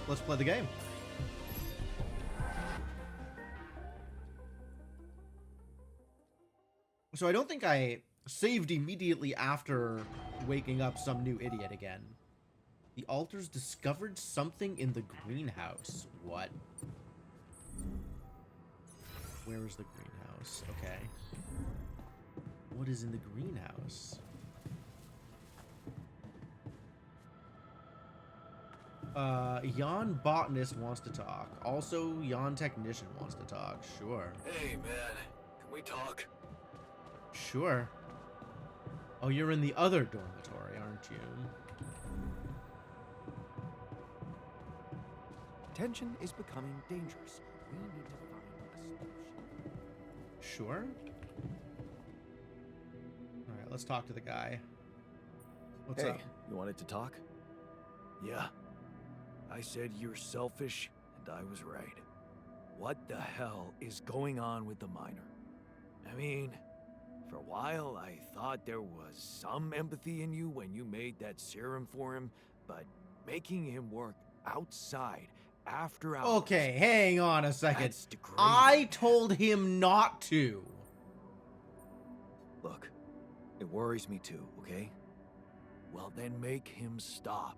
let's play the game. So I don't think I saved immediately after waking up some new idiot again. The alters discovered something in the greenhouse. What? Where is the greenhouse? Okay. What is in the greenhouse? Yon Botanist wants to talk. Also, Yon Technician wants to talk. Sure. Hey, man. Can we talk? Sure. Oh, you're in the other dormitory, aren't you? Tension is becoming dangerous. We need to find a solution. Sure. Alright, let's talk to the guy. What's Hey, up? you wanted to talk? Yeah. I said you're selfish, and I was right. What the hell is going on with the miner? I mean, for a while I thought there was some empathy in you when you made that serum for him, but making him work outside after hours... Okay, hang on a second. That's degrading. I told him not to. Look, it worries me too, okay? Well, then make him stop.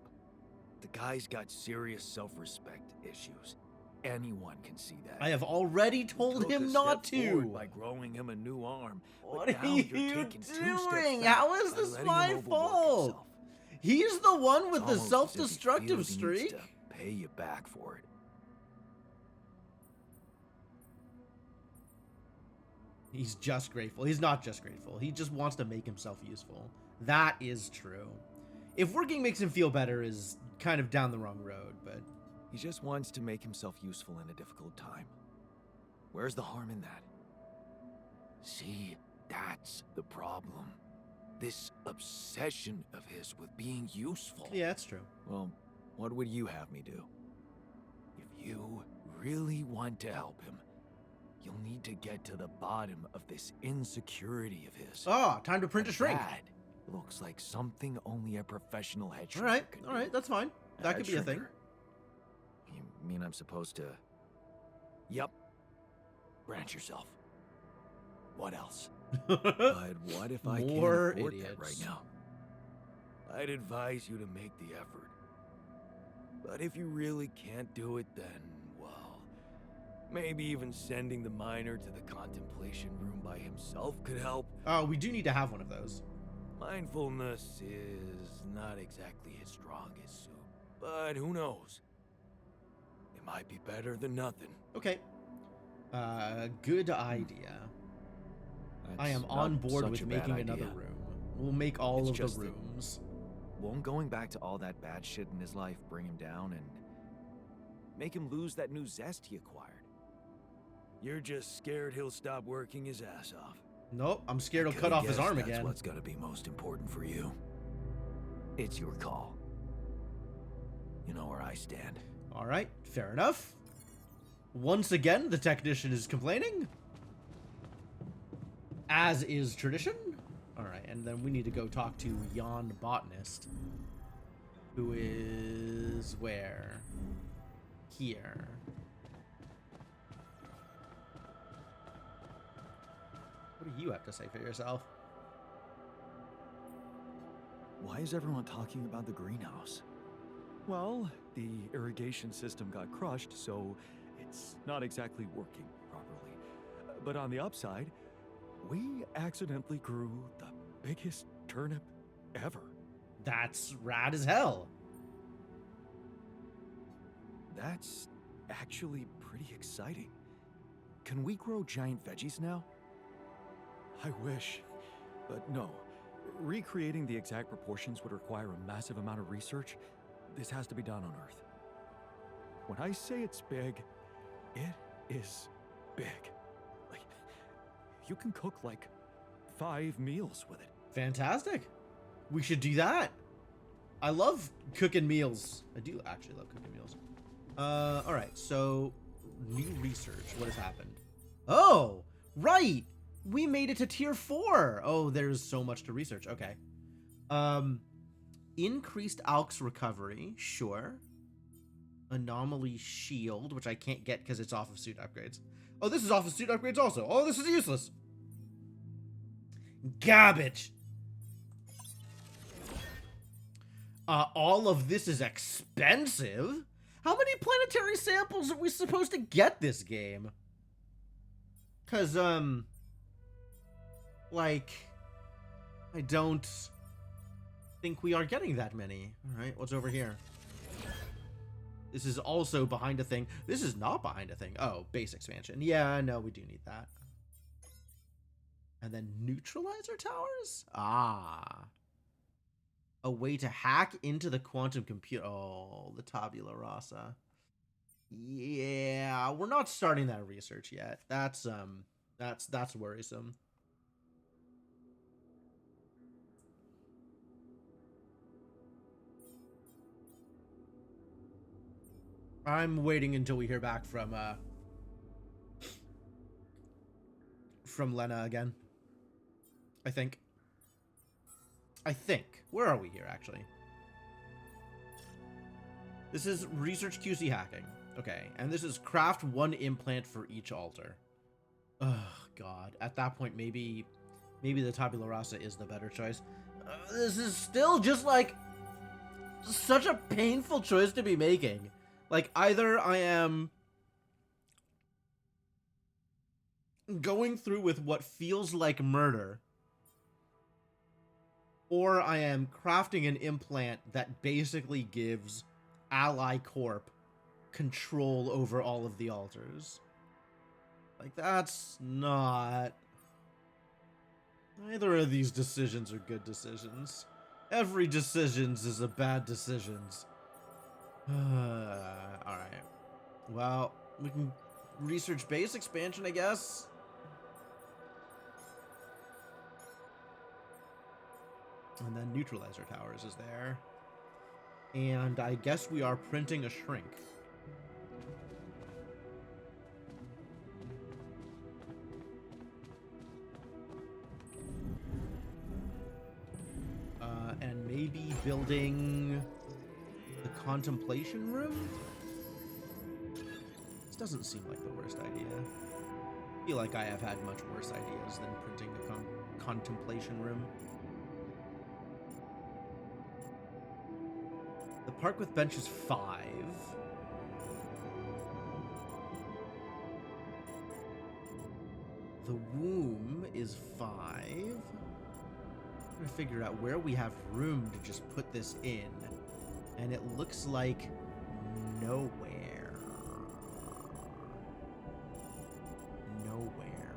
The guy's got serious self-respect issues. Anyone can see that. I have already told Took him a not step forward to. by growing him a new arm. What but are now you you're taking 2 steps doing? back How is by this letting my him overwork fault? himself. He's the one with It's the almost as if he self-destructive feels he needs streak. to pay you back for it. He's just grateful. He's not just grateful. He just wants to make himself useful. That is true. If working makes him feel better is kind of down the wrong road, but... He just wants to make himself useful in a difficult time. Where's the harm in that? See, that's the problem. This obsession of his with being useful. Yeah, that's true. Well, what would you have me do? If you really want to help him, you'll need to get to the bottom of this insecurity of his. Oh, time to print a And shrink. That looks like something only a professional head shrinker Alright, could alright, do. that's fine. That Head could be a thing. shrinker. You mean I'm supposed to... Yep. Branch yourself. What else? But what if I More can't afford idiots. that right now? I'd advise you to make the effort. But if you really can't do it, then, well, maybe even sending the miner to the contemplation room by himself could help. Oh, we do need to have one of those. Mindfulness is not exactly his strongest suit, but who knows? It might be better than nothing. Okay. Good idea. I am That's on not board such with a bad making another idea. room. We'll make all It's of the just that- rooms. Won't going back to all that bad shit in his life bring him down and make him lose that new zest he acquired? You're just scared he'll stop working his ass off. Nope, I'm scared he'll I cut off his guess arm that's again. what's gonna be most important for you. It's your call. You know where I stand. Alright, fair enough. Once again, the technician is complaining. As is tradition. Alright, and then we need to go talk to Yon Botanist. Who is... where? Here. What do you have to say for yourself? Why is everyone talking about the greenhouse? Well, the irrigation system got crushed, so it's not exactly working properly. But on the upside, we accidentally grew the biggest turnip ever. That's rad as hell. That's actually pretty exciting. Can we grow giant veggies now? I wish, but no. Recreating the exact proportions would require a massive amount of research. This has to be done on Earth. When I say it's big, it is big. Like, you can cook like 5 meals with it. Fantastic. We should do that. I love cooking meals. I do actually love cooking meals. Alright, so new research. What has happened? Oh, right. We made it to tier 4. Oh, there's so much to research. Okay. Increased ALKS recovery. Sure. Anomaly shield, which I can't get because it's off of suit upgrades. Oh, this is off of suit upgrades also. Oh, this is useless. Garbage. All of this is expensive. How many planetary samples are we supposed to get this game? Cause, like, I don't think we are getting that many. All right, what's over here? This is also behind a thing. This is not behind a thing. Oh, base expansion. Yeah, no, we do need that. And then neutralizer towers? Ah. A way to hack into the quantum computer. Oh, the tabula rasa. Yeah, we're not starting that research yet. That's worrisome. I'm waiting until we hear back from Lena again. I think. Where are we here, actually? This is research QC hacking. Okay, and this is craft one implant for each altar. Oh, God. At that point, maybe the tabula rasa is the better choice. This is still just, like, such a painful choice to be making. Like, either I am going through with what feels like murder, or I am crafting an implant that basically gives Ally Corp control over all of the altars. Like, that's not... Neither of these decisions are good decisions. Every decisions is a bad decisions. Alright. Well, we can research base expansion, I guess. And then neutralizer towers is there. And I guess we are printing a shrink. And maybe building the contemplation room? This doesn't seem like the worst idea. I feel like I have had much worse ideas than printing the contemplation room. The park with bench is 5. The womb is 5. I'm trying to figure out where we have room to just put this in. And it looks like nowhere. Nowhere.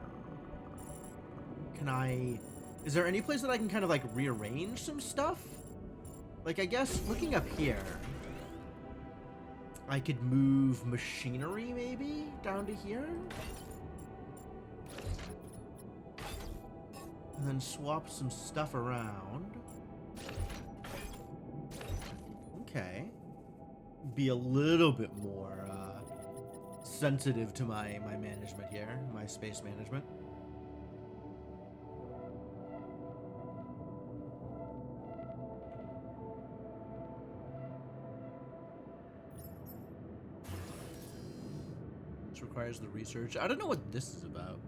Can I... Is there any place that I can kind of like rearrange some stuff? Like, I guess looking up here, I could move machinery maybe down to here. And then swap some stuff around. Okay. Be a little bit more sensitive to my management here, my space management. This requires the research. I don't know what this is about.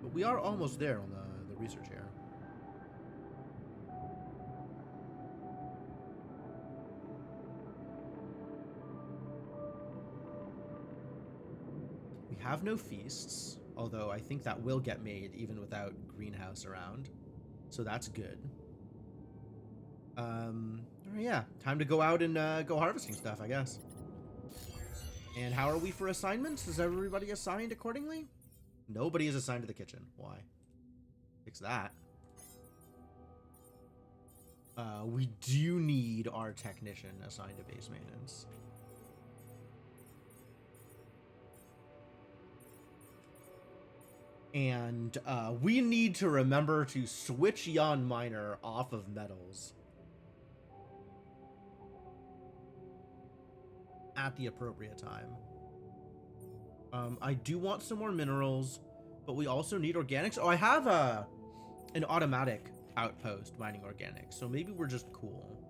But we are almost there on the research here. We have no feasts, although I think that will get made even without greenhouse around. So that's good. Yeah, time to go out and go harvesting stuff, I guess. And how are we for assignments? Is everybody assigned accordingly? Nobody is assigned to the kitchen. Why? Fix that. We do need our technician assigned to base maintenance. And we need to remember to switch Yon Miner off of metals at the appropriate time. I do want some more minerals, but we also need organics. Oh, I have an automatic outpost mining organics, so maybe we're just cool.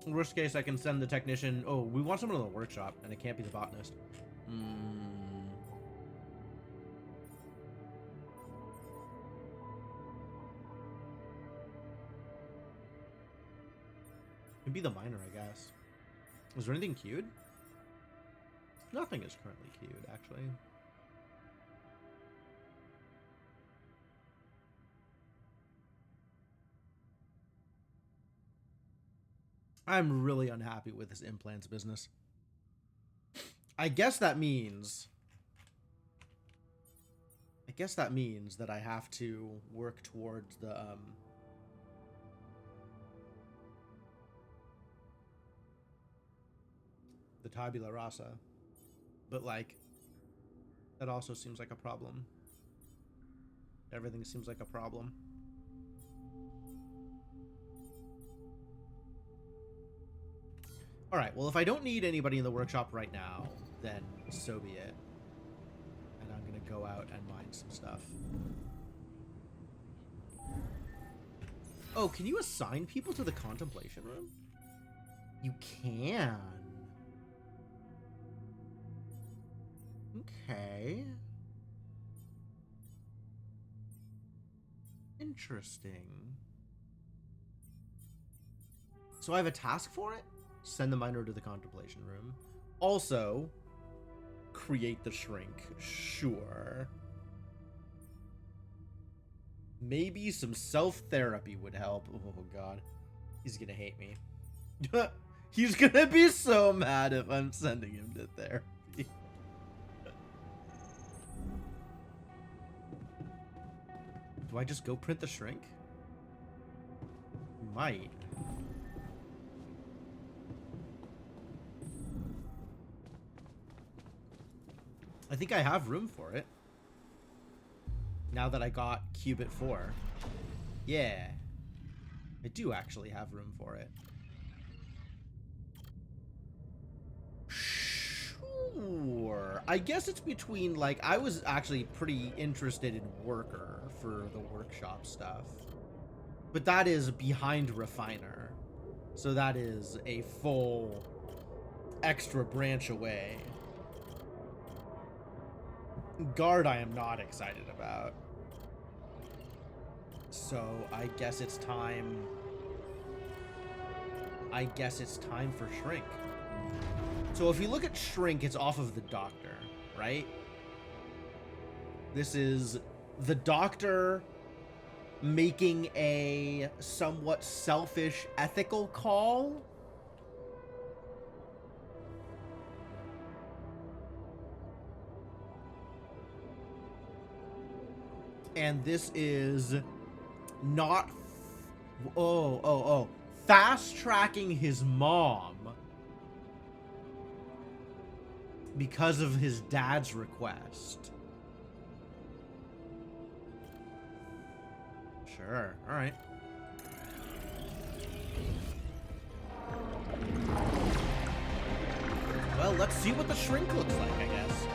Worst case, I can send the technician. Oh, we want someone in the workshop, and it can't be the botanist. Can be the miner, I guess. Is there anything queued? Nothing is currently queued, actually. I'm really unhappy with this implants business. I guess that means that I have to work towards the tabula rasa. But like, that also seems like a problem. Everything seems like a problem. All right, well, if I don't need anybody in the workshop right now, then so be it. And I'm gonna go out and mine some stuff. Oh, can you assign people to the contemplation room? You can. Okay. Interesting. So I have a task for it? Send the miner to the contemplation room. Also, create the shrink. Sure. Maybe some self-therapy would help. Oh, God. He's gonna hate me. He's gonna be so mad if I'm sending him to therapy. Do I just go print the shrink? Might. I think I have room for it. Now that I got Qubit 4. Yeah. I do actually have room for it. Sure. I guess it's between, like, I was actually pretty interested in Worker for the workshop stuff. But that is behind Refiner. So that is a full extra branch away. Guard I am not excited about. So I guess it's time. I guess it's time for Shrink. So if you look at Shrink, it's off of the Doctor, right? This is the Doctor making a somewhat selfish ethical call. And this is not... fast-tracking his mom because of his dad's request. Sure, alright. Well, let's see what the shrink looks like, I guess.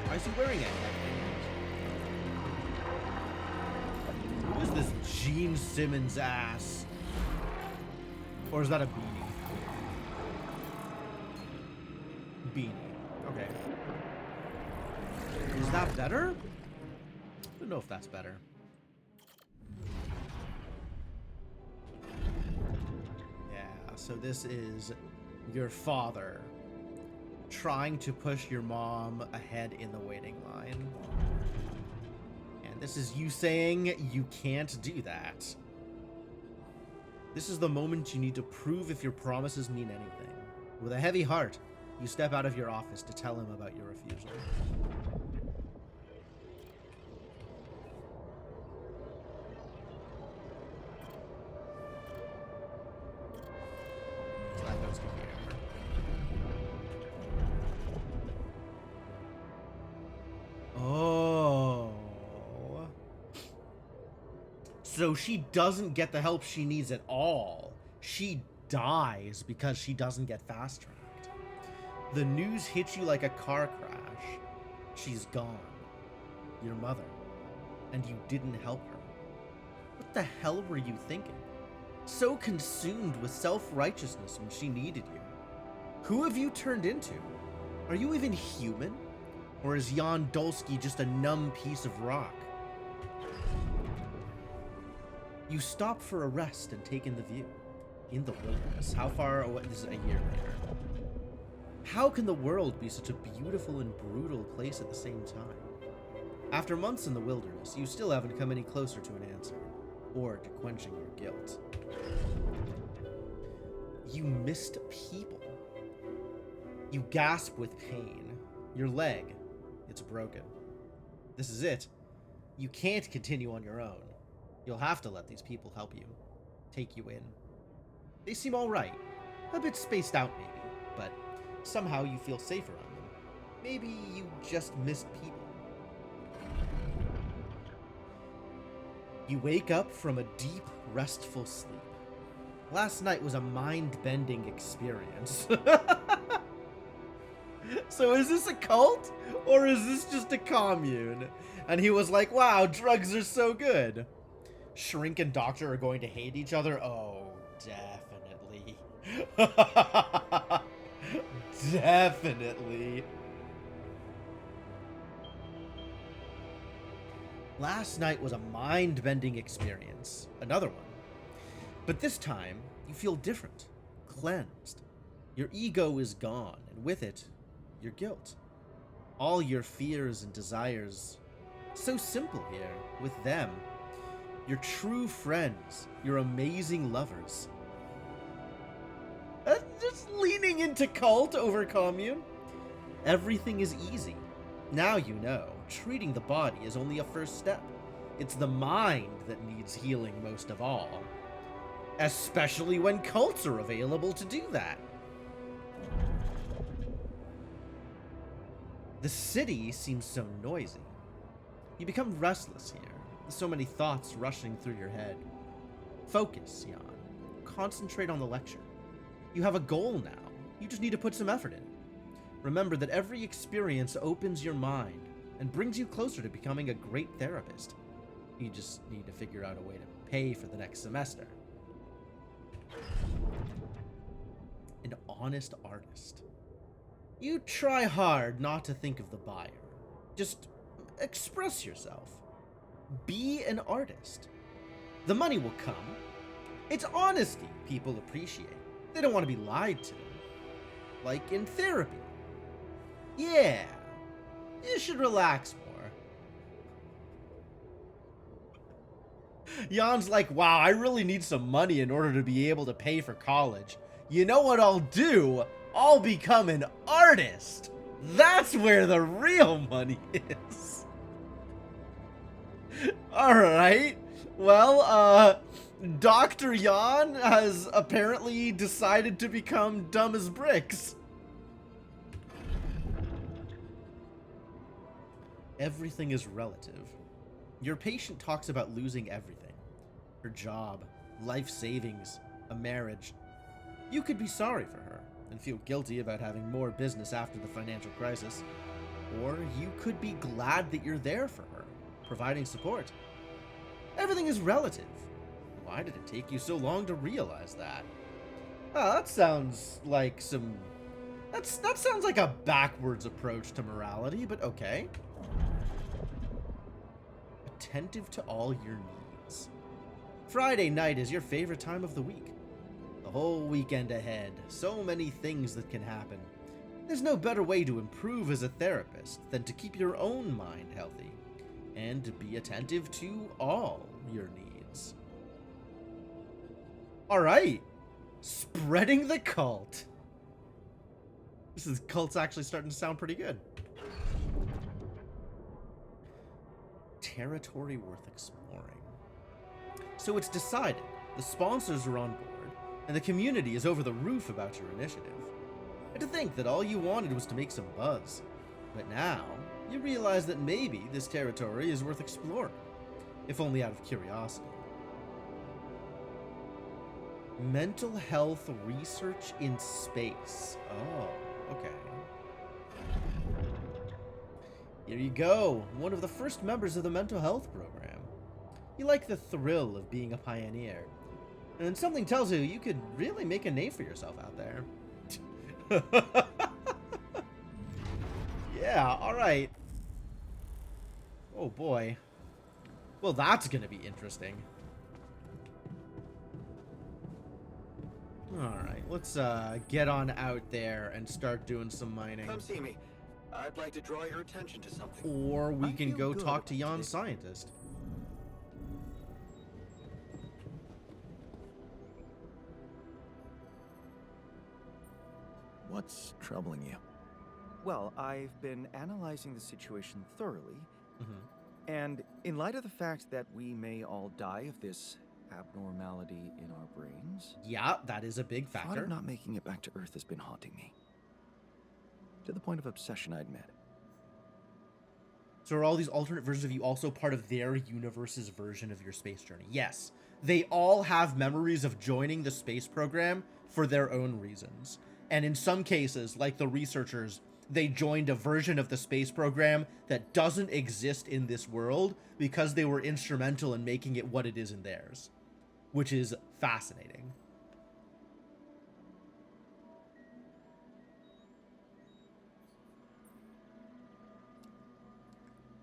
Why is he wearing it? Who is this Gene Simmons ass? Or is that a beanie? Beanie. Okay. Is that better? I don't know if that's better. Yeah, so this is your father trying to push your mom ahead in the waiting line. And this is you saying you can't do that. This is the moment you need to prove if your promises mean anything. With a heavy heart, you step out of your office to tell him about your refusal. So that goes to here. Oh. So she doesn't get the help she needs at all. She dies because she doesn't get fast-tracked. The news hits you like a car crash. She's gone. Your mother. And you didn't help her. What the hell were you thinking? So consumed with self-righteousness when she needed you. Who have you turned into? Are you even human? Or is Jan Dolsky just a numb piece of rock? You stop for a rest and take in the view. In the wilderness. How far away? This is a year later. How can the world be such a beautiful and brutal place at the same time? After months in the wilderness, you still haven't come any closer to an answer, or to quenching your guilt. You missed people. You gasp with pain. Your leg, it's broken. This is it. You can't continue on your own. You'll have to let these people help you, take you in. They seem alright. A bit spaced out maybe, but somehow you feel safe around them. Maybe you just missed people. You wake up from a deep, restful sleep. Last night was a mind-bending experience. So is this a cult? Or is this just a commune? And he was like, wow, drugs are so good. Shrink and Doctor are going to hate each other? Oh, definitely. Definitely. Last night was a mind-bending experience. Another one. But this time, you feel different. Cleansed. Your ego is gone, and with it, your guilt. All your fears and desires. So simple here, with them. Your true friends. Your amazing lovers. Just leaning into cult over commune. Everything is easy. Now you know, treating the body is only a first step. It's the mind that needs healing most of all. Especially when cults are available to do that. The city seems so noisy. You become restless here, with so many thoughts rushing through your head. Focus, Jan. Concentrate on the lecture. You have a goal now. You just need to put some effort in. Remember that every experience opens your mind and brings you closer to becoming a great therapist. You just need to figure out a way to pay for the next semester. An honest artist. You try hard not to think of the buyer. Just express yourself. Be an artist. The money will come. It's honesty people appreciate. They don't want to be lied to. Like in therapy. Yeah. You should relax more. Jan's like, wow, I really need some money in order to be able to pay for college. You know what I'll do? I'll become an artist. That's where the real money is. Alright. Well, Dr. Jan has apparently decided to become dumb as bricks. Everything is relative. Your patient talks about losing everything. Her job, life savings, a marriage. You could be sorry for her and feel guilty about having more business after the financial crisis. Or you could be glad that you're there for her, providing support. Everything is relative. Why did it take you so long to realize that? Oh, that sounds like some... That sounds like a backwards approach to morality, but okay. Attentive to all your needs. Friday night is your favorite time of the week. The whole weekend ahead. So many things that can happen. There's no better way to improve as a therapist than to keep your own mind healthy and to be attentive to all your needs. Alright. Spreading the cult. Cult's actually starting to sound pretty good. Territory worth exploring. So it's decided. The sponsors are on board, and the community is over the roof about your initiative. And to think that all you wanted was to make some buzz. But now, you realize that maybe this territory is worth exploring, if only out of curiosity. Mental health research in space. Oh, okay. Here you go, one of the first members of the mental health program. You like the thrill of being a pioneer. And something tells you you could really make a name for yourself out there. Yeah, alright. Oh boy. Well, that's gonna be interesting. Alright, let's get on out there and start doing some mining. Come see me. I'd like to draw your attention to something. Or we I can feel go good talk to about Jan's today. scientist. What's troubling you? Well, I've been analyzing the situation thoroughly, Mm-hmm. and in light of the fact that we may all die of this abnormality in our brains, Yeah, that is a big the thought factor. of not making it back to Earth has been haunting me. To the point of obsession, I admit. So are all these alternate versions of you also part of their universe's version of your space journey? Yes. They all have memories of joining the space program for their own reasons. And in some cases, like the researchers, they joined a version of the space program that doesn't exist in this world because they were instrumental in making it what it is in theirs, which is fascinating.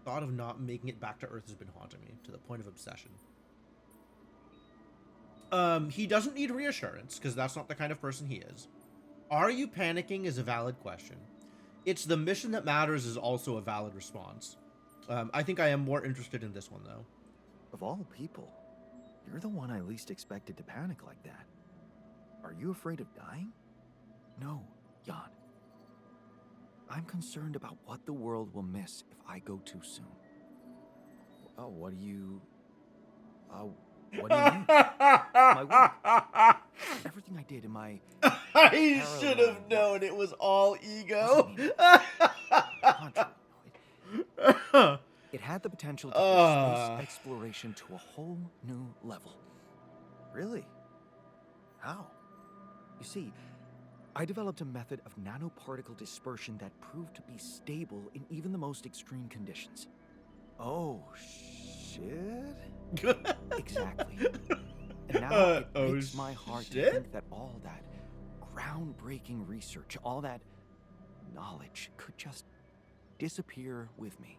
Thought of not making it back to Earth has been haunting me to the point of obsession. He doesn't need reassurance because that's not the kind of person he is. Are you panicking is a valid question. It's the mission that matters is also a valid response. I think I am more interested in this one though. Of all people, you're the one I least expected to panic like that. Are you afraid of dying? No, Jan. I'm concerned about what the world will miss if I go too soon. Oh, what do you mean? My work. Everything I did in my I should have known it was all ego. contrary. No, it had the potential to push space exploration to a whole new level. Really? How? You see, I developed a method of nanoparticle dispersion that proved to be stable in even the most extreme conditions. Oh, shit? Exactly. And now it oh, breaks my heart to shit? think that all that groundbreaking research, all that knowledge could just disappear with me,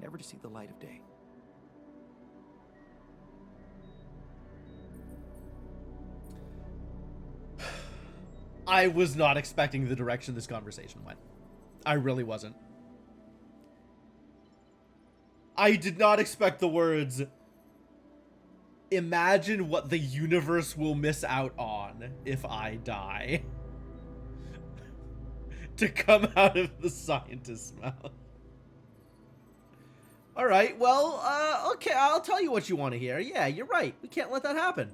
never to see the light of day. I was not expecting the direction this conversation went. I really wasn't. I did not expect the words, imagine what the universe will miss out on if I die, to come out of the scientist's mouth. Alright, well, okay, I'll tell you what you want to hear. Yeah, you're right. We can't let that happen.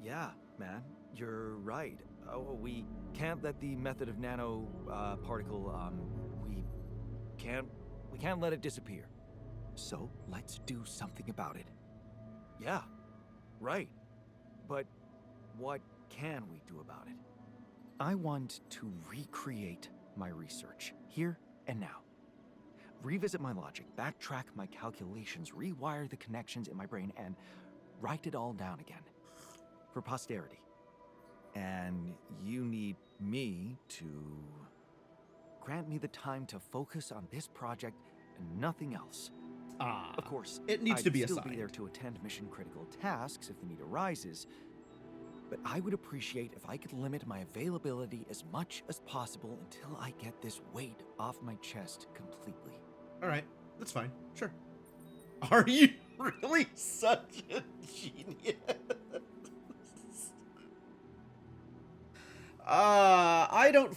Yeah, man, you're right. Oh, we can't let the method of nano particle. We can't let it disappear. So let's do something about it. Yeah, right. But what can we do about it? I want to recreate my research here and now. Revisit my logic, backtrack my calculations, rewire the connections in my brain, and write it all down again for posterity. And you need me to grant me the time to focus on this project and nothing else. Of course, it needs I'd to be still assigned. be there to attend mission-critical tasks if the need arises, but I would appreciate if I could limit my availability as much as possible until I get this weight off my chest completely. Alright, that's fine. Sure. Are you really such a genius? I don't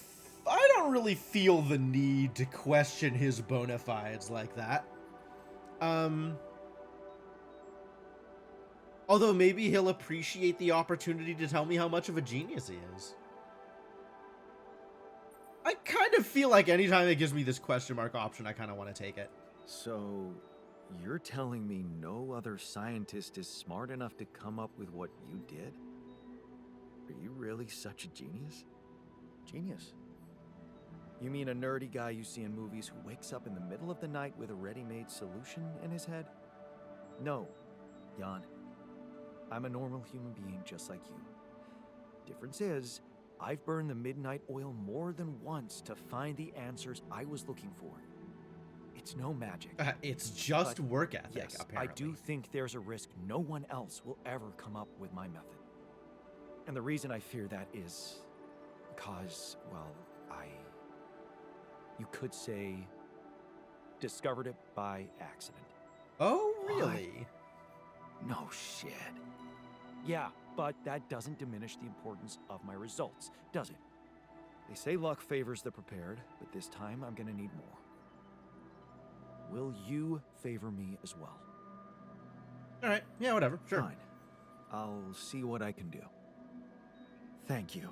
really feel the need to question his bona fides like that. Although maybe he'll appreciate the opportunity to tell me how much of a genius he is. I kind of feel like anytime it gives me this question mark option, I kind of want to take it. So, you're telling me no other scientist is smart enough to come up with what you did? Are you really such a genius? Genius? You mean a nerdy guy you see in movies who wakes up in the middle of the night with a ready-made solution in his head? No, Jan. I'm a normal human being just like you. Difference is, I've burned the midnight oil more than once to find the answers I was looking for. It's no magic. It's just But work ethic, Yes, apparently. I do think there's a risk no one else will ever come up with my method. And the reason I fear that is because, well, you could say, discovered it by accident. Oh, really? No shit. Yeah, but that doesn't diminish the importance of my results, does it? They say luck favors the prepared, but this time I'm gonna need more. Will you favor me as well? All right. Yeah, whatever. Sure. Fine. I'll see what I can do. Thank you.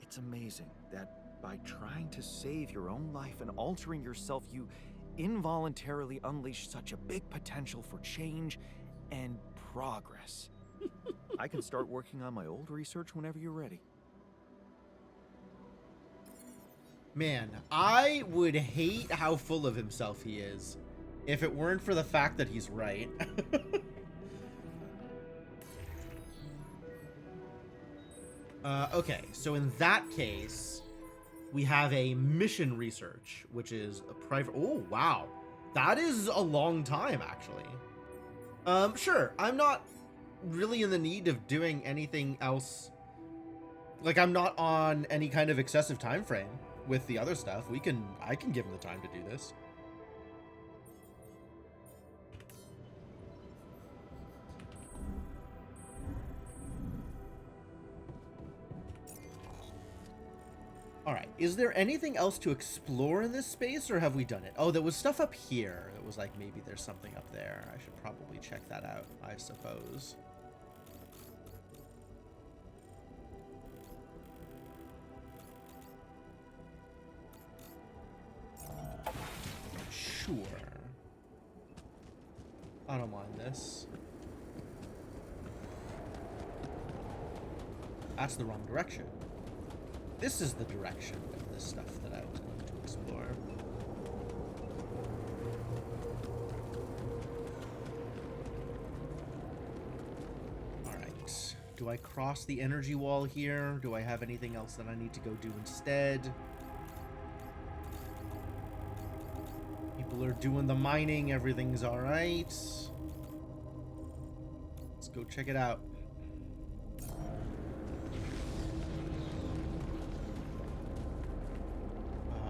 It's amazing that by trying to save your own life and altering yourself, you involuntarily unleash such a big potential for change and progress. I can start working on my old research whenever you're ready. Man, I would hate how full of himself he is if it weren't for the fact that he's right. Okay, so in that case, we have a mission research, which is a private... Oh, wow. That is a long time, actually. Sure, I'm not really in the need of doing anything else. Like, I'm not on any kind of excessive time frame with the other stuff. I can give him the time to do this. All right, is there anything else to explore in this space, or have we done it? Oh, there was stuff up here. It was like, maybe there's something up there. I should probably check that out, I suppose. Sure. I don't mind this. That's the wrong direction. This is the direction of the stuff that I was going to explore. Alright. Do I cross the energy wall here? Do I have anything else that I need to go do instead? People are doing the mining. Everything's alright. Let's go check it out.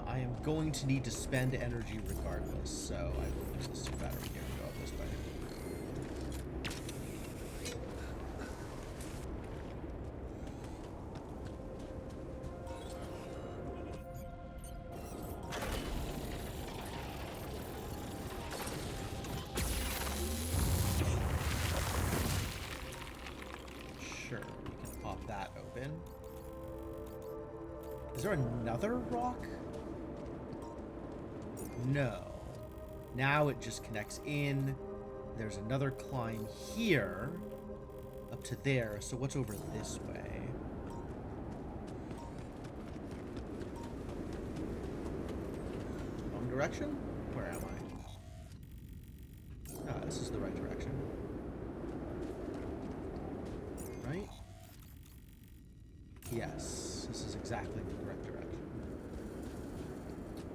I am going to need to spend energy regardless, so I will use this battery here and go up this way. Sure, we can pop that open. Is there another rock? No. Now it just connects in. There's another climb here. Up to there. So what's over this way? Wrong direction? Where am I? Ah, this is the right direction. Right? Yes. This is exactly the correct direction.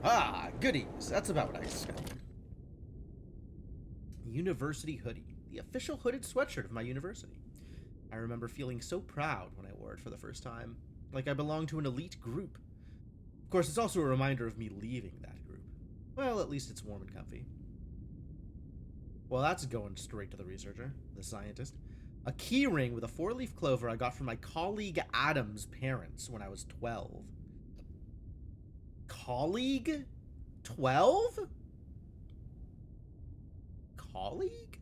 Ah, goodies. That's about what I expected. University hoodie. The official hooded sweatshirt of my university. I remember feeling so proud when I wore it for the first time. Like I belonged to an elite group. Of course, it's also a reminder of me leaving that group. Well, at least it's warm and comfy. Well, that's going straight to the researcher, the scientist. A key ring with a 4-leaf clover I got from my colleague Adam's parents when I was 12. Colleague? 12? Colleague?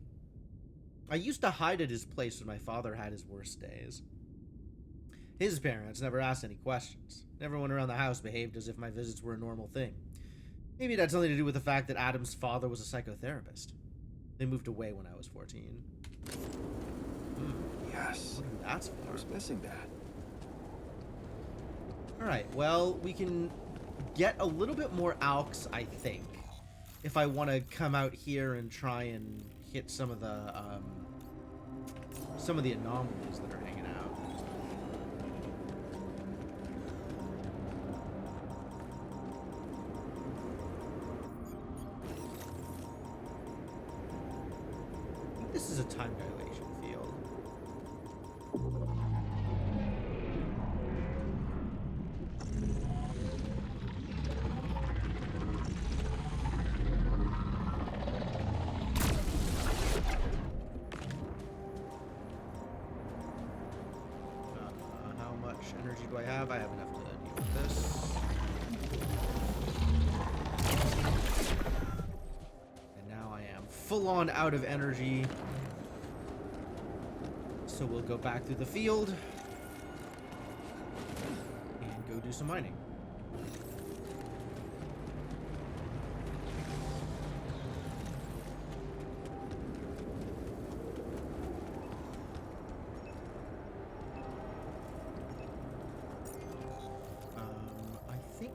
I used to hide at his place when my father had his worst days. His parents never asked any questions. Everyone around the house behaved as if my visits were a normal thing. Maybe it had something to do with the fact that Adam's father was a psychotherapist. They moved away when I was 14. Yes. What that's I for? was missing that. Alright, well, we can get a little bit more alks, I think. If I want to come out here and try and hit some of the anomalies that are hanging out. I think this is a time dilation field. How much energy do I have? I have enough to deal with this. And now I am full on out of energy. So we'll go back through the field and go do some mining. I think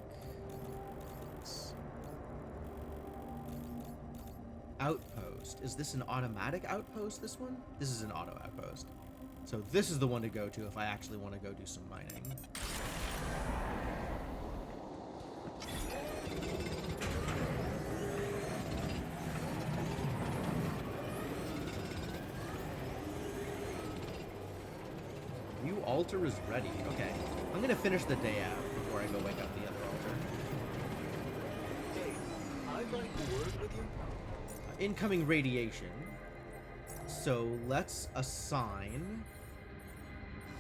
outpost. Is this an automatic outpost, this one? This is an auto outpost. So this is the one to go to if I actually want to go do some mining. New altar is ready. Okay. I'm going to finish the day out before I go wake up the other altar. Hey, I'd like to work with you. Incoming radiation. So let's assign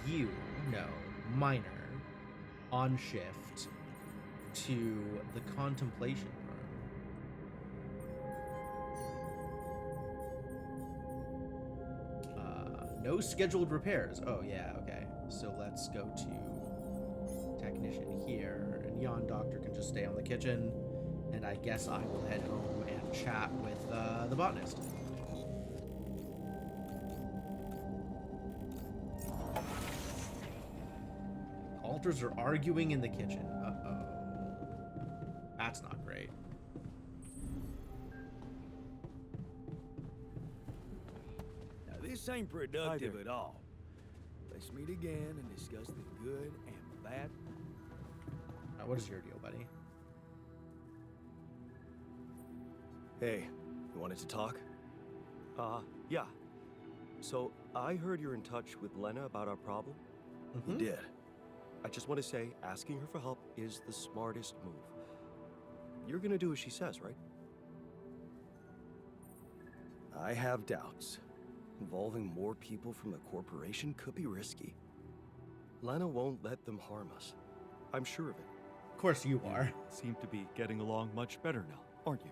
you, no, Miner, on shift to the contemplation room. No scheduled repairs. Oh yeah, okay. So let's go to technician here, and Yon Doctor can just stay on the kitchen, and I guess I will head home and chat with the botanist. Alters are arguing in the kitchen. Uh-oh. That's not great. Now, this ain't productive at all. Let's meet again and discuss the good and bad. What is your deal, buddy? Hey, you wanted to talk? Yeah. So, I heard you're in touch with Lena about our problem. You did. I just want to say, asking her for help is the smartest move. You're gonna do as she says, right? I have doubts. Involving more people from the corporation could be risky. Lena won't let them harm us. I'm sure of it. Of course you are. Seem to be getting along much better now, aren't you?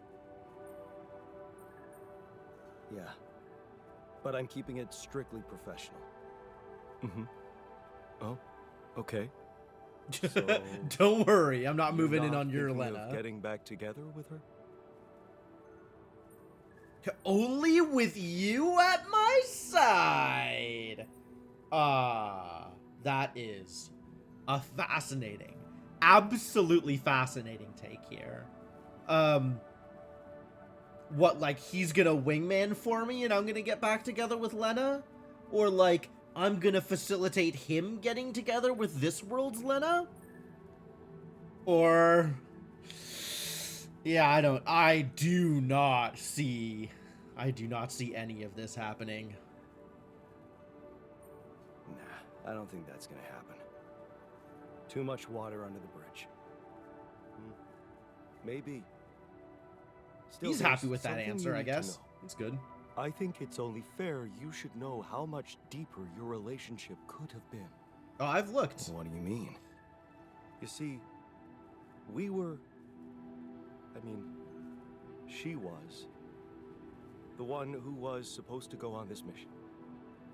Yeah. But I'm keeping it strictly professional. Mm-hmm. Oh, okay. So, don't worry, I'm not you're moving in not on your thinking Lena. of getting back together with her? Only with you at my side. That is a fascinating, absolutely fascinating take here. What, like he's gonna wingman for me and I'm gonna get back together with Lena? Or like I'm gonna facilitate him getting together with this world's Lena? Or... yeah, I do not see any of this happening. Nah, I don't think that's gonna happen. Too much water under the bridge. Maybe. Still, He's there's happy with that something answer, you I need to guess. know. It's good. I think it's only fair you should know how much deeper your relationship could have been. Oh, I've looked. What do you mean? You see, we were... she was the one who was supposed to go on this mission.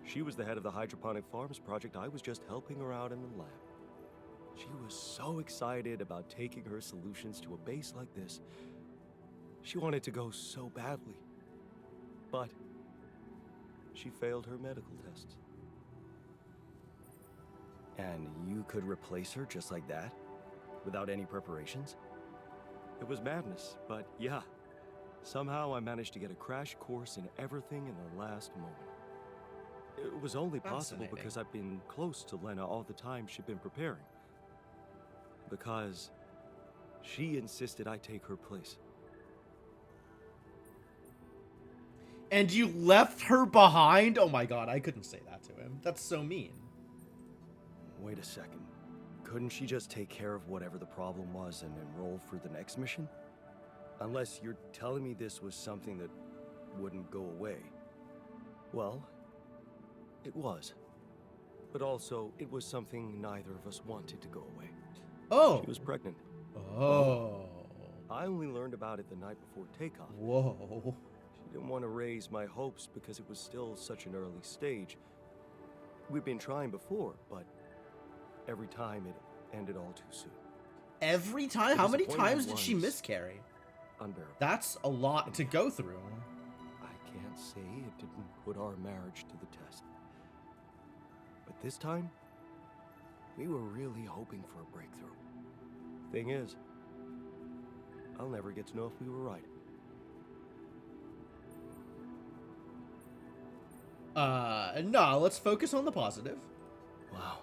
She was the head of the hydroponic farms project. I was just helping her out in the lab. She was so excited about taking her solutions to a base like this. She wanted to go so badly. But she failed her medical tests. And you could replace her just like that? without any preparations? It was madness, but yeah. Somehow I managed to get a crash course in everything in the last moment. It was only possible Fascinating. because I've been close to Lena all the time she'd been preparing. Because she insisted I take her place. And you left her behind? Oh my god, I couldn't say that to him. That's so mean. Wait a second. Couldn't she just take care of whatever the problem was and enroll for the next mission? Unless you're telling me this was something that wouldn't go away. Well, it was. But also, it was something neither of us wanted to go away. Oh. She was pregnant. Oh. I only learned about it the night before takeoff. Whoa. She didn't want to raise my hopes because it was still such an early stage. We'd been trying before, but every time it ended all too soon. Every time? The How many disappointment times did she was- miscarry? Unbearable. That's a lot to go through. I can't say it didn't put our marriage to the test. But this time, we were really hoping for a breakthrough. Thing is, I'll never get to know if we were right. No, let's focus on the positive. Wow.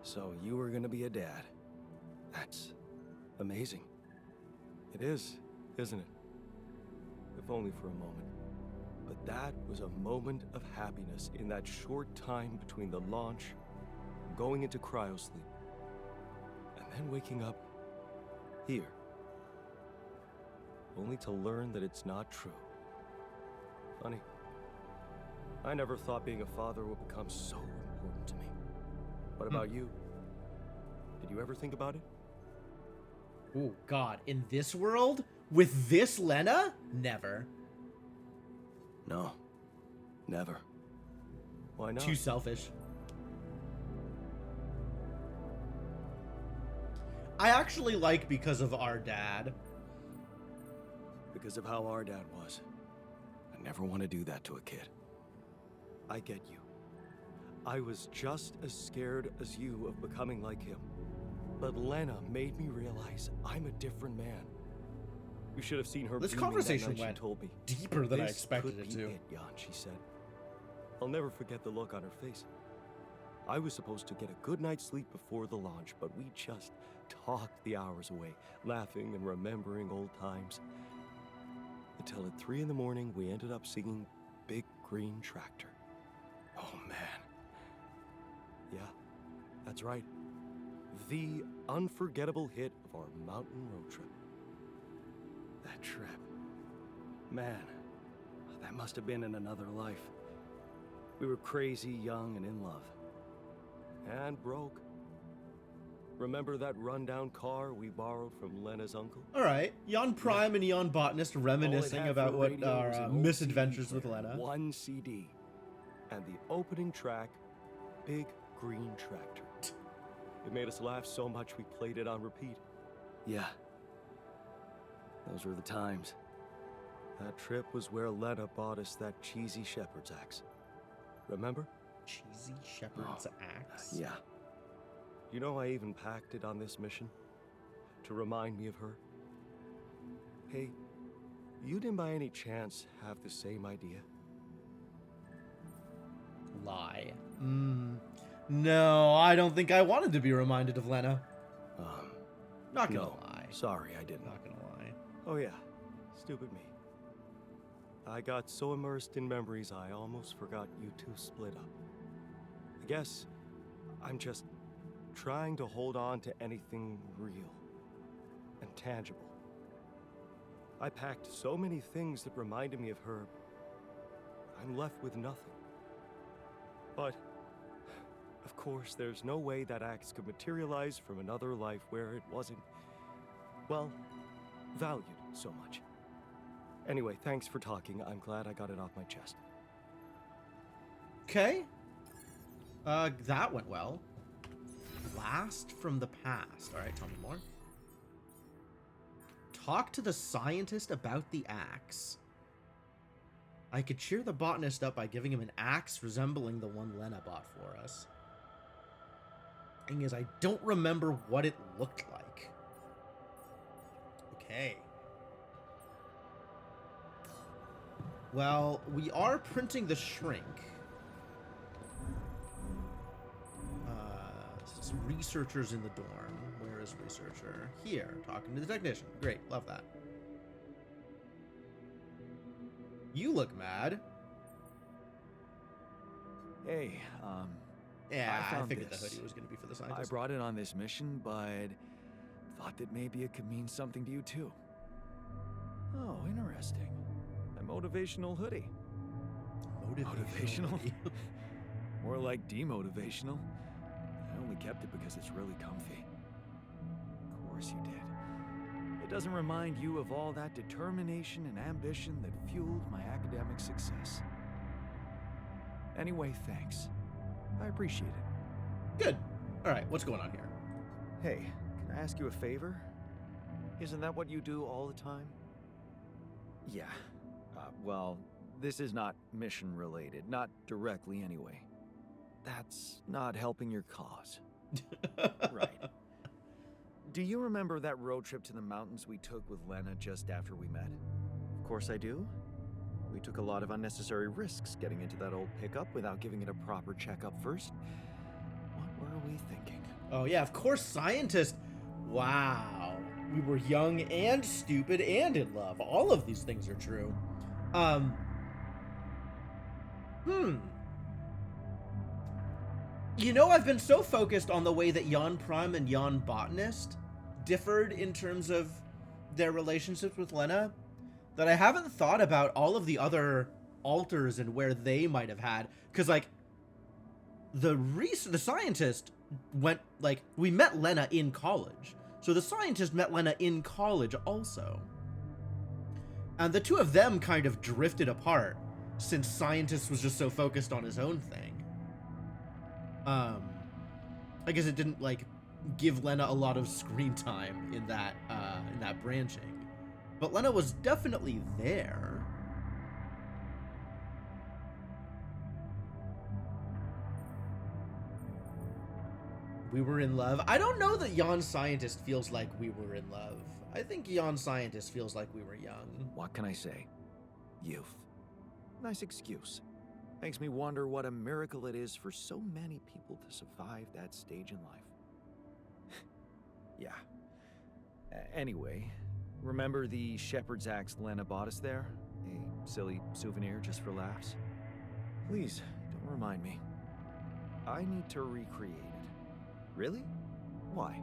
So you were gonna be a dad. That's amazing. It is, isn't it? If only for a moment. But that was a moment of happiness in that short time between the launch, going into cryosleep, and then waking up here. Only to learn that it's not true. Funny. I never thought being a father would become so important to me. What about you? Did you ever think about it? Oh god, in this world? With this Lena? Never. No. Never. Why not? Too selfish. I actually like because of our dad. Because of how our dad was. I never want to do that to a kid. I get you. I was just as scared as you of becoming like him. But Lena made me realize I'm a different man. You should have seen her This beaming that conversation night she went told me. deeper than I "This expected could it be to. it, Jan," she said. I'll never forget the look on her face. I was supposed to get a good night's sleep before the launch, but we just talked the hours away, laughing and remembering old times. Until at 3 in the morning, we ended up singing Big Green Tractor. Oh man. Yeah, that's right. The unforgettable hit of our mountain road trip. That trip. Man, that must have been in another life. We were crazy, young, and in love. And broke. Remember that rundown car we borrowed from Lena's uncle? Alright, Jan Prime and Jan Botanist All it reminiscing had about for what radio was our an old misadventures CD with player, Lena. One CD. And the opening track, Big Green Tractor. It made us laugh so much we played it on repeat. Yeah. Those were the times. That trip was where Lena bought us that cheesy shepherd's axe. Remember? Cheesy shepherd's axe. Yeah. You know I even packed it on this mission? To remind me of her. Hey, you didn't by any chance have the same idea? Lie. No, I don't think I wanted to be reminded of Lena. Not gonna No. lie. Sorry, I didn't. Not gonna lie. Oh yeah, stupid me. I got so immersed in memories I almost forgot you two split up. I guess I'm just trying to hold on to anything real and tangible. I packed so many things that reminded me of her, I'm left with nothing. But, of course, there's no way that axe could materialize from another life where it wasn't, well, valued so much. Anyway, thanks for talking. I'm glad I got it off my chest. Okay. That went well. Blast from the past. Alright, tell me more. Talk to the scientist about the axe. I could cheer the botanist up by giving him an axe resembling the one Lena bought for us. Thing is, I don't remember what it looked like. Okay. Well, we are printing the shrink. Researchers in the dorm. Where is researcher? Here, talking to the technician. Great, love that. You look mad. Hey, Yeah, I found figured the this. hoodie was going to be for the I scientist. brought it on this mission, but thought that maybe it could mean something to you too. Oh, interesting. A motivational hoodie. Motivational? hoodie. More like demotivational. I only kept it because it's really comfy. Of course you did. It doesn't remind you of all that determination and ambition that fueled my academic success. Anyway, thanks. I appreciate it. Good. All right, what's going on here? Hey, can I ask you a favor? Isn't that what you do all the time? Yeah. Well, this is not mission related, not directly anyway. That's not helping your cause. Right. Do you remember that road trip to the mountains we took with Lena just after we met? Of course I do. We took a lot of unnecessary risks getting into that old pickup without giving it a proper checkup first. What were we thinking? Oh, yeah, of course, scientist. Wow. We were young and stupid and in love. All of these things are true. You know, I've been so focused on the way that Jan Prime and Jan Botanist differed in terms of their relationships with Lena that I haven't thought about all of the other alters and where they might have had. Because, like, the scientist went, like, we met Lena in college. So the scientist met Lena in college also. And the two of them kind of drifted apart since scientist was just so focused on his own thing. I guess it didn't, like, give Lena a lot of screen time in that branching. But Lena was definitely there. We were in love. I don't know that Jan Scientist feels like we were in love. I think Jan Scientist feels like we were young. What can I say? Youth. Nice excuse. Makes me wonder what a miracle it is for so many people to survive that stage in life. Yeah. Anyway, remember the shepherd's axe Lena bought us there? A silly souvenir just for laughs? Please, don't remind me. I need to recreate it. Really? Why?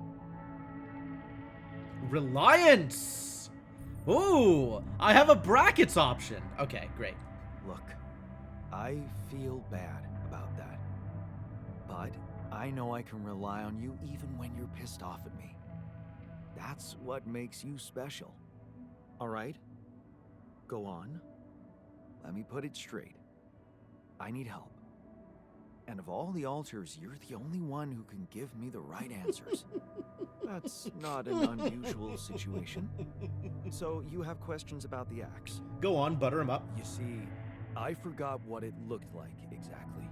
Reliance! Ooh, I have a brackets option. Okay, great. Look, I feel bad about that. But I know I can rely on you even when you're pissed off at me. That's what makes you special. All right? Go on. Let me put it straight. I need help. And of all the alters, you're the only one who can give me the right answers. That's not an unusual situation. So you have questions about the axe? Go on, butter him up. You see, I forgot what it looked like exactly.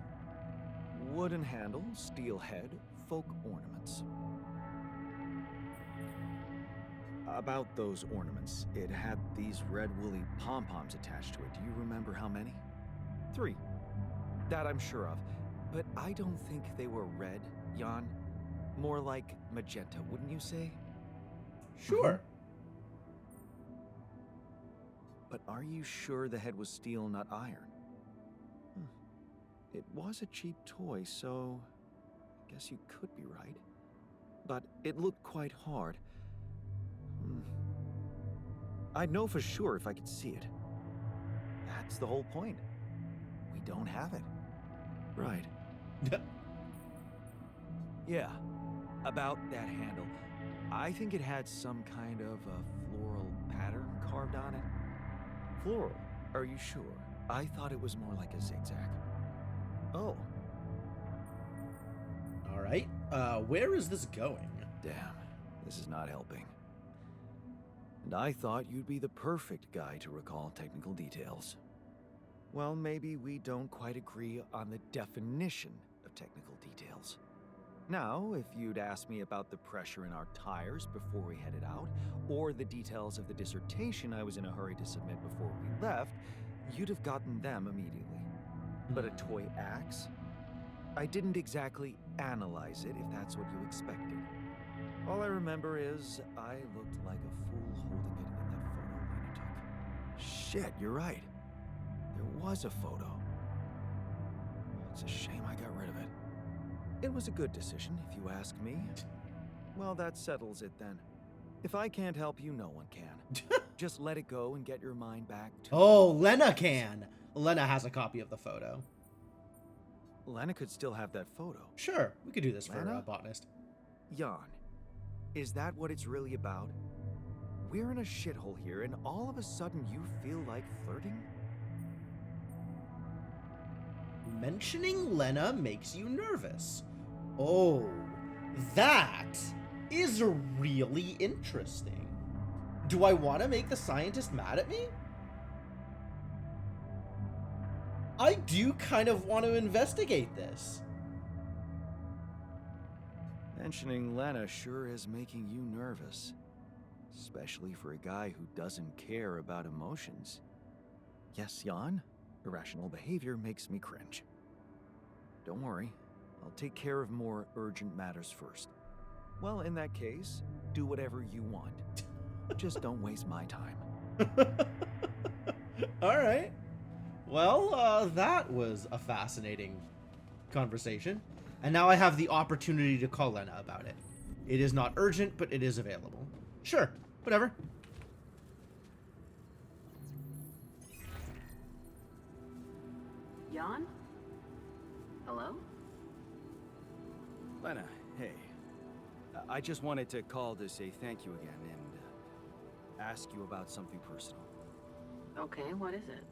Wooden handle, steel head, folk ornaments. About those ornaments, it had these red woolly pom-poms attached to it. Do you remember how many? 3. That I'm sure of. But I don't think they were red, Jan. More like magenta, wouldn't you say? Sure. But are you sure the head was steel, not iron? It was a cheap toy, so I guess you could be right. But it looked quite hard. I'd know for sure if I could see it. That's the whole point. We don't have it. Right. Yeah, about that handle. I think it had some kind of a floral pattern carved on it. Floral? Are you sure? I thought it was more like a zigzag. Oh. All right. Where is this going? Damn, this is not helping. And I thought you'd be the perfect guy to recall technical details. Well, maybe we don't quite agree on the definition of technical details. Now, if you'd asked me about the pressure in our tires before we headed out, or the details of the dissertation I was in a hurry to submit before we left, you'd have gotten them immediately. But a toy axe? I didn't exactly analyze it, if that's what you expected. All I remember is I looked like a fool holding it in that photo Lena took. Shit, you're right. There was a photo. It's a shame I got rid of it. It was a good decision, if you ask me. Well, that settles it then. If I can't help you, no one can. Just let it go and get your mind back to... Oh, Lena can. Lena has a copy of the photo. Lena could still have that photo. Sure, we could do this for Lena? Botanist. Jan, is that what it's really about? We're in a shithole here, and all of a sudden you feel like flirting? Mentioning Lena makes you nervous. Oh, that is really interesting. Do I want to make the scientist mad at me? I do kind of want to investigate this. Mentioning Lena sure is making you nervous. Especially for a guy who doesn't care about emotions. Yes, Jan, irrational behavior makes me cringe. Don't worry, I'll take care of more urgent matters first. Well, in that case, do whatever you want. Just don't waste my time. All right. Well, that was a fascinating conversation. And now I have the opportunity to call Lena about it. It is not urgent, but it is available. Sure, whatever. Jan? Hello? Lena, hey. I just wanted to call to say thank you again and ask you about something personal. Okay, what is it?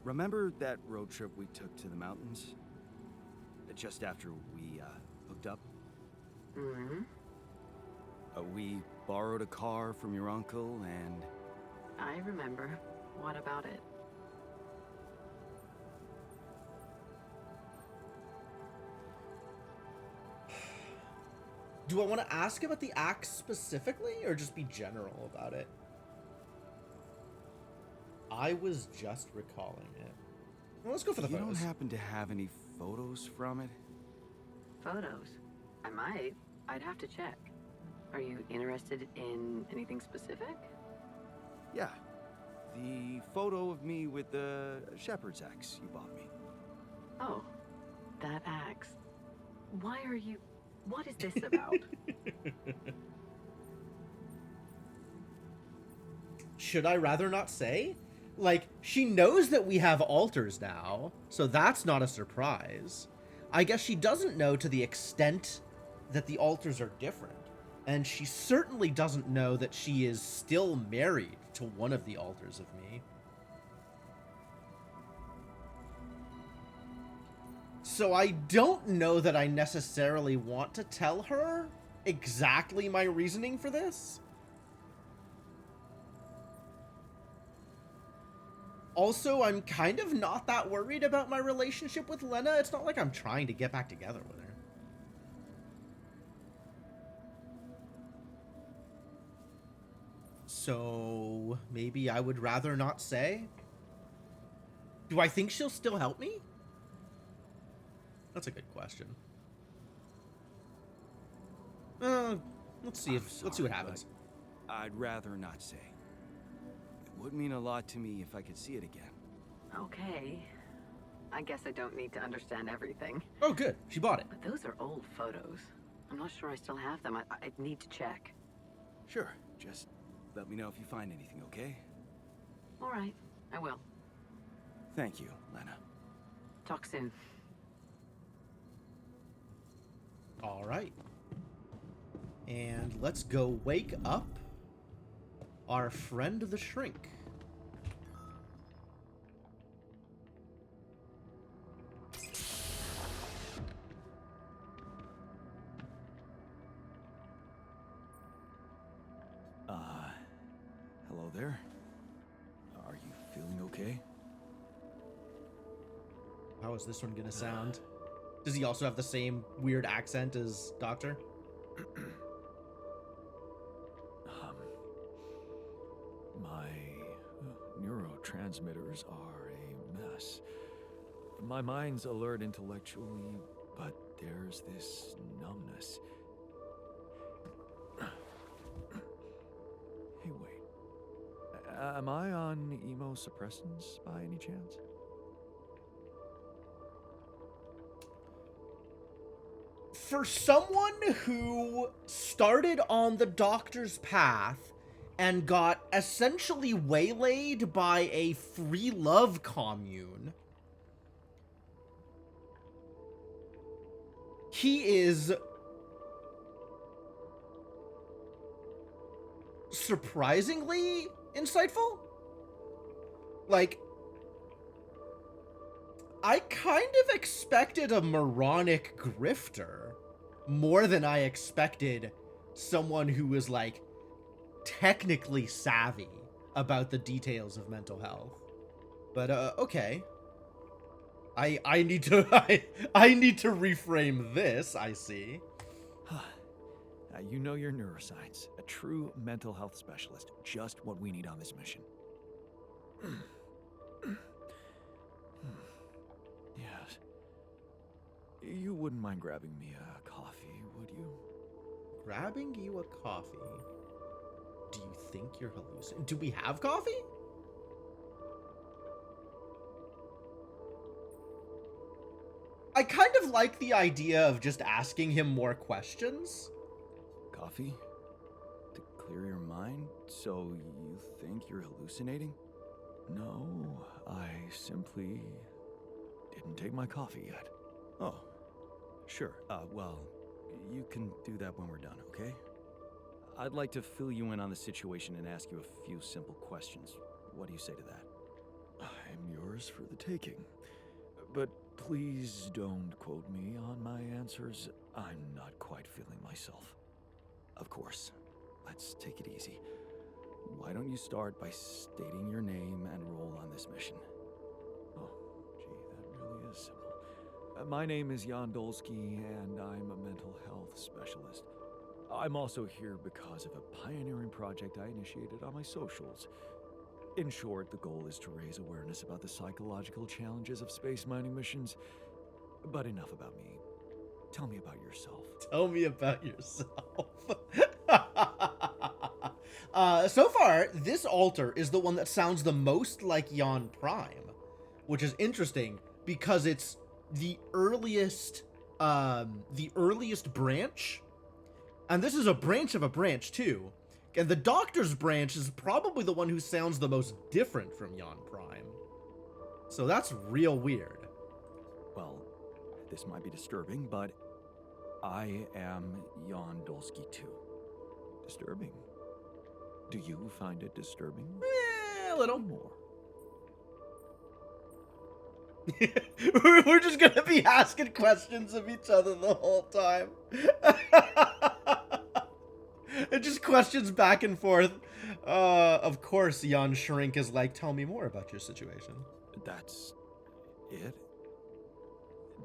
Remember that road trip we took to the mountains? Just after we, hooked up? Mm-hmm. We borrowed a car from your uncle and... I remember. What about it? Do I want to ask about the axe specifically, or just be general about it? I was just recalling it. Well, let's go for the You photos. don't happen to have any photos from it? Photos? I might. I'd have to check. Are you interested in anything specific? Yeah. The photo of me with the shepherd's axe you bought me. Oh, that axe. Why are you... What is this about? Should I rather not say? Like, she knows that we have altars now, so that's not a surprise. I guess she doesn't know to the extent that the altars are different. And she certainly doesn't know that she is still married to one of the altars of me. So I don't know that I necessarily want to tell her exactly my reasoning for this. Also, I'm kind of not that worried about my relationship with Lena. It's not like I'm trying to get back together with her. So maybe I would rather not say. Do I think she'll still help me? That's a good question. Let's see what Sorry, happens. but I'd rather not say. It would mean a lot to me if I could see it again. Okay. I guess I don't need to understand everything. Oh, good. She bought it. But those are old photos. I'm not sure I still have them. I'd need to check. Sure, just let me know if you find anything, okay? All right, I will. Thank you, Lena. Talk soon. All right. And let's go wake up our friend the Shrink. Hello there. Are you feeling okay? How is this one gonna sound? Does he also have the same weird accent as Doctor? My neurotransmitters are a mess. My mind's alert intellectually, but there's this numbness. Hey, wait. Am I on immunosuppressants by any chance? For someone who started on the Doctor's path and got essentially waylaid by a free love commune, he is surprisingly insightful. Like, I kind of expected a moronic grifter more than I expected someone who was, like, technically savvy about the details of mental health. But, okay. I need to, I need to reframe this, I see. You know your neuroscience. A true mental health specialist. Just what we need on this mission. Yes. You wouldn't mind grabbing me a coffee, would you? Grabbing you a coffee? Do you think you're hallucinating? Do we have coffee? I kind of like the idea of just asking him more questions. Coffee? To clear your mind? So you think you're hallucinating? No, I simply didn't take my coffee yet. Oh, sure. Well, you can do that when we're done, okay? I'd like to fill you in on the situation and ask you a few simple questions. What do you say to that? I'm yours for the taking. But please don't quote me on my answers. I'm not quite feeling myself. Of course. Let's take it easy. Why don't you start by stating your name and role on this mission? Oh, gee, that really is simple. My name is Jan Dolsky, and I'm a mental health specialist. I'm also here because of a pioneering project I initiated on my socials. In short, the goal is to raise awareness about the psychological challenges of space mining missions. But enough about me. Tell me about yourself. Tell me about yourself. So far, this altar is the one that sounds the most like Jan Prime, which is interesting because it's the earliest branch, and this is a branch of a branch too. And the Doctor's branch is probably the one who sounds the most different from Jan Prime. So that's real weird. Well, this might be disturbing, but I am Jan Dolsky too. Disturbing? Do you find it disturbing? A little. More. We're just gonna be asking questions of each other the whole time. It just questions back and forth. Of course, Jan Shrink is like, tell me more about your situation. That's it?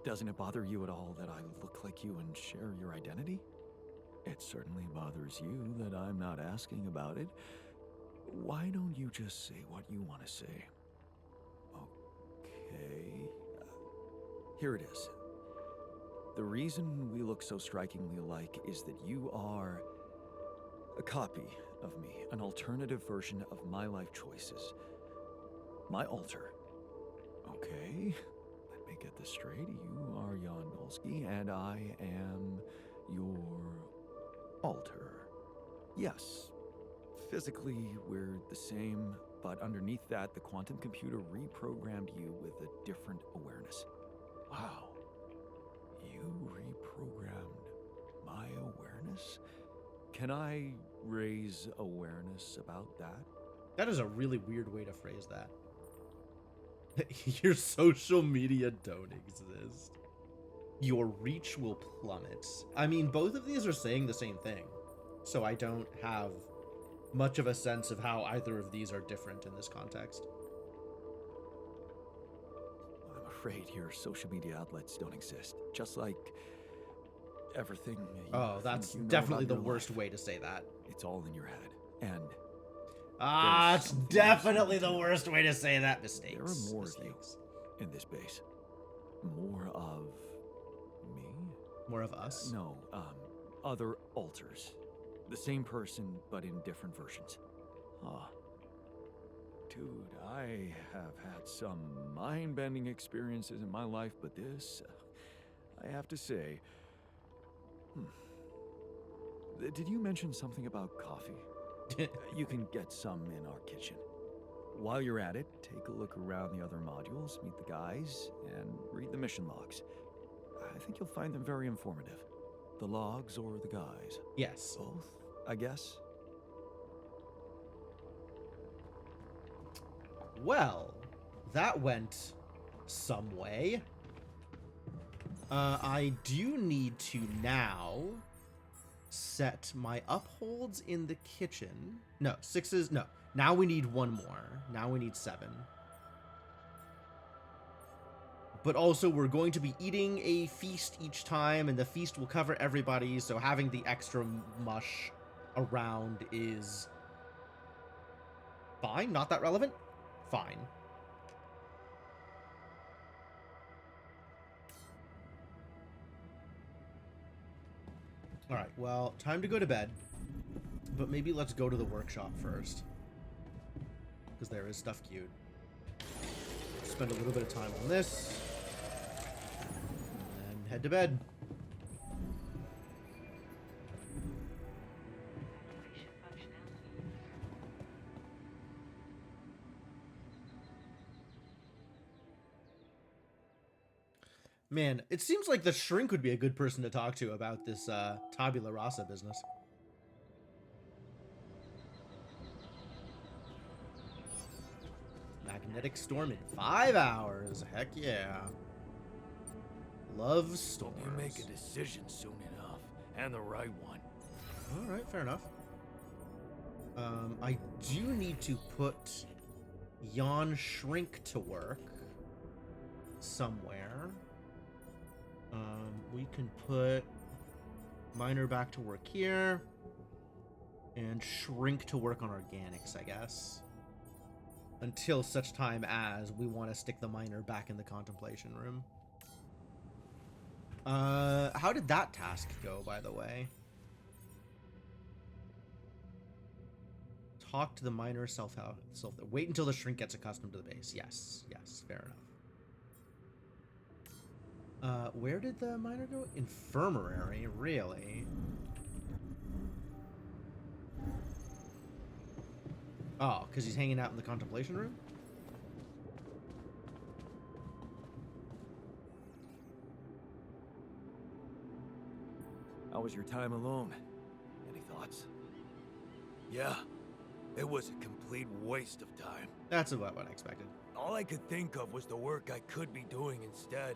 Doesn't it bother you at all that I look like you and share your identity? It certainly bothers you that I'm not asking about it. Why don't you just say what you want to say? Okay. Here it is. The reason we look so strikingly alike is that you are a copy of me, an alternative version of my life choices. My alter. Okay, let me get this straight. You are Jan Dolsky, and I am your alter. Yes, physically we're the same, but underneath that, the quantum computer reprogrammed you with a different awareness. Wow, you reprogrammed my awareness? Can I raise awareness about that? That is a really weird way to phrase that. Your social media don't exist. Your reach will plummet. I mean, both of these are saying the same thing, so I don't have much of a sense of how either of these are different in this context. I'm afraid your social media outlets don't exist. Just like everything. you Oh, think that's you know definitely about the your worst life. way to say that. It's all in your head. And Ah, There's it's something definitely else. the worst way to say that. Mistakes. there are more of you Mistakes. in this base. More of me? More of us. No, other alters. The same person, but in different versions. Huh. Dude, I have had some mind-bending experiences in my life, but this, I have to say... Did you mention something about coffee? You can get some in our kitchen. While you're at it, take a look around the other modules, meet the guys, and read the mission logs. I think you'll find them very informative. The logs or the guys? Yes. Both, I guess. Well, that went some way. I do need to now set my upholds in the kitchen. No, 6s. No, now we need 1 more. Now we need 7. But also, we're going to be eating a feast each time, and the feast will cover everybody, so having the extra mush around is fine. Not that relevant. Fine. Alright, well, time to go to bed. But maybe let's go to the workshop first. Because there is stuff queued. Spend a little bit of time on this. And then head to bed. Man, it seems like the shrink would be a good person to talk to about this tabula rasa business. Magnetic storm in 5 hours. Heck yeah. Love storms. You make a decision soon enough, and the right one. All right, fair enough. I do need to put Jan Shrink to work somewhere. We can put Miner back to work here, and Shrink to work on organics, I guess. Until such time as we want to stick the Miner back in the contemplation room. How did that task go, by the way? Talk to the Miner wait until the Shrink gets accustomed to the base. Yes, fair enough. Where did the Miner go? Infirmary, really? Oh, because he's hanging out in the contemplation room? How was your time alone? Any thoughts? Yeah, it was a complete waste of time. That's about what I expected. All I could think of was the work I could be doing instead.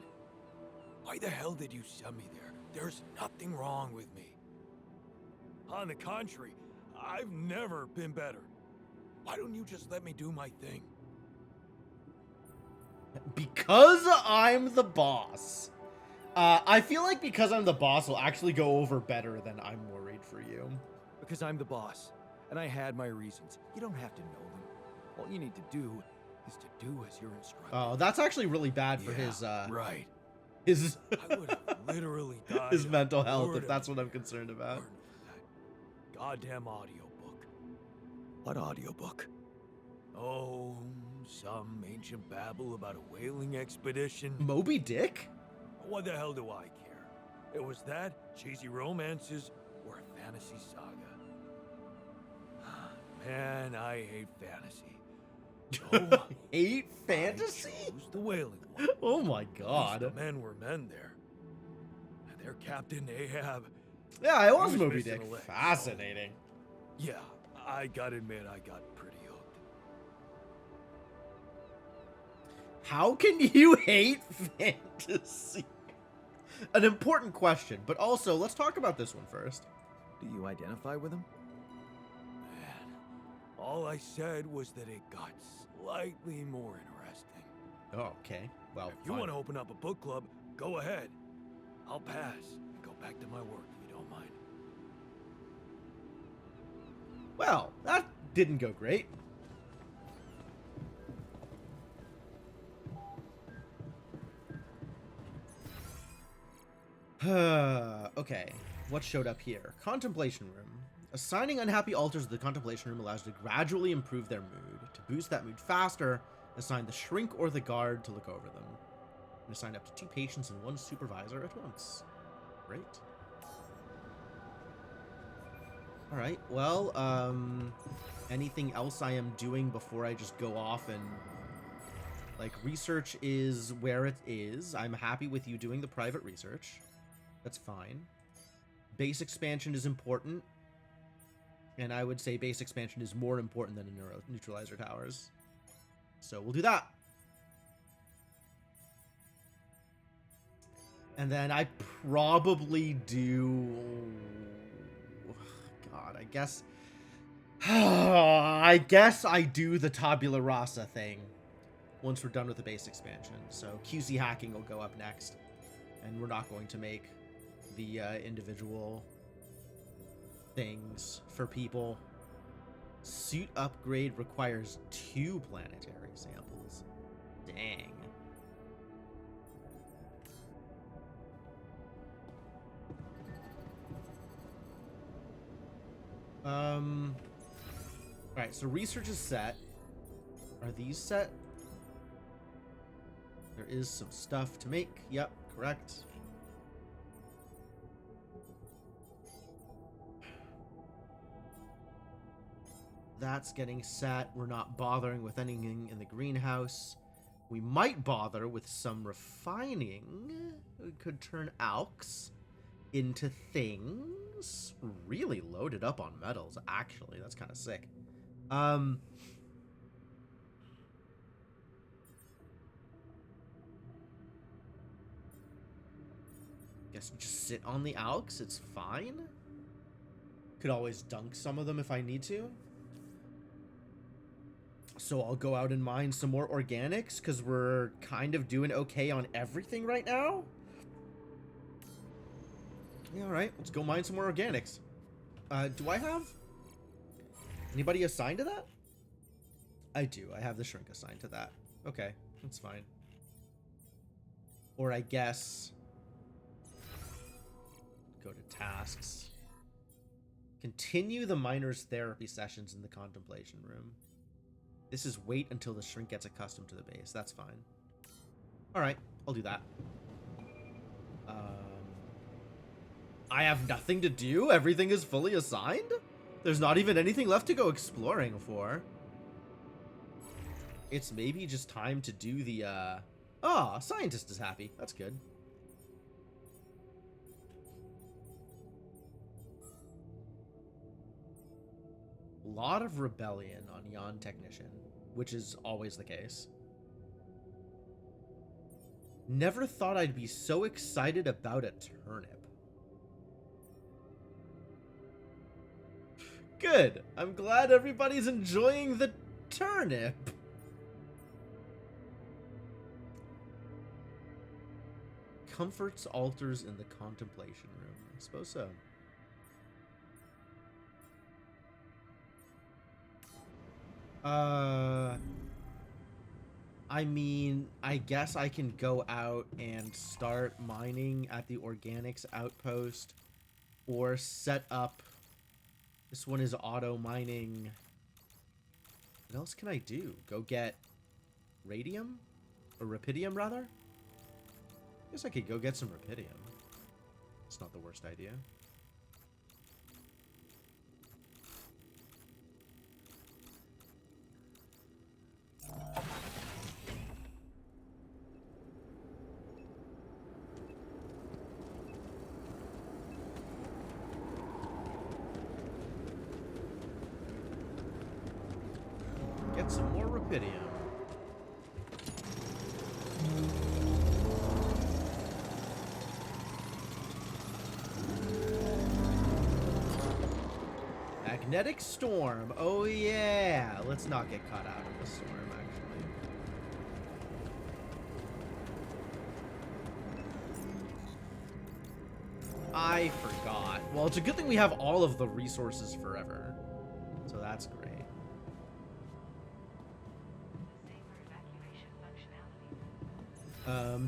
Why the hell did you send me there? There's nothing wrong with me. On the contrary, I've never been better. Why don't you just let me do my thing? Because I'm the boss. I feel like because I'm the boss will actually go over better than I'm worried for you. Because I'm the boss, and I had my reasons. You don't have to know them. All you need to do is to do as you're instructed. Oh, that's actually really bad for his right. his I would have literally died. his of mental health, if boredom that's what I'm if concerned it about. weren't for that goddamn audiobook. What audiobook? Oh, some ancient babble about a whaling expedition. Moby Dick? What the hell do I care? It was that, cheesy romances, or a fantasy saga. Man, I hate fantasy. So, Hate I fantasy? chose the whaling one. Oh my At least god. the men were men there. And their captain, Ahab. Yeah, it was was Moby missing Dick. a leg, Fascinating. Yeah, I gotta admit, I got pretty hooked. How can you hate fantasy? An important question, but also let's talk about this one first. Do you identify with him? Man, all I said was that it got slightly more interesting. Oh, okay. Well, If you want to open up a book club, go ahead. I'll pass and go back to my work if you don't mind. Well, that didn't go great. Okay, what showed up here? Contemplation room. Assigning unhappy altars to the contemplation room allows you to gradually improve their mood. To boost that mood faster, assign the shrink or the guard to look over them. And assign up to 2 patients and 1 supervisor at once. Great. Alright, well, anything else I am doing before I just go off and... Like, research is where it is. I'm happy with you doing the private research. That's fine. Base expansion is important. And I would say base expansion is more important than a neutralizer towers. So we'll do that. And then I probably do... God, I guess... I guess I do the tabula rasa thing once we're done with the base expansion. So QC hacking will go up next. And we're not going to make the individual things for people. Suit upgrade requires 2 planetary samples. Dang. Alright, so research is set. Are these set? There is some stuff to make. Yep, correct. That's getting set. We're not bothering with anything in the greenhouse. We might bother with some refining. We could turn alks into things. Really loaded up on metals, actually. That's kind of sick. Guess just sit on the alks. It's fine. Could always dunk some of them if I need to. So I'll go out and mine some more organics because we're kind of doing okay on everything right now. Yeah, all right. Let's go mine some more organics. Do I have anybody assigned to that? I do. I have the shrink assigned to that. Okay, that's fine. Or I guess go to tasks. Continue the miner's therapy sessions in the contemplation room. This is wait until the shrink gets accustomed to the base. That's fine. Alright, I'll do that. I have nothing to do? Everything is fully assigned? There's not even anything left to go exploring for. It's maybe just time to do the, Ah, scientist is happy. That's good. Lot of rebellion on Yon Technician, which is always the case. Never thought I'd be so excited about a turnip. Good. I'm glad everybody's enjoying the turnip. Comforts altars in the contemplation room. I suppose so. I mean, I guess I can go out and start mining at the organics outpost or set up. This one is auto mining. What else can I do? Go get radium? Or rapidium, rather? I guess I could go get some rapidium. It's not the worst idea. Get some more rapidium. Magnetic storm. Oh yeah. Let's not get caught out in the storm, actually. I forgot. Well, it's a good thing we have all of the resources forever. So that's great.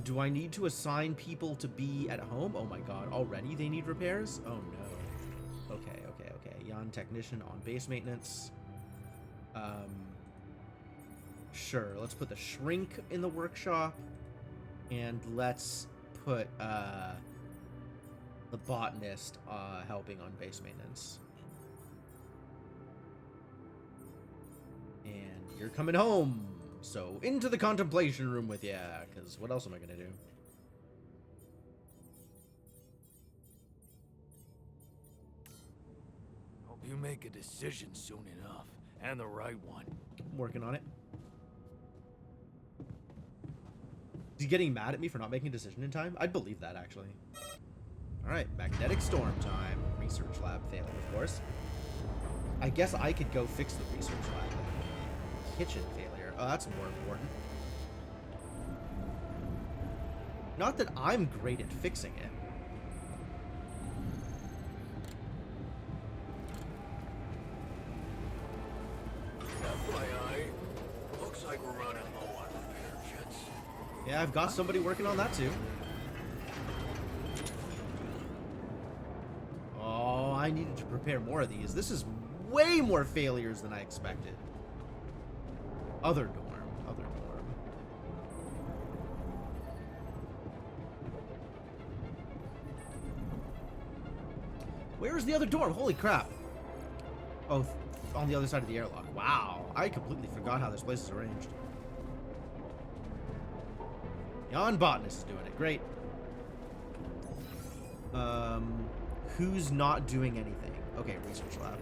Do I need to assign people to be at home? Oh my god, already they need repairs? Oh no. Okay. Yon technician on base maintenance. Sure, let's put the shrink in the workshop. And let's put, the botanist, helping on base maintenance. And you're coming home. So, into the contemplation room with ya, because what else am I going to do? Hope you make a decision soon enough, and the right one. I'm working on it. Is he getting mad at me for not making a decision in time? I'd believe that, actually. Alright, magnetic storm time. Research lab failing, of course. I guess I could go fix the research lab then. Kitchen failure. Oh, that's more important. Not that I'm great at fixing it. FYI, looks like we're running low on repair kits. Yeah, I've got somebody working on that too. Oh, I needed to prepare more of these. This is way more failures than I expected. Other dorm. Where's the other dorm? Holy crap. Oh, on the other side of the airlock. Wow, I completely forgot how this place is arranged. Yon Botanist is doing it. Great. Who's not doing anything? Okay, research lab.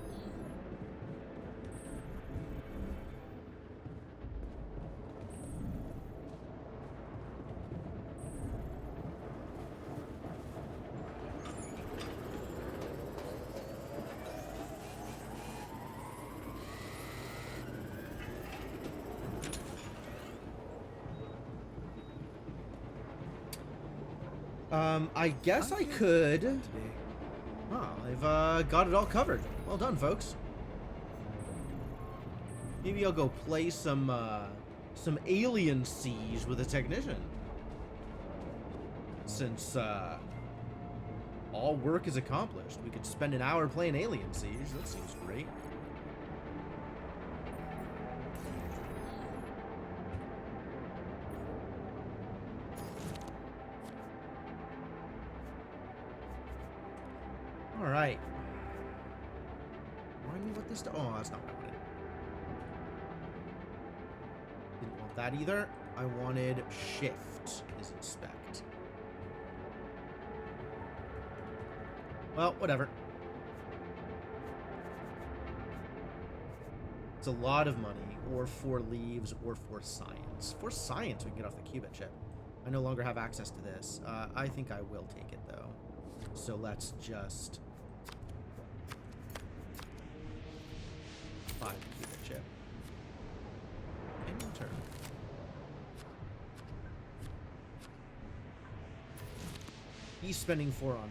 I guess I could. Wow, I've got it all covered. Well done, folks. Maybe I'll go play some Alien Siege with a technician. Since all work is accomplished, we could spend an hour playing Alien Siege. That seems great. Alright. Remind me what this... Oh, that's not what I wanted. Didn't want that either. I wanted shift is inspect. Well, whatever. It's a lot of money, or for leaves, or for science. For science, we can get off the qubit chip. I no longer have access to this. I think I will take it, though. So let's just... 5 qubit chip. And return. He's spending 4 on money.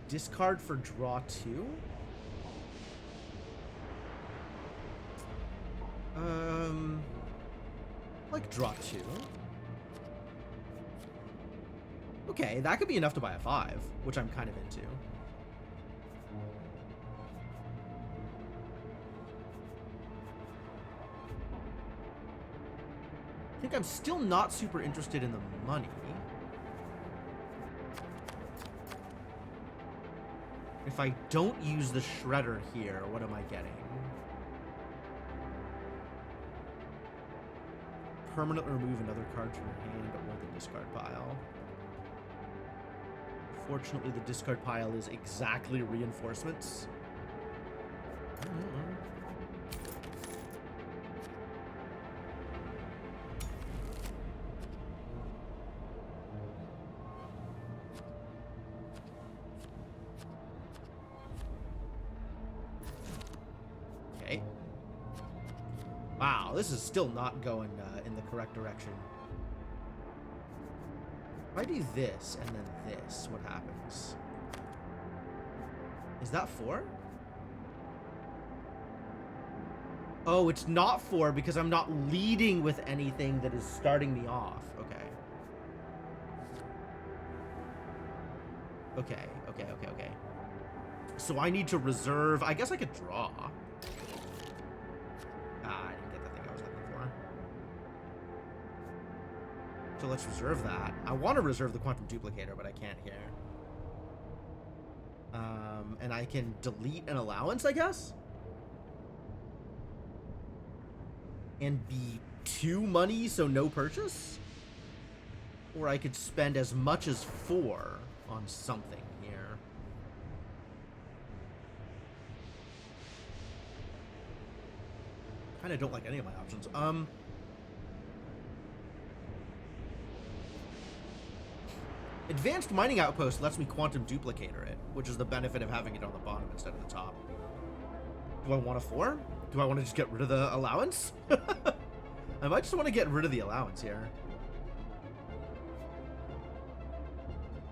Discard for draw 2? Like draw 2. Okay, that could be enough to buy a 5, which I'm kind of into. I think I'm still not super interested in the money. If I don't use the shredder here, what am I getting? Permanently remove another card from your hand or the discard pile. Fortunately, the discard pile is exactly reinforcements. Okay. Wow, this is still not going in the correct direction. If I do this and then this, what happens? Is that 4? Oh, it's not 4 because I'm not leading with anything that is starting me off. Okay. Okay. So I need to reserve. I guess I could draw. I didn't get the thing I was looking for. So let's reserve that. I want to reserve the quantum duplicator, but I can't here. And I can delete an allowance, I guess? And be 2 money, so no purchase? Or I could spend as much as 4 on something here. Kinda don't like any of my options. Advanced Mining Outpost lets me quantum duplicator it, which is the benefit of having it on the bottom instead of the top. Do I want a 4? Do I want to just get rid of the allowance? I might just want to get rid of the allowance here.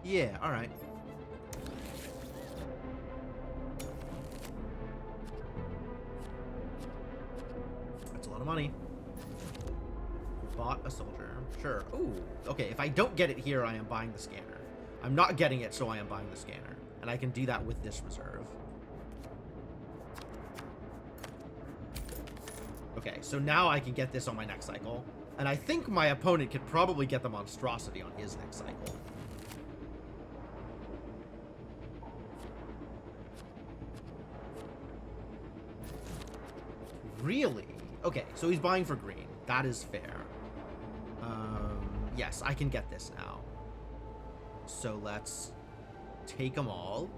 Yeah, alright. That's a lot of money. Bought a soldier. Sure. Ooh, okay. If I don't get it here, I am buying the scanner. I'm not getting it, so I am buying the scanner. And I can do that with this reserve. Okay, so now I can get this on my next cycle. And I think my opponent could probably get the monstrosity on his next cycle. Really? Okay, so he's buying for green. That is fair. Yes, I can get this now. So let's take them all.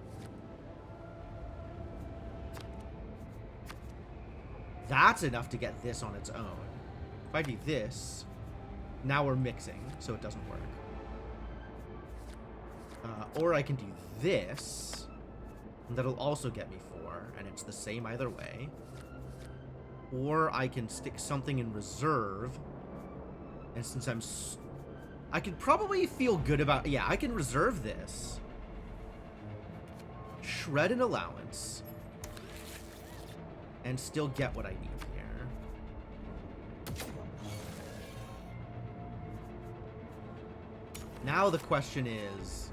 That's enough to get this on its own. If I do this, now we're mixing, so it doesn't work. Or I can do this, and that'll also get me 4, and it's the same either way. Or I can stick something in reserve, and since I could probably feel good about... Yeah, I can reserve this. Shred an allowance. And still get what I need here. Now the question is...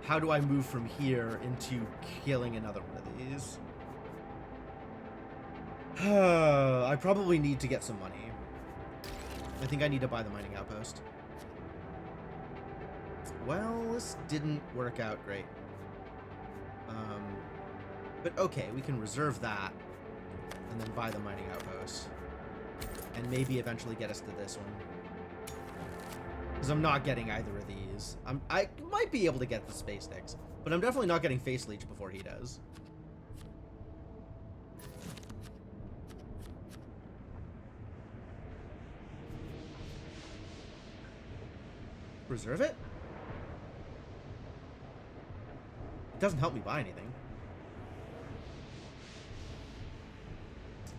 how do I move from here into killing another one of these? I probably need to get some money. I think I need to buy the mining outpost. Well, this didn't work out great. But okay, we can reserve that and then buy the mining outpost. And maybe eventually get us to this one. Because I'm not getting either of these. I might be able to get the space sticks, but I'm definitely not getting face leech before he does. Reserve it? It doesn't help me buy anything.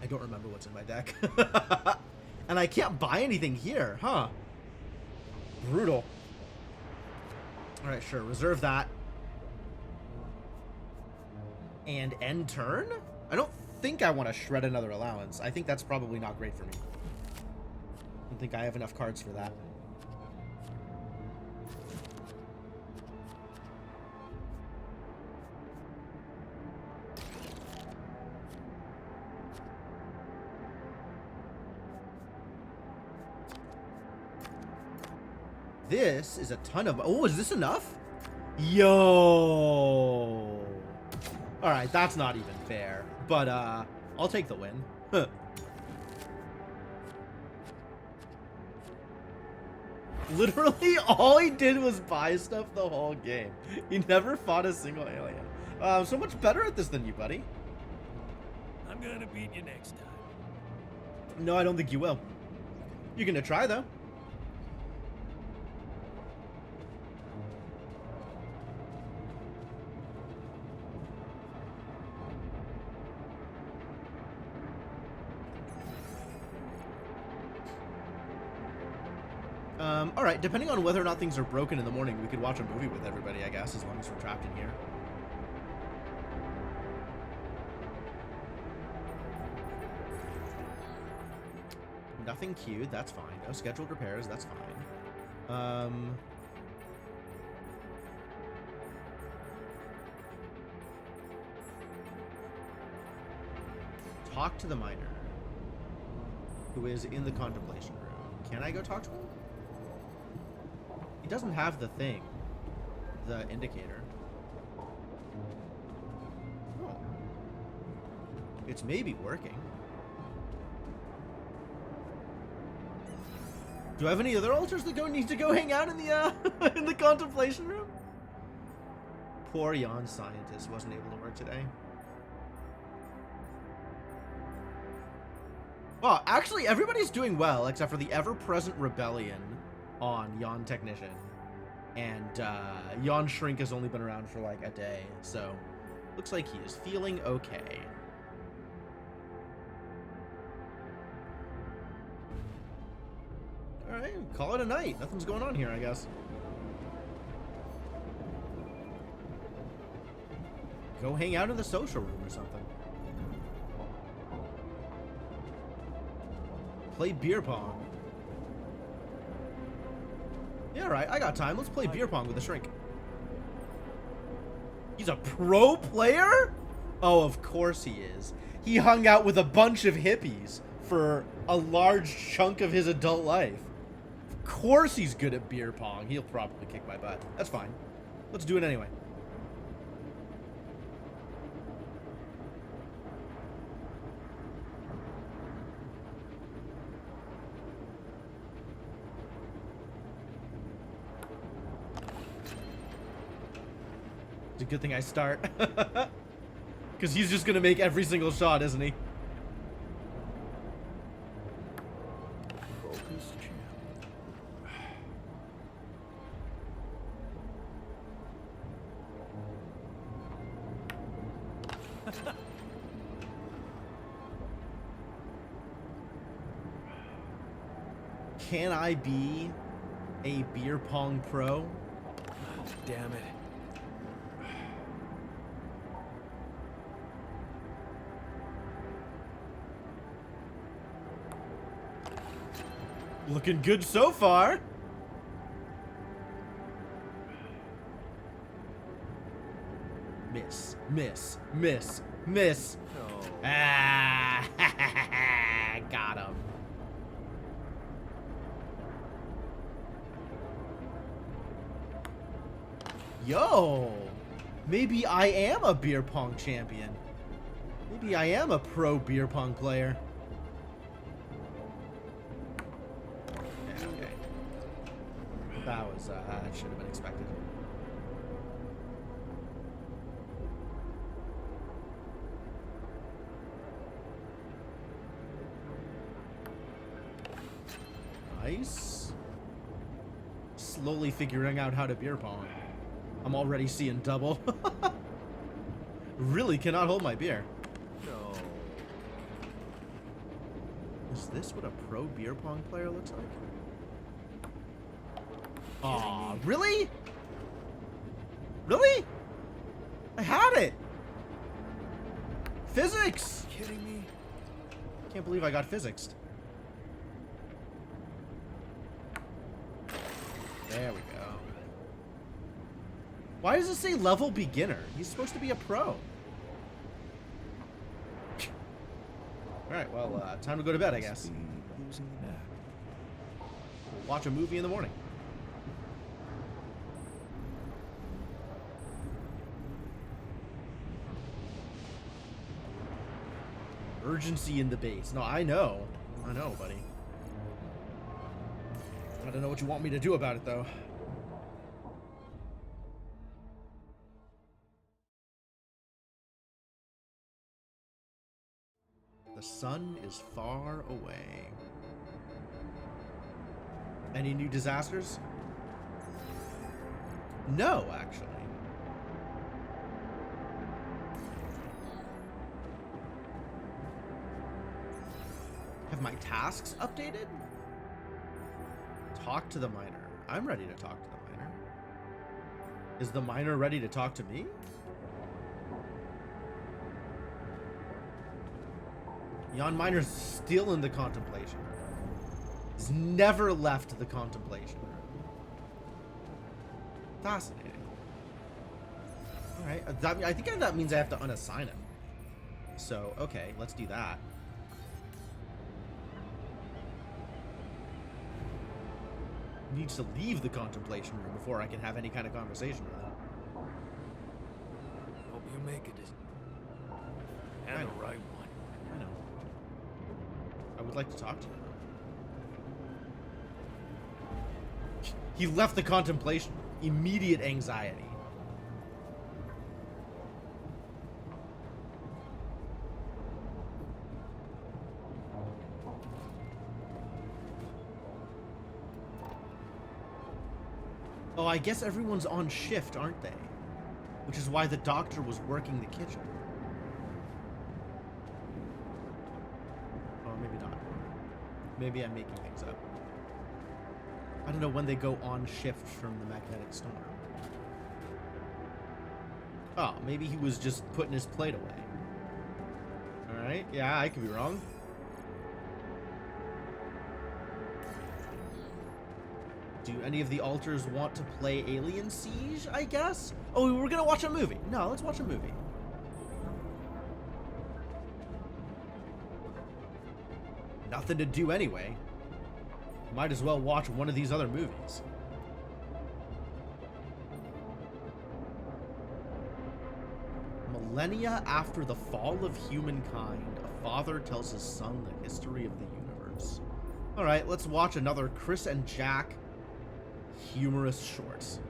I don't remember what's in my deck. And I can't buy anything here, huh? Brutal. Alright, sure. Reserve that. And end turn? I don't think I want to shred another allowance. I think that's probably not great for me. I don't think I have enough cards for that. This is a ton of... Oh, is this enough? Yo! Alright, that's not even fair. But, I'll take the win. Huh. Literally, all he did was buy stuff the whole game. He never fought a single alien. I'm so much better at this than you, buddy. I'm gonna beat you next time. No, I don't think you will. You're gonna try, though. All right. Depending on whether or not things are broken in the morning, we could watch a movie with everybody, I guess, as long as we're trapped in here. Nothing queued. That's fine. No scheduled repairs. That's fine. Talk to the miner, who is in the contemplation room. Can I go talk to him? He doesn't have the thing, the indicator. Oh. It's maybe working. Do I have any other altars that need to go hang out in the in the contemplation room? Poor yawn scientist wasn't able to work today. Well, actually, everybody's doing well except for the ever-present rebellion on Yawn Technician, and Yawn Shrink has only been around for like a day, so looks like he is feeling okay. All right, call it a night. Nothing's going on here, I guess. Go hang out in the social room or something. Play beer pong. Yeah, right. I got time. Let's play beer pong with the Shrink. He's a pro player? Oh, of course he is. He hung out with a bunch of hippies for a large chunk of his adult life. Of course he's good at beer pong. He'll probably kick my butt. That's fine. Let's do it anyway. It's a good thing I start. Because he's just going to make every single shot, isn't he? Focus, champ. Can I be a beer pong pro? Damn it. Looking good so far. Miss, miss, miss, miss. No. Ah, got him. Yo, maybe I am a beer pong champion. Maybe I am a pro beer pong player. Yeah, okay. That was, should have been expected. Nice. Slowly figuring out how to beer pong. I'm already seeing double. Really cannot hold my beer. No. Is this what a pro beer pong player looks like? Aw, really? Really? I had it! Physics! Kidding me? Can't believe I got physicsed. There we go. Why does it say level beginner? He's supposed to be a pro. Alright, well, time to go to bed, I guess. Losing the map. We'll watch a movie in the morning. Urgency in the base. No, I know. I know, buddy. I don't know what you want me to do about it, though. The sun is far away. Any new disasters? No, actually. Have my tasks updated? talk to the miner. I'm ready to talk to the miner. Is the miner ready to talk to me? Jan Miner's still in the contemplation room. He's never left the contemplation room. Fascinating. Alright, I think that means I have to unassign him. So, okay, let's do that. Needs to leave the contemplation room before I can have any kind of conversation with him. Hope you make it. And I the know. right one. I know. I would like to talk to him. He left the contemplation. Immediate anxiety. Oh, I guess everyone's on shift, aren't they? Which is why the doctor was working the kitchen. Oh, maybe not. Maybe I'm making things up. I don't know when they go on shift from the magnetic storm. Oh, maybe he was just putting his plate away. Alright, yeah, I could be wrong. Do any of the alters want to play Alien Siege, I guess? Oh, we're gonna watch a movie. No, let's watch a movie. Nothing to do anyway. Might as well watch one of these other movies. Millennia after the fall of humankind, a father tells his son the history of the universe. Alright, let's watch another Chris and Jack humorous shorts.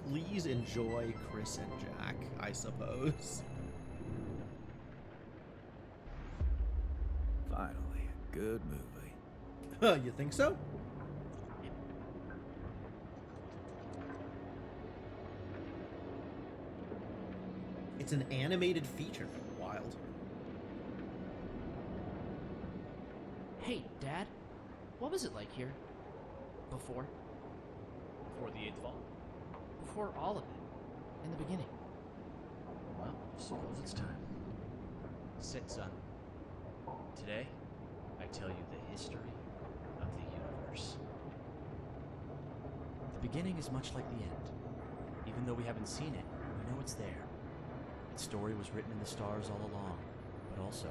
Please enjoy Chris and Jack, I suppose. Finally, a good movie. You think so? It's an animated feature. Wild. Hey, Dad. What was it like here? Before? Before the Eighth Fall? Before all of it. In the beginning. Well, suppose it's time. Sit, son. Today, I tell you the history of the universe. The beginning is much like the end. Even though we haven't seen it, we know it's there. Its story was written in the stars all along, but also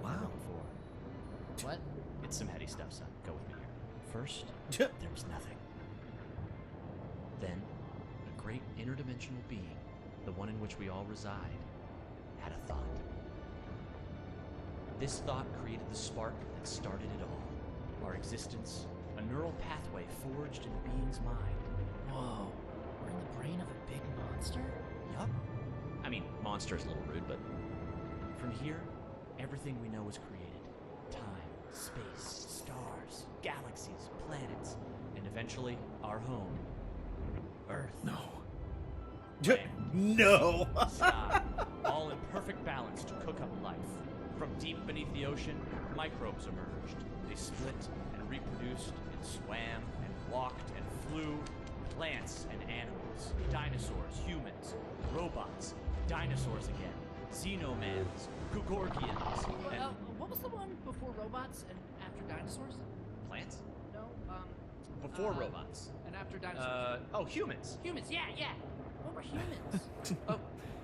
Wow. before. What? It's some heady stuff, son. Go with me here. First, There there was nothing. Then, a great interdimensional being, the one in which we all reside, had a thought. This thought created the spark that started it all. Our existence, a neural pathway forged in the being's mind. Whoa. We're in the brain of a big monster? Yup. I mean, monster is a little rude, but from here, everything we know was created. Time, space, stars, galaxies, planets, and eventually our home, Earth. No. No. Sky, all in perfect balance to cook up life. From deep beneath the ocean, microbes emerged. They split and reproduced and swam and walked and flew. Plants and animals, dinosaurs, humans, robots, dinosaurs again, xenomans, Gugorgians, and What was the one before robots and after dinosaurs? plants? No, Before robots. And after dinosaurs? Humans. Humans, yeah. What were humans? Oh,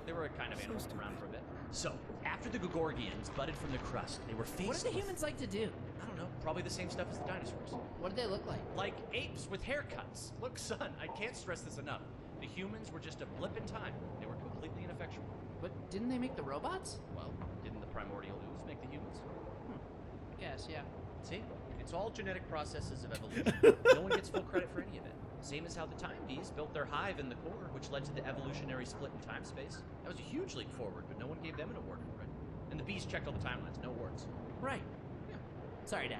they were a kind of animals around for a bit. So, after the Gugorgians budded from the crust, they were faced What did the with- humans like to do? I don't know, probably the same stuff as the dinosaurs. What did they look like? Like apes with haircuts. Look, son, I can't stress this enough. The humans were just a blip in time. They were completely ineffectual. But didn't they make the robots? Well, didn't the primordial ooze make the humans? I guess, yeah. See? It's all genetic processes of evolution. No one gets full credit for any of it. Same as how the Time Bees built their hive in the core, which led to the evolutionary split in time space. That was a huge leap forward, but no one gave them an award for it. And the bees checked all the timelines, no awards. Right. Yeah. Sorry, Dad.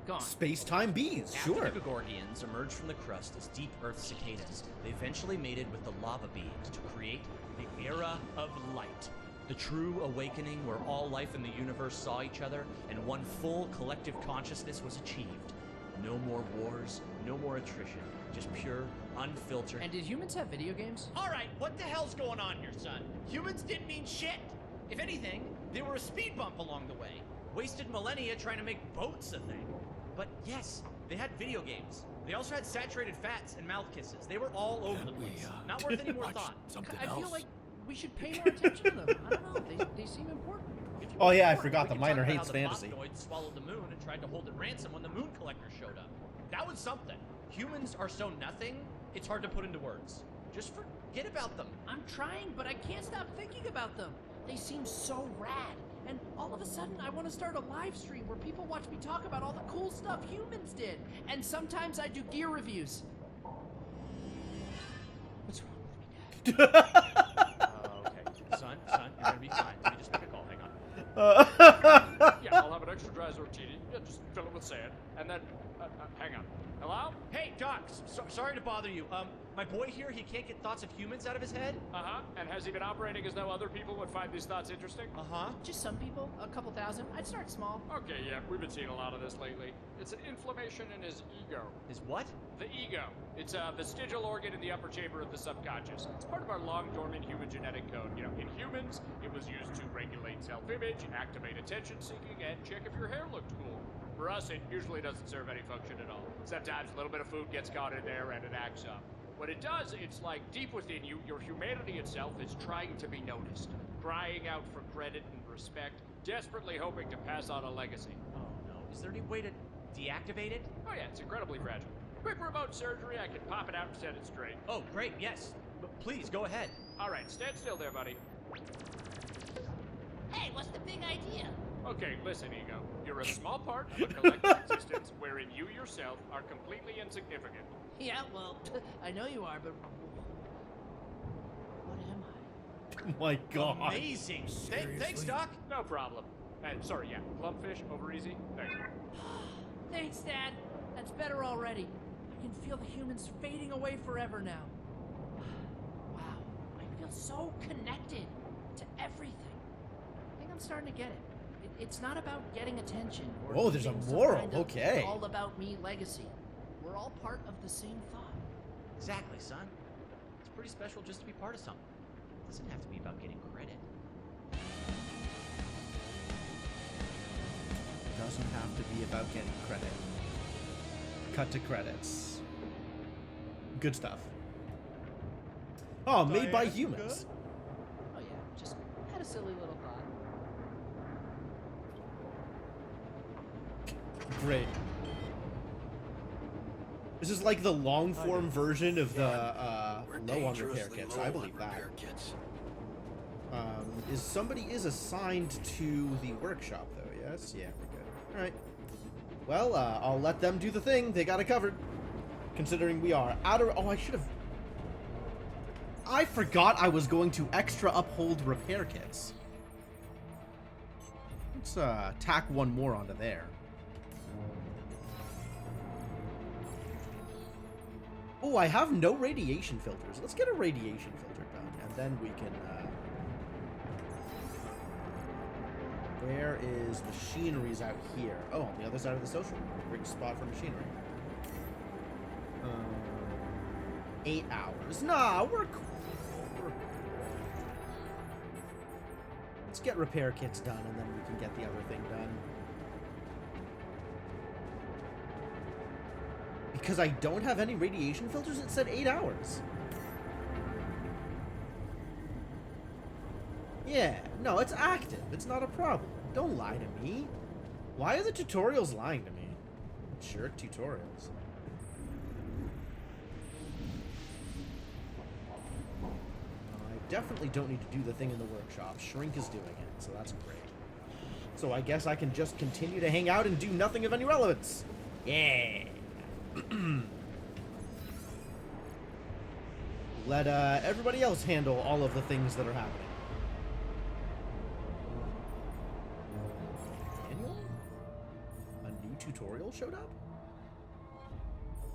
Go on. Space-time bees, After sure. the Gugorgians emerged from the crust as deep Earth cicadas, they eventually mated with the lava beings to create the Era of Light. The true awakening where all life in the universe saw each other and one full collective consciousness was achieved. No more wars, no more attrition, just pure, unfiltered. And did humans have video games? Alright, what the hell's going on here, son? Humans didn't mean shit! If anything, they were a speed bump along the way. Wasted millennia trying to make boats a thing. But yes, they had video games. They also had saturated fats and mouth kisses. They were all over the place. Not worth any more watch thought. something I else? feel like we should pay more attention to them. I don't know. They seem important. If you Oh, want yeah, I more, forgot we the can miner talk about hates how the fantasy. Botanoids swallowed the moon and tried to hold it ransom when the moon collector showed up. That was something. Humans are so nothing, it's hard to put into words. Just forget about them. I'm trying, but I can't stop thinking about them. They seem so rad. And all of a sudden, I want to start a live stream where people watch me talk about all the cool stuff humans did. And sometimes I do gear reviews. What's wrong with me, Dad? Okay. Son, you're gonna be fine. Let me just make a call. Hang on. Yeah, I'll have an extra dry Zortini. Yeah, just fill it with sand. And then, hang on. Hello? Hey, Doc. Sorry to bother you. My boy here, he can't get thoughts of humans out of his head. Uh-huh. And has he been operating as though other people would find these thoughts interesting? Uh-huh. Just some people, a couple thousand. I'd start small. Okay, yeah, we've been seeing a lot of this lately. It's an inflammation in his ego. His what? The ego. It's a vestigial organ in the upper chamber of the subconscious. It's part of our long-dormant human genetic code. You know, in humans, it was used to regulate self-image, activate attention-seeking, and check if your hair looked cool. For us, it usually doesn't serve any function at all. Sometimes a little bit of food gets caught in there and it acts up. What it does, it's like deep within you, your humanity itself is trying to be noticed, crying out for credit and respect, desperately hoping to pass on a legacy. Oh, no. Is there any way to deactivate it? Oh yeah, it's incredibly fragile. Quick remote surgery, I can pop it out and set it straight. Oh, great. Yes. But please, go ahead. All right, stand still there, buddy. Hey, what's the big idea? Okay, listen, Ego. You're a small part of a collective existence wherein you yourself are completely insignificant. Yeah, well, I know you are, but what am I? Oh my god. Amazing. Thanks, Seriously? Doc. No problem. And sorry, yeah, Plumpfish, over easy. Thank you. Thanks, Dad. That's better already. I can feel the humans fading away forever now. Wow, I feel so connected to everything. I think I'm starting to get it. It's not about getting attention. Or Oh, there's a leaving some moral, kind of okay. all about me legacy. We're all part of the same thought. Exactly, son. It's pretty special just to be part of something. It doesn't have to be about getting credit. Doesn't have to be about getting credit. Cut to credits. Good stuff. Oh, made by humans. Oh yeah, just had a silly little thought. Great. This is like the long form version of the We're low on repair dangerously kits. low I on believe that. repair kits. Somebody is assigned to the workshop though. Yes. Yeah, we're good. All right. Well, I'll let them do the thing. They got it covered. Considering we are out of. Oh, I should have. I forgot I was going to extra uphold repair kits. Let's tack one more onto there. Oh, I have no radiation filters. Let's get a radiation filter done, and then we can, where is machinery's out here? Oh, on the other side of the social room. Great spot for machinery. 8 hours. Nah, we're cool. We're cool. Let's get repair kits done, and then we can get the other thing done. Because I don't have any radiation filters, it said 8 hours. Yeah, no, it's active. It's not a problem. Don't lie to me. Why are the tutorials lying to me? Jerk tutorials. I definitely don't need to do the thing in the workshop. Shrink is doing it, so that's great. So I guess I can just continue to hang out and do nothing of any relevance. Yeah. Let everybody else handle all of the things that are happening. Manual? A new tutorial showed up?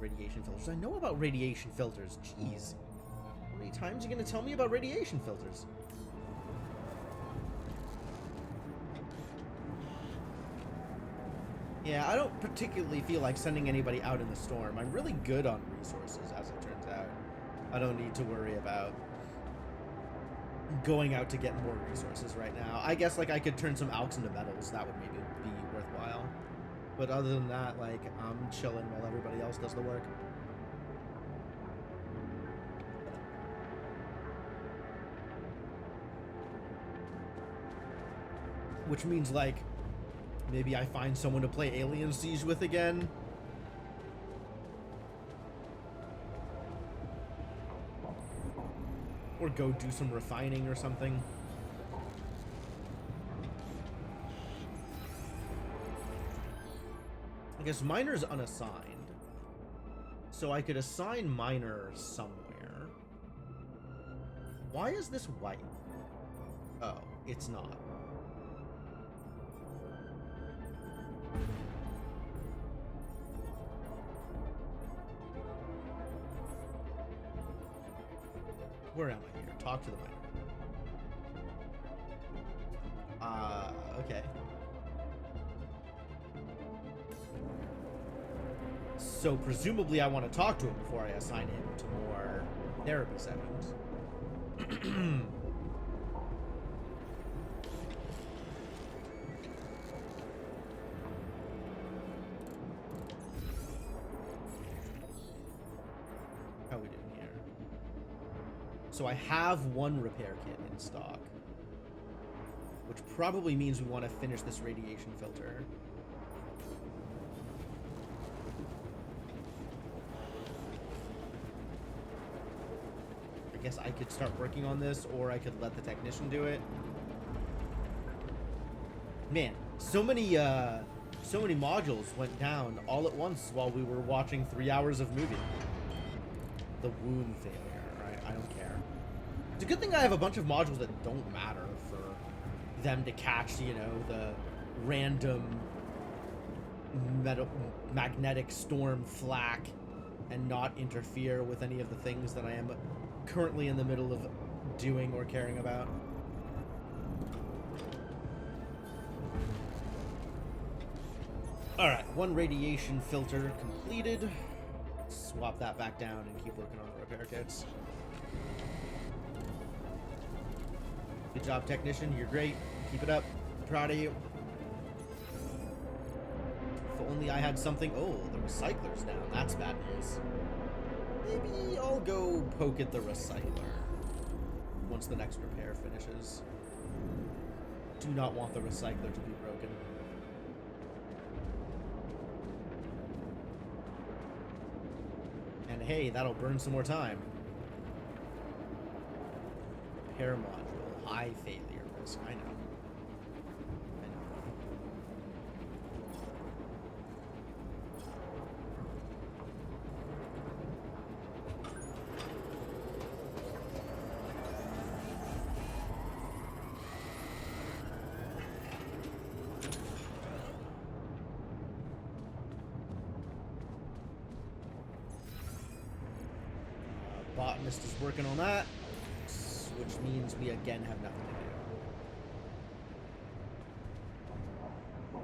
Radiation filters. I know about radiation filters. Jeez. How many times are you going to tell me about radiation filters? Yeah, I don't particularly feel like sending anybody out in the storm. I'm really good on resources, as it turns out. I don't need to worry about going out to get more resources right now. I guess, like, I could turn some alks into metals. That would maybe be worthwhile. But other than that, like, I'm chilling while everybody else does the work. Which means, like, maybe I find someone to play Alien Siege with again. Or go do some refining or something. I guess miner's unassigned. So I could assign miner somewhere. Why is this white? Oh, it's not. Where am I here? Talk to the miner. Okay. So presumably I want to talk to him before I assign him to more therapy sessions. How are we doing here? So I have one repair kit in stock, which probably means we want to finish this radiation filter. I guess I could start working on this, or I could let the technician do it. Man, so many modules went down all at once while we were watching 3 hours of movie. The wound failure, right? I don't care. It's a good thing I have a bunch of modules that don't matter for them to catch, you know, the random magnetic storm flak and not interfere with any of the things that I am currently in the middle of doing or caring about. Alright, one radiation filter completed. Swap that back down and keep working on the repair kits. Good job, technician. You're great. Keep it up. I'm proud of you. If only I had something... Oh, the recycler's down. That's bad news. Maybe I'll go poke at the recycler once the next repair finishes. Do not want the recycler to be broken. And hey, that'll burn some more time. Repair module. High failure risk. I know. Botanist is working on that, which means we again have nothing to do.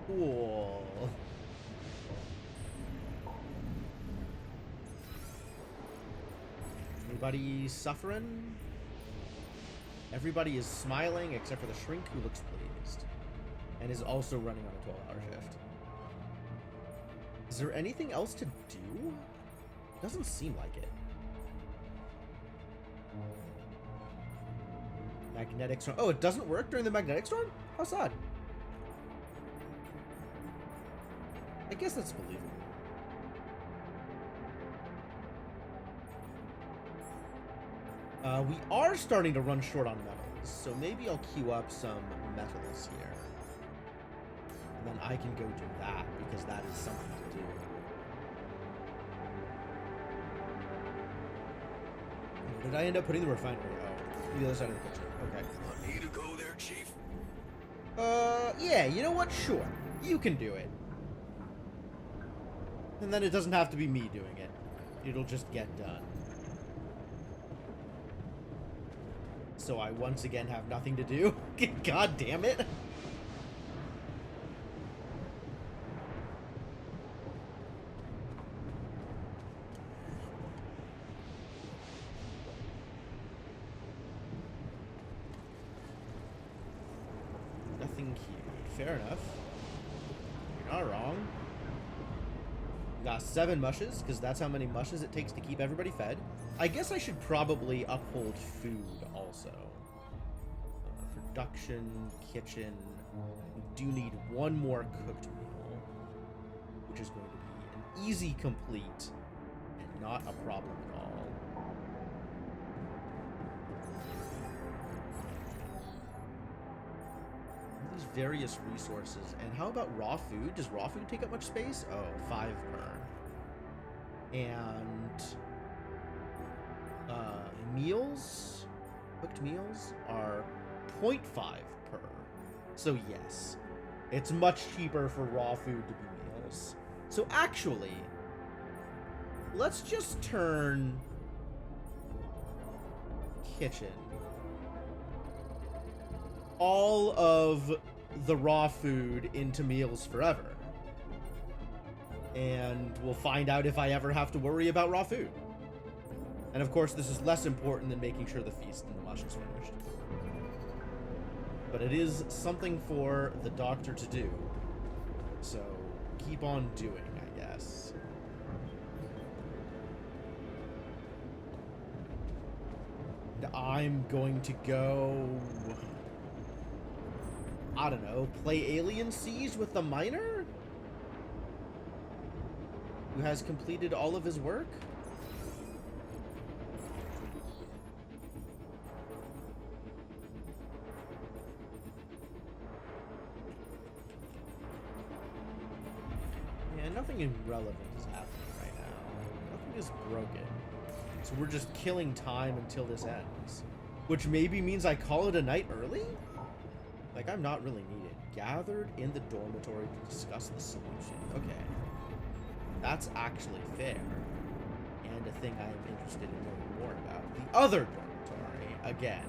Cool. Anybody suffering? Everybody is smiling except for the shrink, who looks pleased and is also running on a 12-hour shift. Is there anything else to do? Doesn't seem like it. Magnetic storm. Oh, it doesn't work during the magnetic storm? How sad. I guess that's believable. We are starting to run short on metals, so maybe I'll queue up some metals here. And then I can go do that, because that is something to do. Where did I end up putting the refinery? Oh, the other side of the picture. Okay. Want me to go there, Chief? Yeah, you know what? Sure. You can do it. And then it doesn't have to be me doing it. It'll just get done. So I once again have nothing to do? God damn it. cute. Fair enough. You're not wrong. We got 7 mushes, because that's how many mushes it takes to keep everybody fed. I guess I should probably uphold food also. Production, kitchen. We do need one more cooked meal, which is going to be an easy complete and not a problem at all. These various resources. And how about raw food? Does raw food take up much space? Oh, 5 per. And meals, cooked meals are 0.5 per. So yes, it's much cheaper for raw food to be meals. So actually, let's just turn kitchen all of the raw food into meals forever. And we'll find out if I ever have to worry about raw food. And of course, this is less important than making sure the feast and the mush is finished. But it is something for the doctor to do. So keep on doing, I guess. And I'm going to go... I don't know, play Alien Siege with the miner? Who has completed all of his work? Yeah, nothing irrelevant is happening right now. Nothing is broken. So we're just killing time until this ends. Which maybe means I call it a night early? Like, I'm not really needed. Gathered in the dormitory to discuss the solution. Okay. That's actually fair. And a thing I am interested in knowing more about. The other dormitory, again.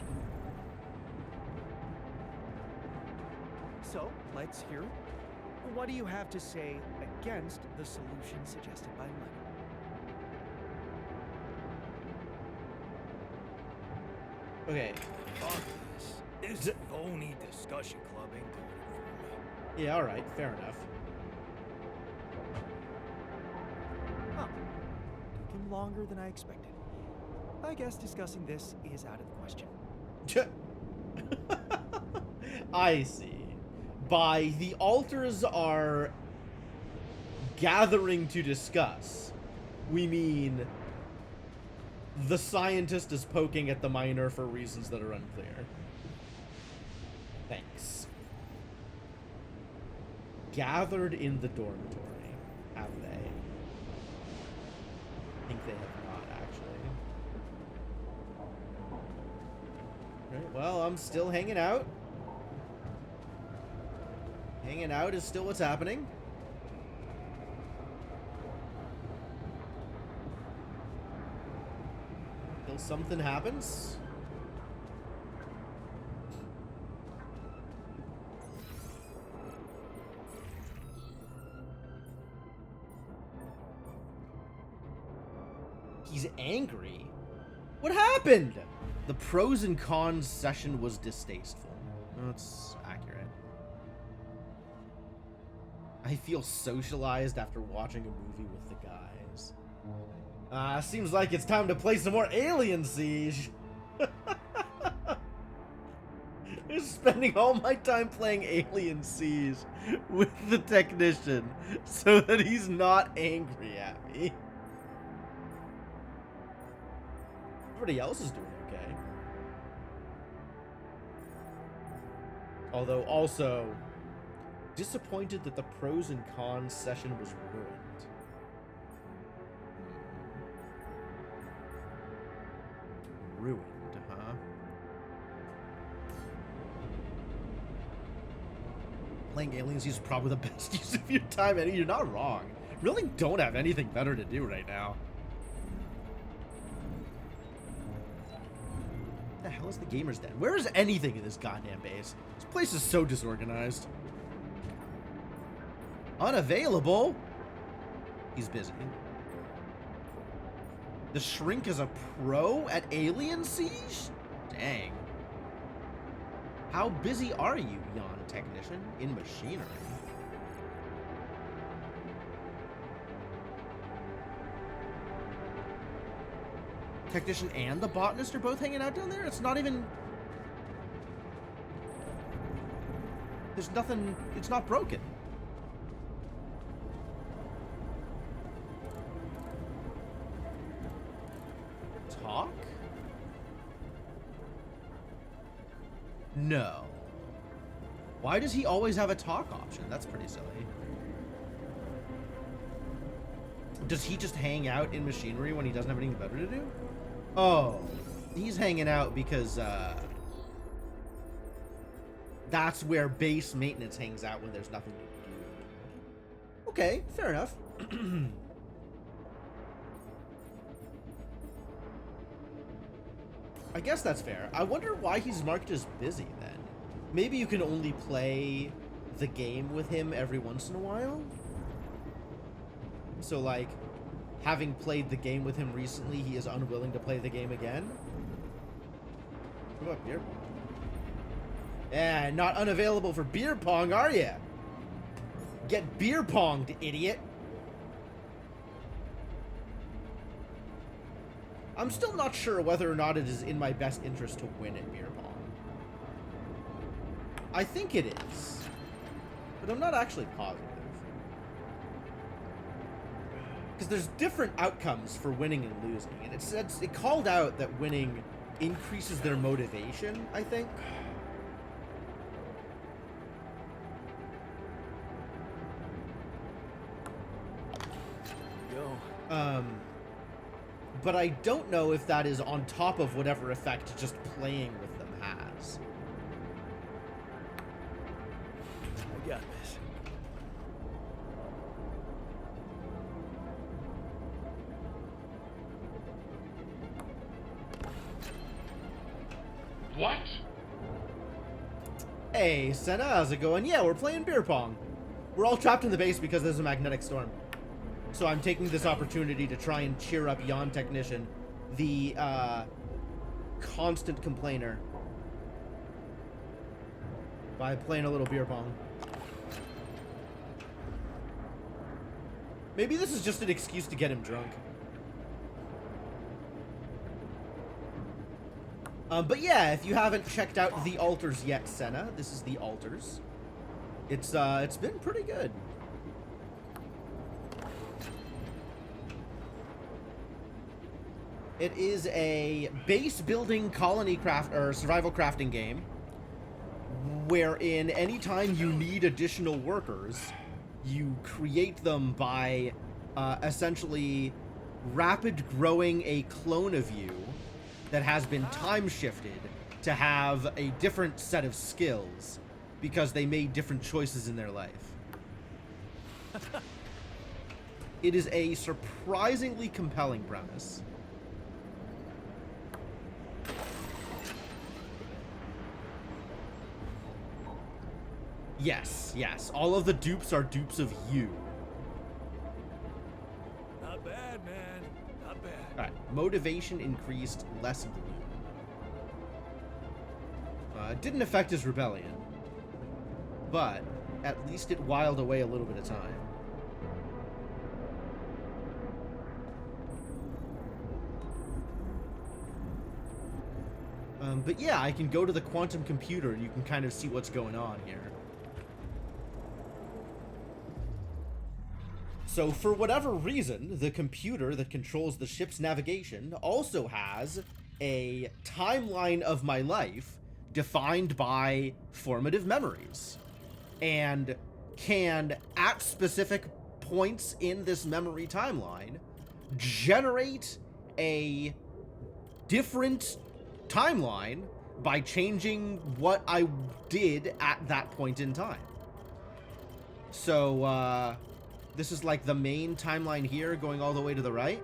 So, let's hear it. What do you have to say against the solution suggested by Leonard? Okay. Fuck this. This phony discussion club ain't doing it for me. Yeah, alright. Fair enough. Huh. Took him longer than I expected. I guess discussing this is out of the question. I see. By the altars are gathering to discuss, we mean the scientist is poking at the miner for reasons that are unclear. Thanks. Gathered in the dormitory. Have they? I think they have not, actually. Right, well, I'm still hanging out. Hanging out is still what's happening. Till something happens. He's angry? What happened? The pros and cons session was distasteful. That's accurate. I feel socialized after watching a movie with the guys. Seems like it's time to play some more Alien Siege. Just spending all my time playing Alien Siege with the technician so that he's not angry at me. Everybody else is doing okay. Although also disappointed that the pros and cons session was ruined. Ruined, huh? Playing Alien Siege is probably the best use of your time, Eddie. You're not wrong. Really don't have anything better to do right now. What the hell is the gamer's den? Where is anything in this goddamn base? This place is so disorganized. Unavailable? He's busy. The Shrink is a pro at Alien Siege? Dang. How busy are you, Yon Technician, in machinery? Technician and the botanist are both hanging out down there? It's not even... There's nothing... It's not broken. Talk? No. Why does he always have a talk option? That's pretty silly. Does he just hang out in machinery when he doesn't have anything better to do? Oh, he's hanging out because, that's where base maintenance hangs out when there's nothing to do. Okay, fair enough. I guess that's fair. I wonder why he's marked as busy then. Maybe you can only play the game with him every once in a while? So, like, having played the game with him recently, he is unwilling to play the game again? What about beer pong? Yeah, not unavailable for beer pong, are ya? Get beer ponged, idiot. I'm still not sure whether or not it is in my best interest to win at beer pong. I think it is, but I'm not actually positive. Because there's different outcomes for winning and losing, and it called out that winning increases their motivation, I think. But I don't know if that is on top of whatever effect just playing with them has. I got this. What? Hey, Senna, how's it going? Yeah, we're playing beer pong. We're all trapped in the base because there's a magnetic storm. So I'm taking this opportunity to try and cheer up Yon Technician, the constant complainer, by playing a little beer pong. Maybe this is just an excuse to get him drunk. But yeah, if you haven't checked out the altars yet, Senna, this is the altars. It's been pretty good. It is a base building colony craft or survival crafting game wherein anytime you need additional workers, you create them by essentially rapid growing a clone of you that has been time shifted to have a different set of skills because they made different choices in their life. It is a surprisingly compelling premise. Yes, yes. All of the dupes are dupes of you. Not bad, man. Not bad. Alright, motivation increased, less glue. It didn't affect his rebellion, but at least it whiled away a little bit of time. But yeah, I can go to the quantum computer and you can kind of see what's going on here. So for whatever reason, the computer that controls the ship's navigation also has a timeline of my life defined by formative memories, and can, at specific points in this memory timeline, generate a different timeline by changing what I did at that point in time. So, this is like the main timeline here going all the way to the right.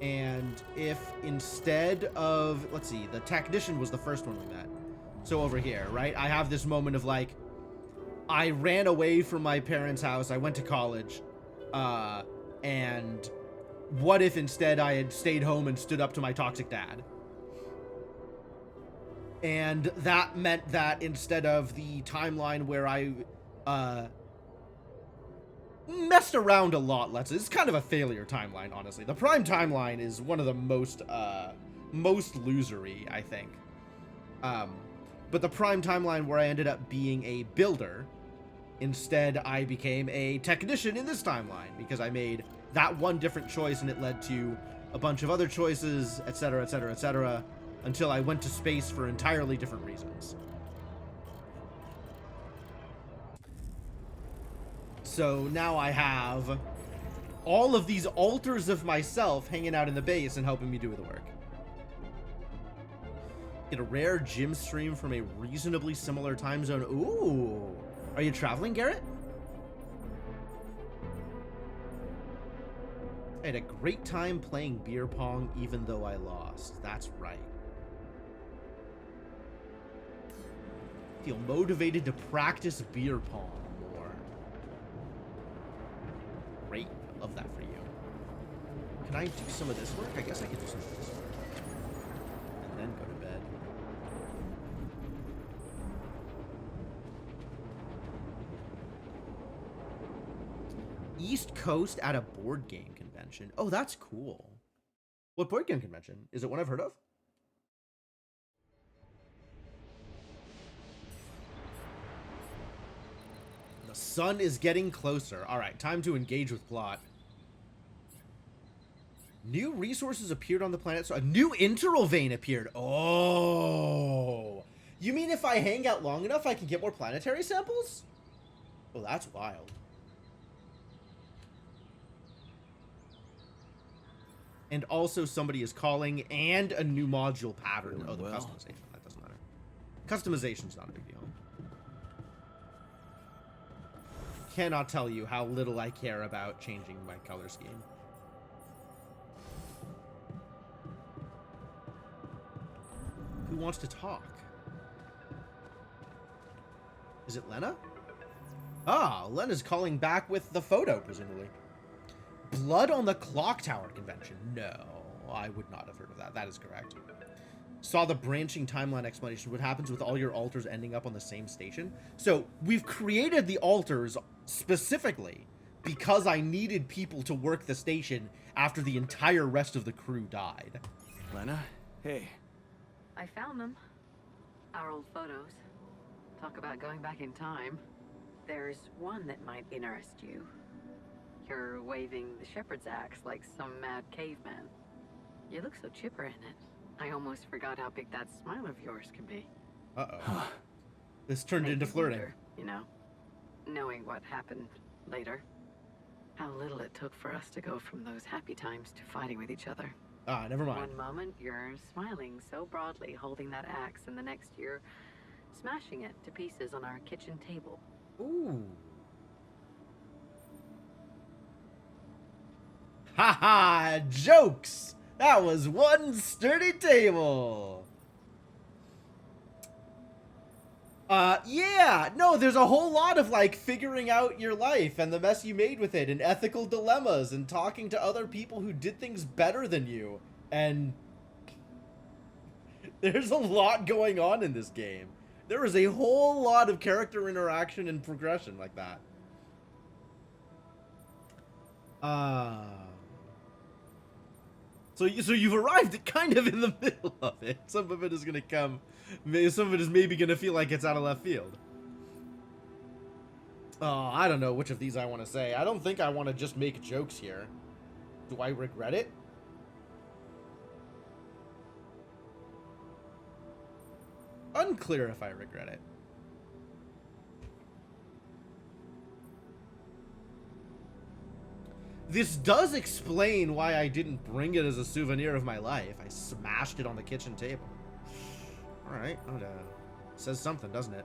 And if instead of, let's see, the technician was the first one we met. So over here, right? I have this moment of like, I ran away from my parents' house. I went to college. And what if instead I had stayed home and stood up to my toxic dad? And that meant that instead of the timeline where I messed around a lot, it's kind of a failure timeline, honestly. The Prime timeline is one of the most losery, I think. But the Prime timeline where I ended up being a builder, instead I became a technician in this timeline because I made that one different choice and it led to a bunch of other choices, etc., etc., etc., until I went to space for entirely different reasons. So now I have all of these alters of myself hanging out in the base and helping me do the work. Get a rare gym stream from a reasonably similar time zone. Ooh. Are you traveling, Garrett? I had a great time playing beer pong even though I lost. That's right. Feel motivated to practice beer pong more. Great. I love that for you. Can I do some of this work? I guess I could do some of this work. And then go to bed. East Coast at a board game convention. Oh, that's cool. What board game convention? Is it one I've heard of? The sun is getting closer. All right, time to engage with plot. New resources appeared on the planet. So a new interval vein appeared. Oh. You mean if I hang out long enough, I can get more planetary samples? Oh, that's wild. And also somebody is calling and a new module pattern. Oh, the customization. That doesn't matter. Customization's not a big deal. Cannot tell you how little I care about changing my color scheme. Who wants to talk? Is it Lena? Ah, Lena's calling back with the photo, presumably. Blood on the Clock Tower convention. No, I would not have heard of that. That is correct. Saw the branching timeline explanation. What happens with all your alters ending up on the same station? So we've created the alters specifically because I needed people to work the station after the entire rest of the crew died. Lena, hey. I found them. Our old photos. Talk about going back in time. There's one that might interest you. You're waving the shepherd's axe like some mad caveman. You look so chipper in it. I almost forgot how big that smile of yours can be. Uh-oh. This turned into flirting. Wonder, you know, knowing what happened later. How little it took for us to go from those happy times to fighting with each other. Ah, never mind. One moment you're smiling so broadly holding that axe, and the next you're smashing it to pieces on our kitchen table. Ooh. Haha, jokes! That was one sturdy table. Yeah, no, there's a whole lot of like figuring out your life and the mess you made with it and ethical dilemmas and talking to other people who did things better than you. And there's a lot going on in this game. There is a whole lot of character interaction and progression like that. So you've arrived kind of in the middle of it. Some of it is gonna come, some of it is maybe gonna feel like it's out of left field. Oh, I don't know which of these I want to say. I don't think I want to just make jokes here. Do I regret it? Unclear if I regret it. This does explain why I didn't bring it as a souvenir of my life. I smashed it on the kitchen table. Alright, says something, doesn't it?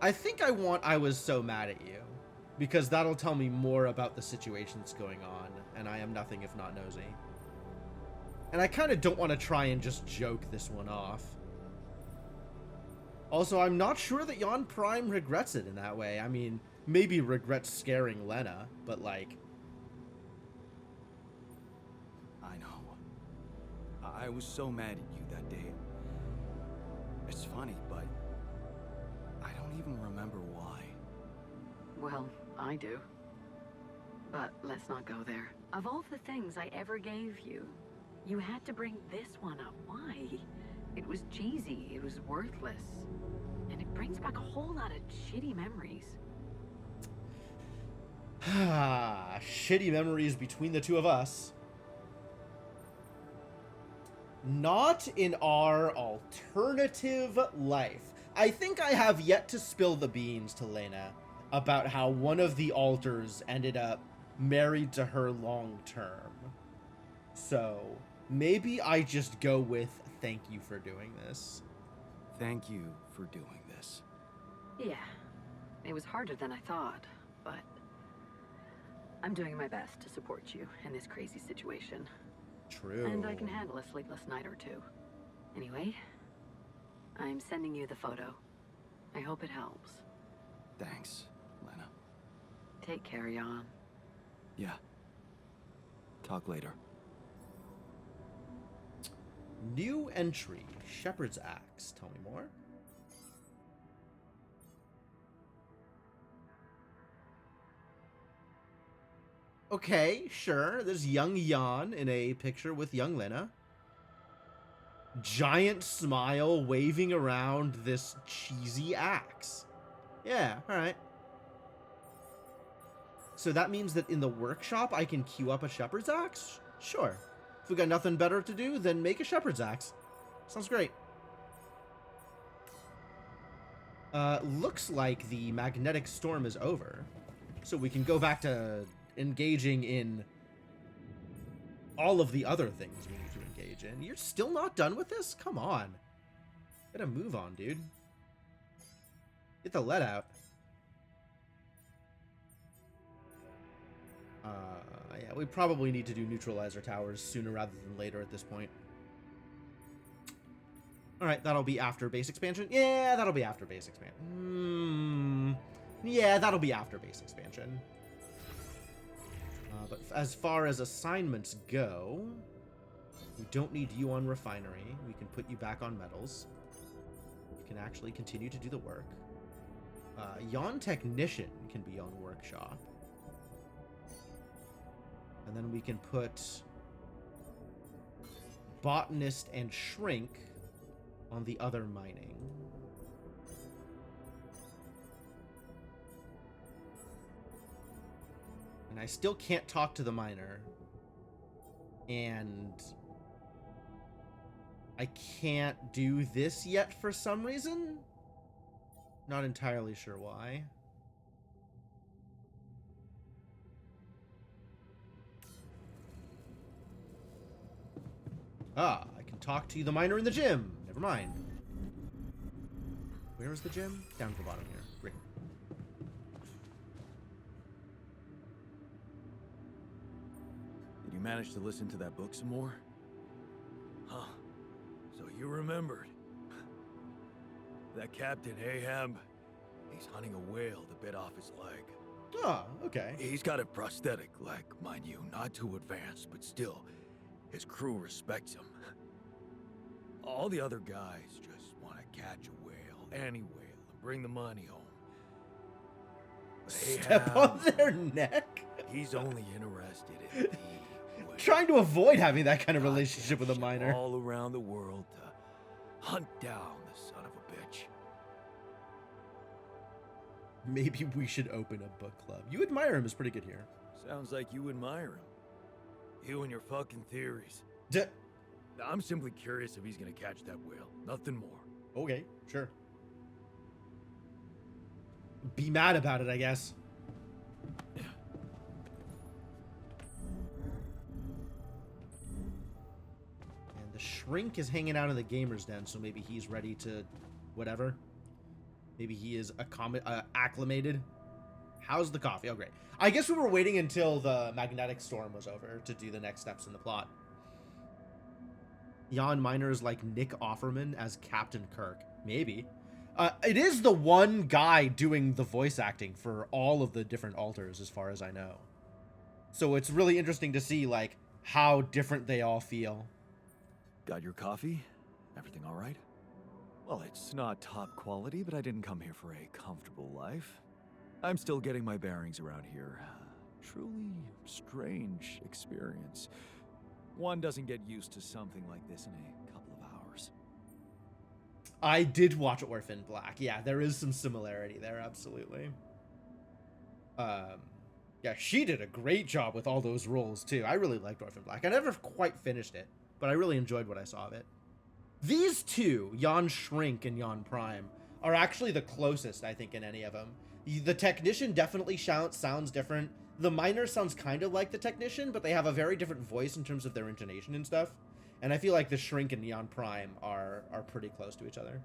I think I want I was so mad at you, because that'll tell me more about the situation that's going on, and I am nothing if not nosy. And I kind of don't want to try and just joke this one off. Also, I'm not sure that Jan Prime regrets it in that way. I mean, maybe regrets scaring Lena, but like... I know. I was so mad at you that day. It's funny, but I don't even remember why. Well, I do. But let's not go there. Of all the things I ever gave you, you had to bring this one up. Why? It was cheesy, it was worthless. And it brings back a whole lot of shitty memories. Shitty memories between the two of us. Not in our alternative life. I think I have yet to spill the beans to Lena about how one of the alters ended up married to her long term. So maybe I just go with thank you for doing this. Thank you for doing this. Yeah, it was harder than I thought, but I'm doing my best to support you in this crazy situation. True. And I can handle a sleepless night or two. Anyway, I'm sending you the photo. I hope it helps. Thanks, Lena. Take care, Jan. Yeah. Talk later. New entry, Shepherd's Axe. Tell me more. Okay, sure. There's young Jan in a picture with young Lena. Giant smile waving around this cheesy axe. Yeah, alright. So that means that in the workshop I can queue up a shepherd's axe? Sure. If we got nothing better to do, then make a shepherd's axe. Sounds great. Looks like the magnetic storm is over. So we can go back to engaging in all of the other things we need to engage in. You're still not done with this? Come on. Gotta move on, dude. Get the lead out. Yeah, we probably need to do neutralizer towers sooner rather than later at this point. Alright, that'll be after base expansion. Yeah, that'll be after base expansion. Yeah, that'll be after base expansion. But as far as assignments go, we don't need you on refinery. We can put you back on metals. You can actually continue to do the work. Yawn technician can be on workshop. And then we can put botanist and shrink on the other mining. And I still can't talk to the miner. And I can't do this yet for some reason. Not entirely sure why. Ah, I can talk to the miner in the gym. Never mind. Where is the gym? Down at the bottom here. Great. Did you manage to listen to that book some more? Huh. So you remembered. That Captain Ahab, he's hunting a whale that bit off his leg. Ah, okay. He's got a prosthetic leg, mind you, not too advanced, but still, his crew respects him. All the other guys just want to catch a whale, any whale, and bring the money home. But Step Ahab, on their neck? he's only interested in the whale. Trying to avoid having that kind of Goddamn relationship with a ship miner. all around the world to hunt down the son of a bitch. Maybe we should open a book club. You admire him is pretty good here. Sounds like you admire him. You and your fucking theories. D I'm simply curious if he's gonna catch that whale. Nothing more. Okay, sure. Be mad about it, I guess. Yeah. And the shrink is hanging out in the gamer's den, so maybe he's ready to whatever. Maybe he is acclimated. How's the coffee? Oh, great. I guess we were waiting until the magnetic storm was over to do the next steps in the plot. Jan Miner is like Nick Offerman as Captain Kirk. Maybe. It is the one guy doing the voice acting for all of the different alters, as far as I know. So it's really interesting to see, like, how different they all feel. Got your coffee? Everything all right? Well, it's not top quality, but I didn't come here for a comfortable life. I'm still getting my bearings around here. Truly strange experience. One doesn't get used to something like this in a couple of hours. I did watch Orphan Black. Yeah, there is some similarity there, absolutely. Yeah, she did a great job with all those roles, too. I really liked Orphan Black. I never quite finished it, but I really enjoyed what I saw of it. These two, Jan Shrink and Jan Prime, are actually the closest, I think, in any of them. The technician definitely sounds different. The miner sounds kind of like the technician, but they have a very different voice in terms of their intonation and stuff. And I feel like the Shrink and Jan Prime are pretty close to each other.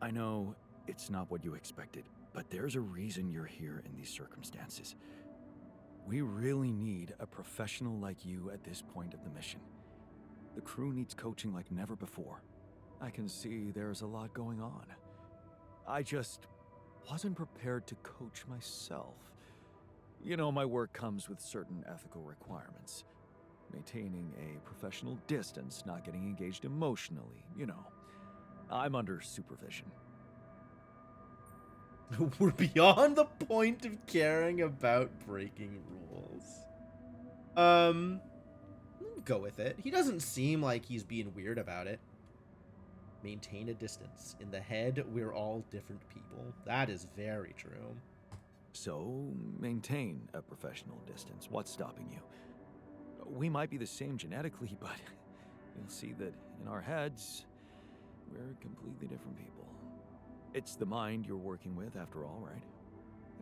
I know it's not what you expected, but there's a reason you're here in these circumstances. We really need a professional like you at this point of the mission. The crew needs coaching like never before. I can see there's a lot going on. I just wasn't prepared to coach myself. You know, my work comes with certain ethical requirements. Maintaining a professional distance, not getting engaged emotionally, you know. I'm under supervision. We're beyond the point of caring about breaking rules. Go with it. He doesn't seem like he's being weird about it. Maintain a distance. In the head, we're all different people. That is very true. So, maintain a professional distance. What's stopping you? We might be the same genetically, but you'll see that in our heads, we're completely different people. It's the mind you're working with, after all, right?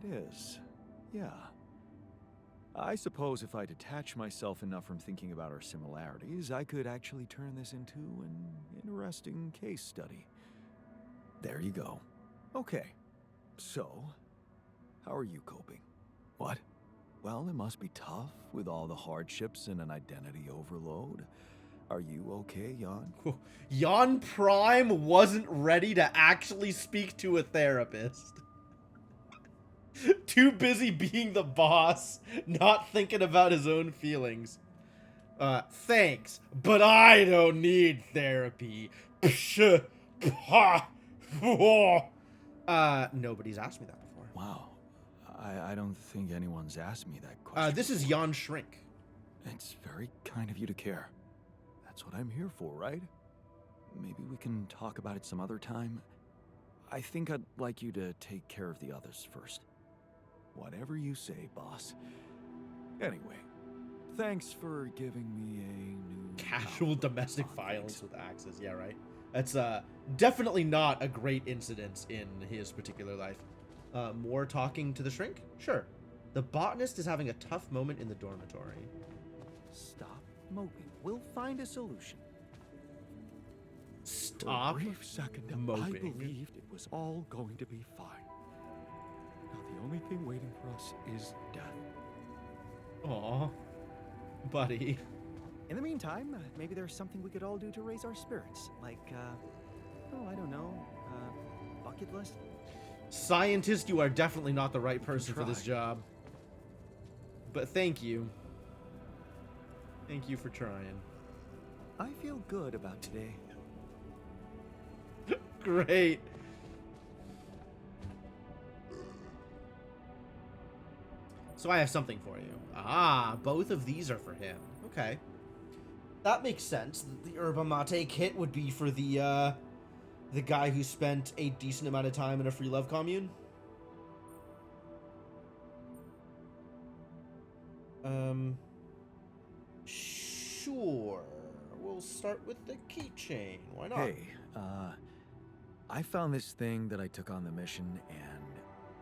It is. Yeah. I suppose if I detach myself enough from thinking about our similarities, I could actually turn this into an interesting case study. There you go. Okay. So, how are you coping? What? Well, it must be tough with all the hardships and an identity overload. Are you okay, Jan? Jan Prime wasn't ready to actually speak to a therapist. Too busy being the boss, not thinking about his own feelings. Thanks, but I don't need therapy. Nobody's asked me that before. Wow. I don't think anyone's asked me that question. This is Jan Shrink. It's very kind of you to care. That's what I'm here for, right? Maybe we can talk about it some other time. I think I'd like you to take care of the others first. Whatever you say, boss. Anyway, thanks for giving me a new... Casual domestic violence with axes. Yeah, right. That's definitely not a great incident in his particular life. More talking to the Shrink? Sure. The botanist is having a tough moment in the dormitory. Stop moping. We'll find a solution. Stop For a brief second, moping. I believed it was all going to be fine. Now the only thing waiting for us is death. Aw, buddy. In the meantime, maybe there's something we could all do to raise our spirits. Like, oh, I don't know, bucket list? Scientist, you are definitely not the right person for this try. job. But thank you. Thank you for trying. I feel good about today. Great. So I have something for you. Ah, both of these are for him. Okay. That makes sense. The Yerba Mate kit would be for the guy who spent a decent amount of time in a free love commune. Sure. We'll start with the keychain. Why not? Hey, I found this thing that I took on the mission, and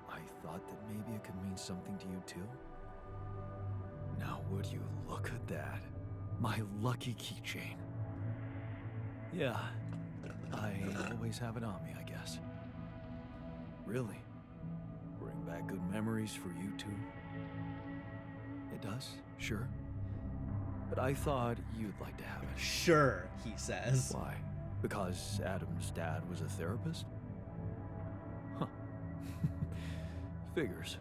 I thought that maybe it could mean something to you too. Now would you look at that? My lucky keychain. Yeah, I always have it on me, I guess. Really? Bring back good memories for you too? It does, sure. But I thought you'd like to have it. Sure, he says. Why? Because Adam's dad was a therapist? Huh. Figures.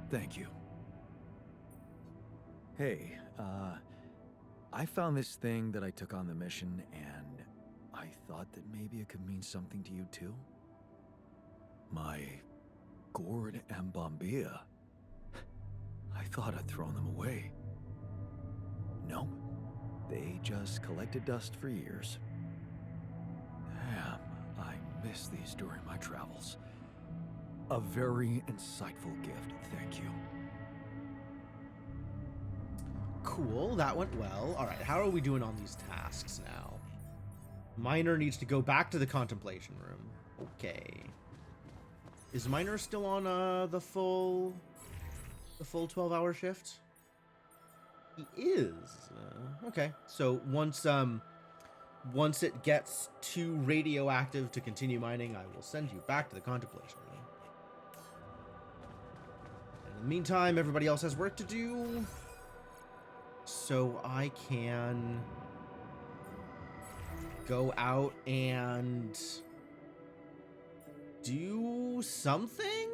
Thank you. Hey, I found this thing that I took on the mission, and I thought that maybe it could mean something to you too. My gourd and Bombia. I thought I'd thrown them away. Nope. They just collected dust for years. Damn, I missed these during my travels. A very insightful gift, thank you. Cool, that went well. All right, how are we doing on these tasks now? Miner needs to go back to the contemplation room. Okay. Is Miner still on the full 12-hour shift? He is. Okay. So once it gets too radioactive to continue mining, I will send you back to the contemplation room. And in the meantime, everybody else has work to do. So I can go out and do something?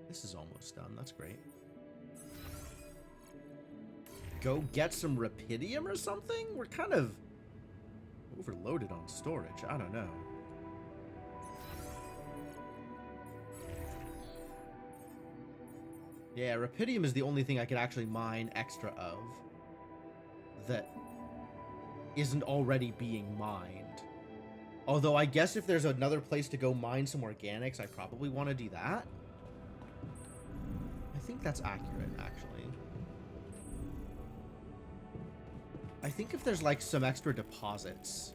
This is almost done. That's great. Go get some Rapidium or something? We're kind of overloaded on storage. I don't know. Yeah, Rapidium is the only thing I could actually mine extra of that isn't already being mined. Although I guess if there's another place to go mine some organics, I probably want to do that. I think that's accurate, actually. I think if there's like some extra deposits,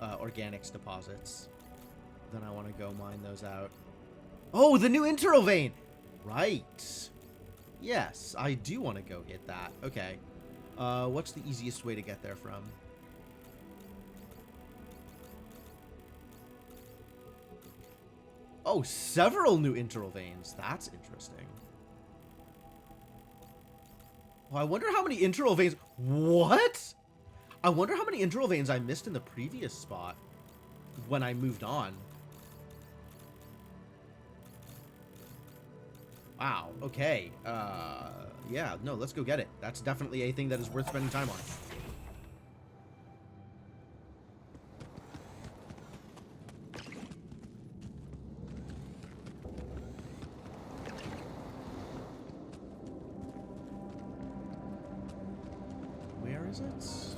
organics deposits, then I want to go mine those out. Oh, the new internal vein! Right. Yes, I do want to go get that. Okay. What's the easiest way to get there from? Oh, several new internal veins. That's interesting. Well, I wonder how many internal veins... What? I wonder how many internal veins I missed in the previous spot when I moved on. Wow, okay. Yeah, no, let's go get it. That's definitely a thing that is worth spending time on. Where is it?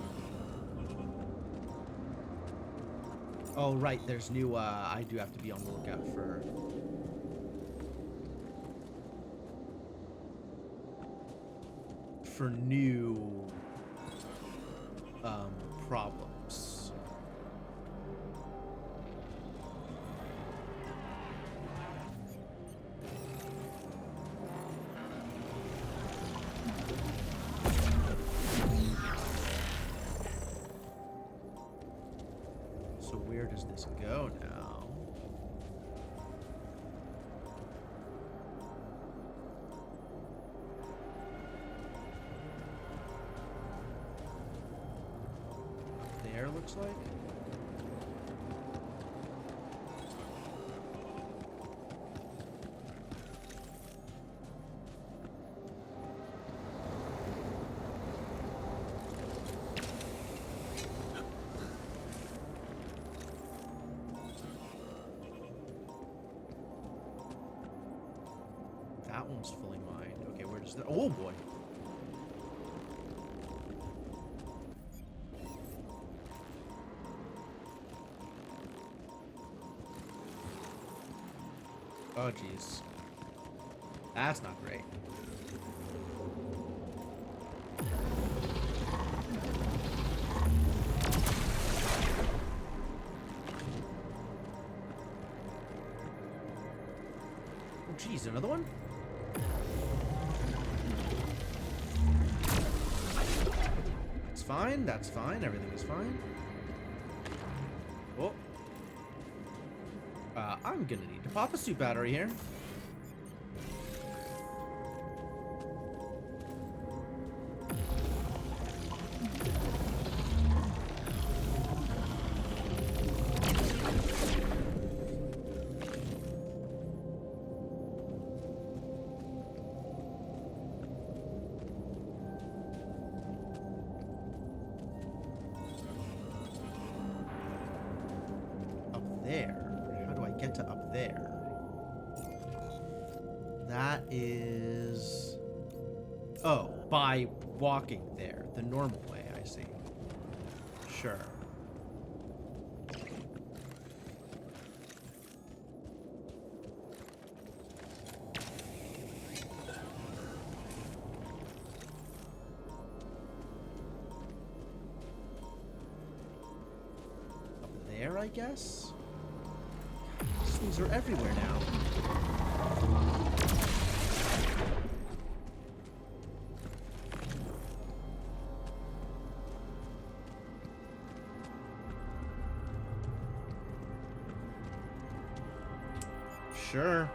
Oh, right, there's new, I do have to be on the lookout for new problems. So where does this go now? There looks like. That one's fully mined. Okay, where does the... Oh boy. Oh, jeez. That's not great. Oh, jeez, another one? It's fine, that's fine, everything is fine. Oh. I'm gonna need to pop a suit battery here. there. That is... Oh, by walking there. The normal way, I see. Sure. Up there, I guess? These things are everywhere now. Sure.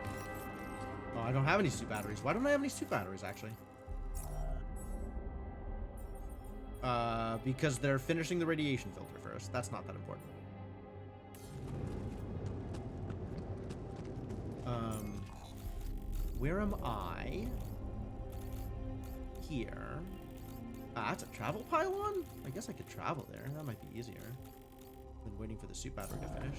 Oh, I don't have any suit batteries. Why don't I have any suit batteries, actually? Because they're finishing the radiation filter first. That's not that important. Where am I? Here. Ah, it's a travel pylon? I guess I could travel there. That might be easier than waiting for the suit battery to finish.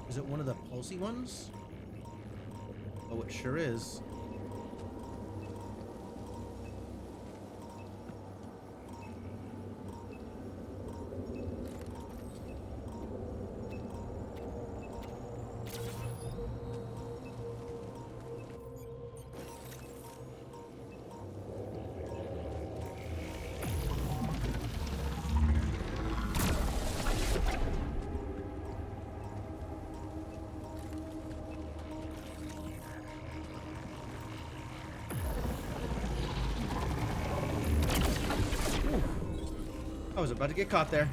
Is it one of the pulsy ones? Oh, it sure is. I was about to get caught there.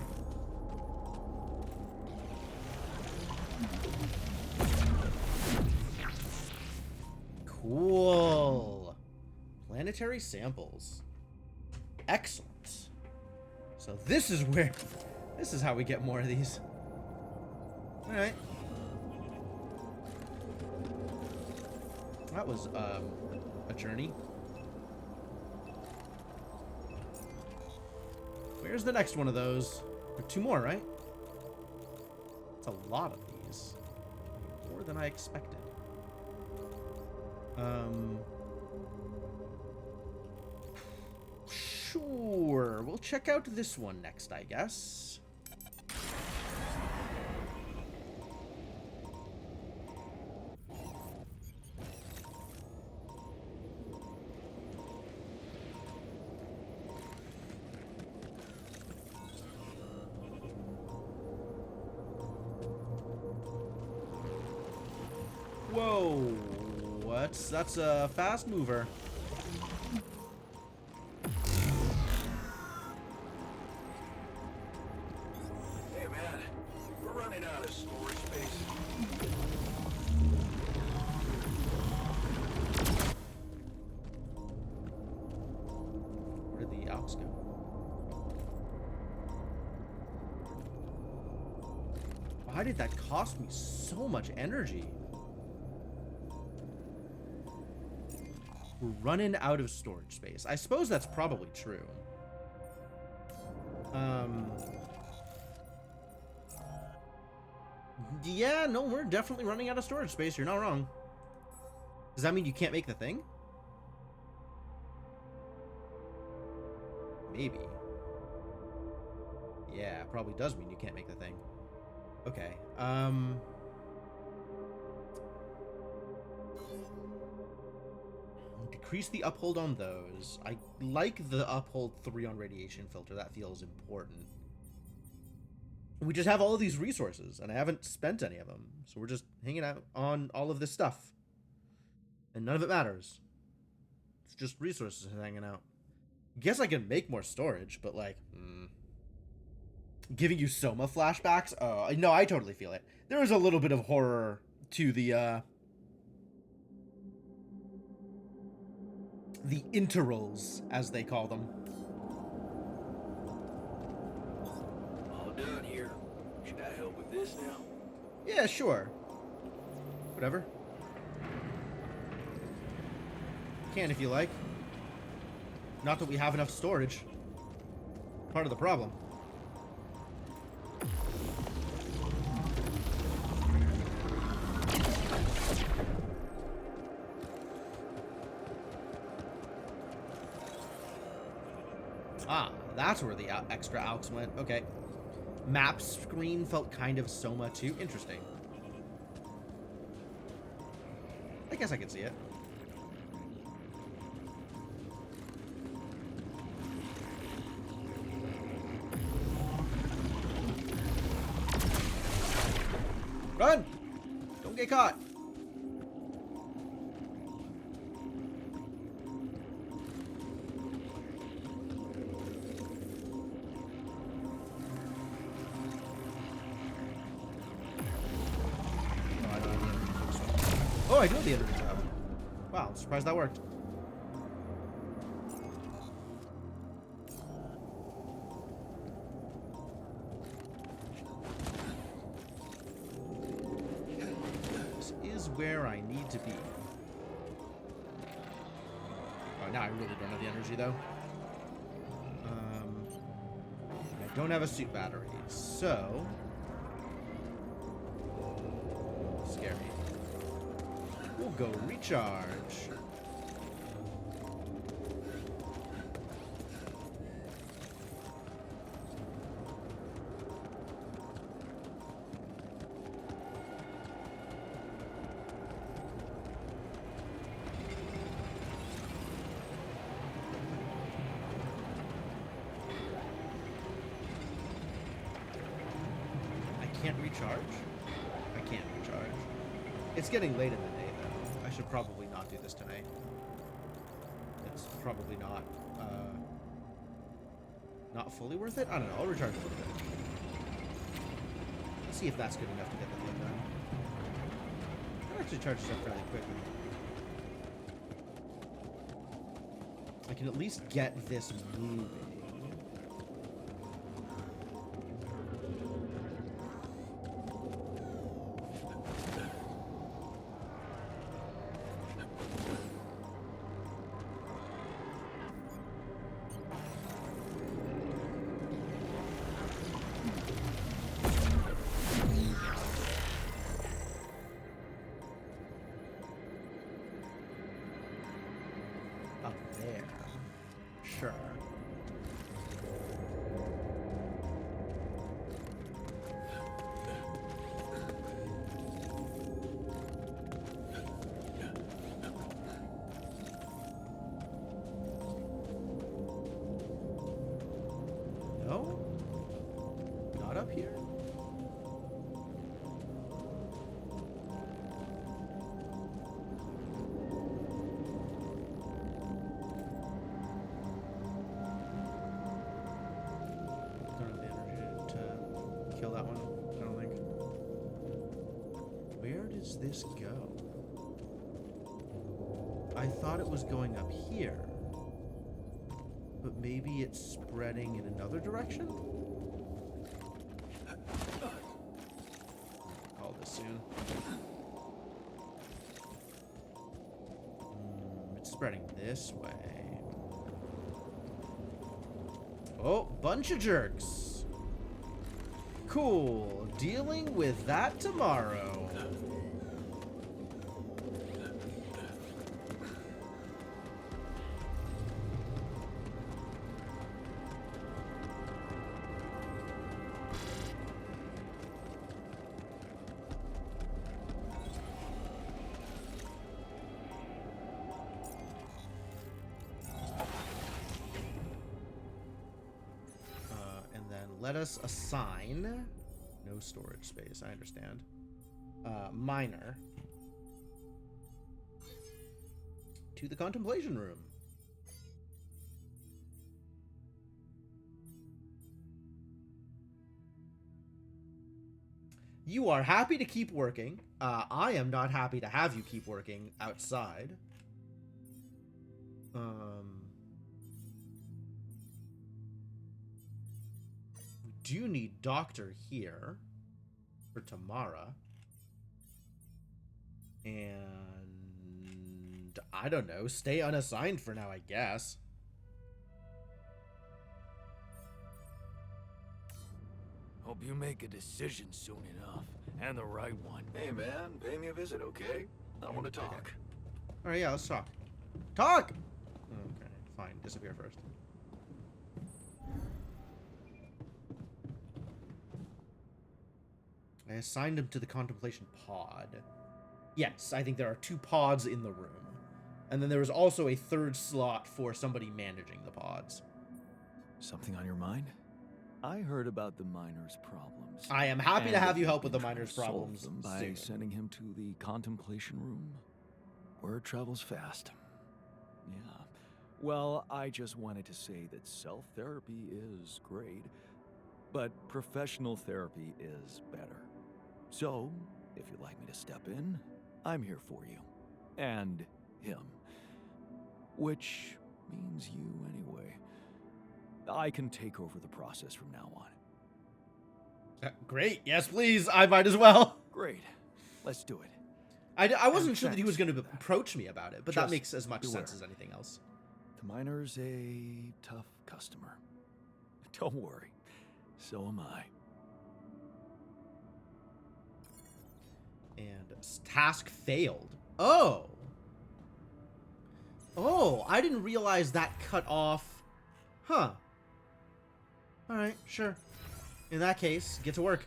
Cool. Planetary samples. Excellent. So this is where... This is how we get more of these. Alright. That was, a journey. Where's the next one of those? There are 2 more, right? That's a lot of these. More than I expected. Sure. We'll check out this one next, I guess. Whoa, that's a fast mover. Hey man, we're running out of storage space. Where did the Alps go? Why did that cost me so much energy? We're running out of storage space. I suppose that's probably true. Yeah, no, we're definitely running out of storage space. You're not wrong. Does that mean you can't make the thing? Maybe. Yeah, it probably does mean you can't make the thing. Okay. Decrease the uphold on those. I like the uphold 3 on radiation filter. That feels important. We just have all of these resources, and I haven't spent any of them. So we're just hanging out on all of this stuff. And none of it matters. It's just resources hanging out. Guess I can make more storage, but like, giving you Soma flashbacks? No, I totally feel it. There is a little bit of horror to the intervals, as they call them. All done here. Should I help with this now? Yeah, sure. Whatever. Can if you like. Not that we have enough storage. Part of the problem. Ah, that's where the extra alks went. Okay. Map screen felt kind of Soma too. Interesting. I guess I can see it. Run! Don't get caught. Oh, I do have the energy trap. Wow, I'm surprised that worked. This is where I need to be. Oh, now I really don't have the energy, though. I don't have a suit battery, so... Scary. We'll go recharge. I can't recharge? I can't recharge. It's getting late in the day, though. I should probably not do this tonight. It's probably not fully worth it? I don't know. I'll recharge a little bit. Let's see if that's good enough to get the thing done. That actually charges up fairly quickly. I can at least get this moving. Up there. Sure. No? Not up here? Don't have the energy to kill that one, I don't think. Where does this go? I thought it was going up here. But maybe it's spreading in another direction? Call this soon. It's spreading this way. Oh, bunch of jerks. Cool. Dealing with that tomorrow. Let us assign no storage space. I understand. Miner. to the contemplation room. You are happy to keep working. I am not happy to have you keep working outside. We do need Doctor here for Tamara. And I don't know, stay unassigned for now, I guess. Hope you make a decision soon enough, and the right one. Hey man, pay me a visit, okay? I want to talk. All right, yeah, let's talk. Talk! Okay, fine, disappear first. I assigned him to the contemplation pod. Yes, I think there are 2 pods in the room. And then there was also a 3rd slot for somebody managing the pods. Something on your mind? I heard about the miner's problems. I am happy to and have if you help with the can try to miner's solve problems them by soon. sending him to the contemplation room. Word travels fast. Yeah. Well, I just wanted to say that self-therapy is great, but professional therapy is better. So, if you'd like me to step in, I'm here for you. And him. Which means you anyway. I can take over the process from now on. Great, yes please, I might as well. Great. Let's do it. I wasn't And sure that he was thanks going to for that. approach me about it, but that Just makes as much beware. sense as anything else. The miner's a tough customer. Don't worry. So am I. And task failed. Oh! Oh, I didn't realize that cut off. Huh. Alright, sure. In that case, get to work.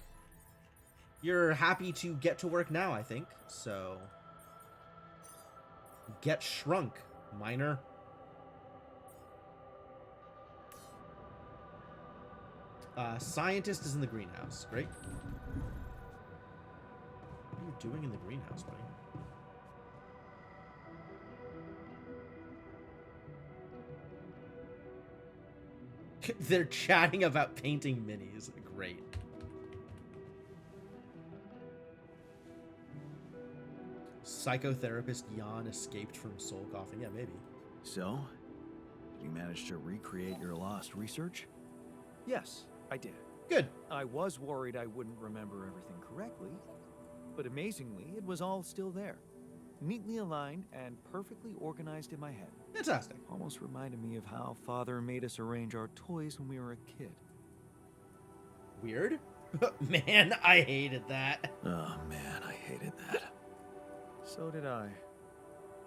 You're happy to get to work now, I think. So, get shrunk, miner. Scientist is in the greenhouse. Great. What are you doing in the greenhouse, buddy? They're chatting about painting minis. Great. Psychotherapist Jan escaped from soul coughing. Yeah, maybe. So, did you manage to recreate your lost research? Yes, I did. Good. I was worried I wouldn't remember everything correctly, but amazingly, it was all still there. Neatly aligned and perfectly organized in my head. Fantastic. Almost reminded me of how Father made us arrange our toys when we were a kid. Weird. Man, I hated that. Oh man, I hated that. So did I.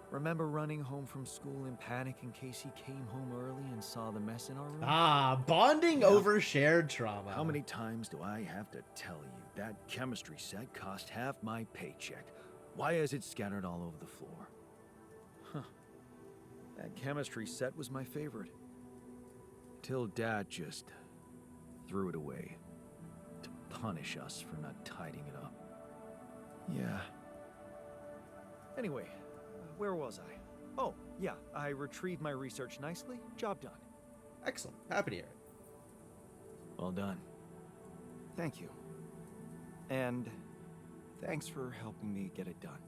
Remember running home from school in panic in case he came home early and saw the mess in our room? Ah, bonding over shared trauma. How many times do I have to tell you that chemistry set cost half my paycheck? Why is it scattered all over the floor? Huh. That chemistry set was my favorite. Till Dad just threw it away to punish us for not tidying it up. Yeah. Anyway, where was I? Oh, yeah, I retrieved my research nicely. Job done. Excellent. Happy to hear it. Well done. Thank you. And thanks for helping me get it done.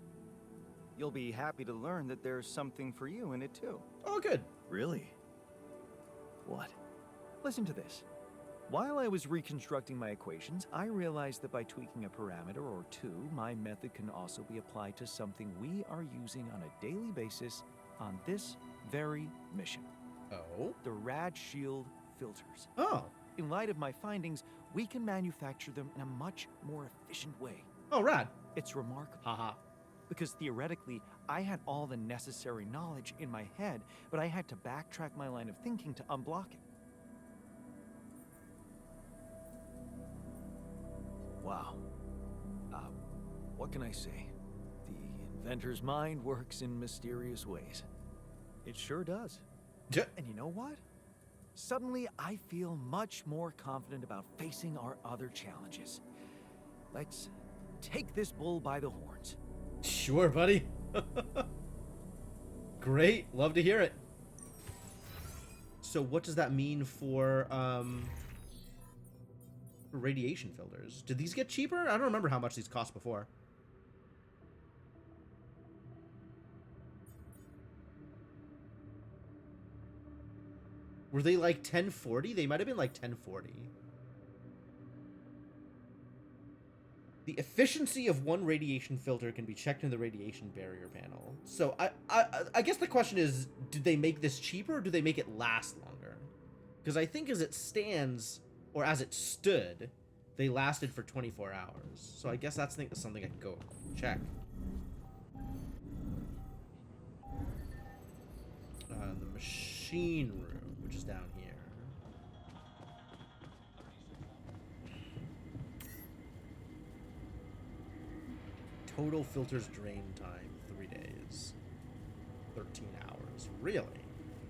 You'll be happy to learn that there's something for you in it too. Oh, good. Really? What? Listen to this. While I was reconstructing my equations, I realized that by tweaking a parameter or two, my method can also be applied to something we are using on a daily basis on this very mission. Oh. The Rad Shield filters. Oh. In light of my findings, we can manufacture them in a much more efficient way. Oh, rad. It's remarkable. Haha. Because theoretically, I had all the necessary knowledge in my head, but I had to backtrack my line of thinking to unblock it. Wow. What can I say? The inventor's mind works in mysterious ways. It sure does. Yeah. And you know what? Suddenly, I feel much more confident about facing our other challenges. Let's take this bull by the horns. Sure, buddy. Great. Love to hear it. So what does that mean for radiation filters? Did these get cheaper? I don't remember how much these cost before. Were they like 1040? They might have been like 1040. The efficiency of one radiation filter can be checked in the radiation barrier panel. So I guess the question is, did they make this cheaper or do they make it last longer? Because I think as it stands, or as it stood, they lasted for 24 hours. So I guess that's something I can go check. The machine room, which is down here. Total filters drain time, 3 days. 13 hours. Really?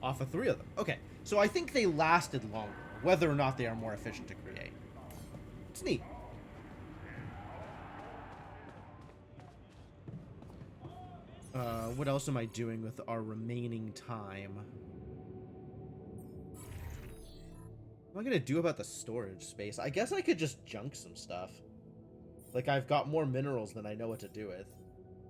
Off of 3 of them. Okay, so I think they lasted longer, whether or not they are more efficient to create. It's neat. What else am I doing with our remaining time? What am I gonna do about the storage space? I guess I could just junk some stuff. Like, I've got more minerals than I know what to do with.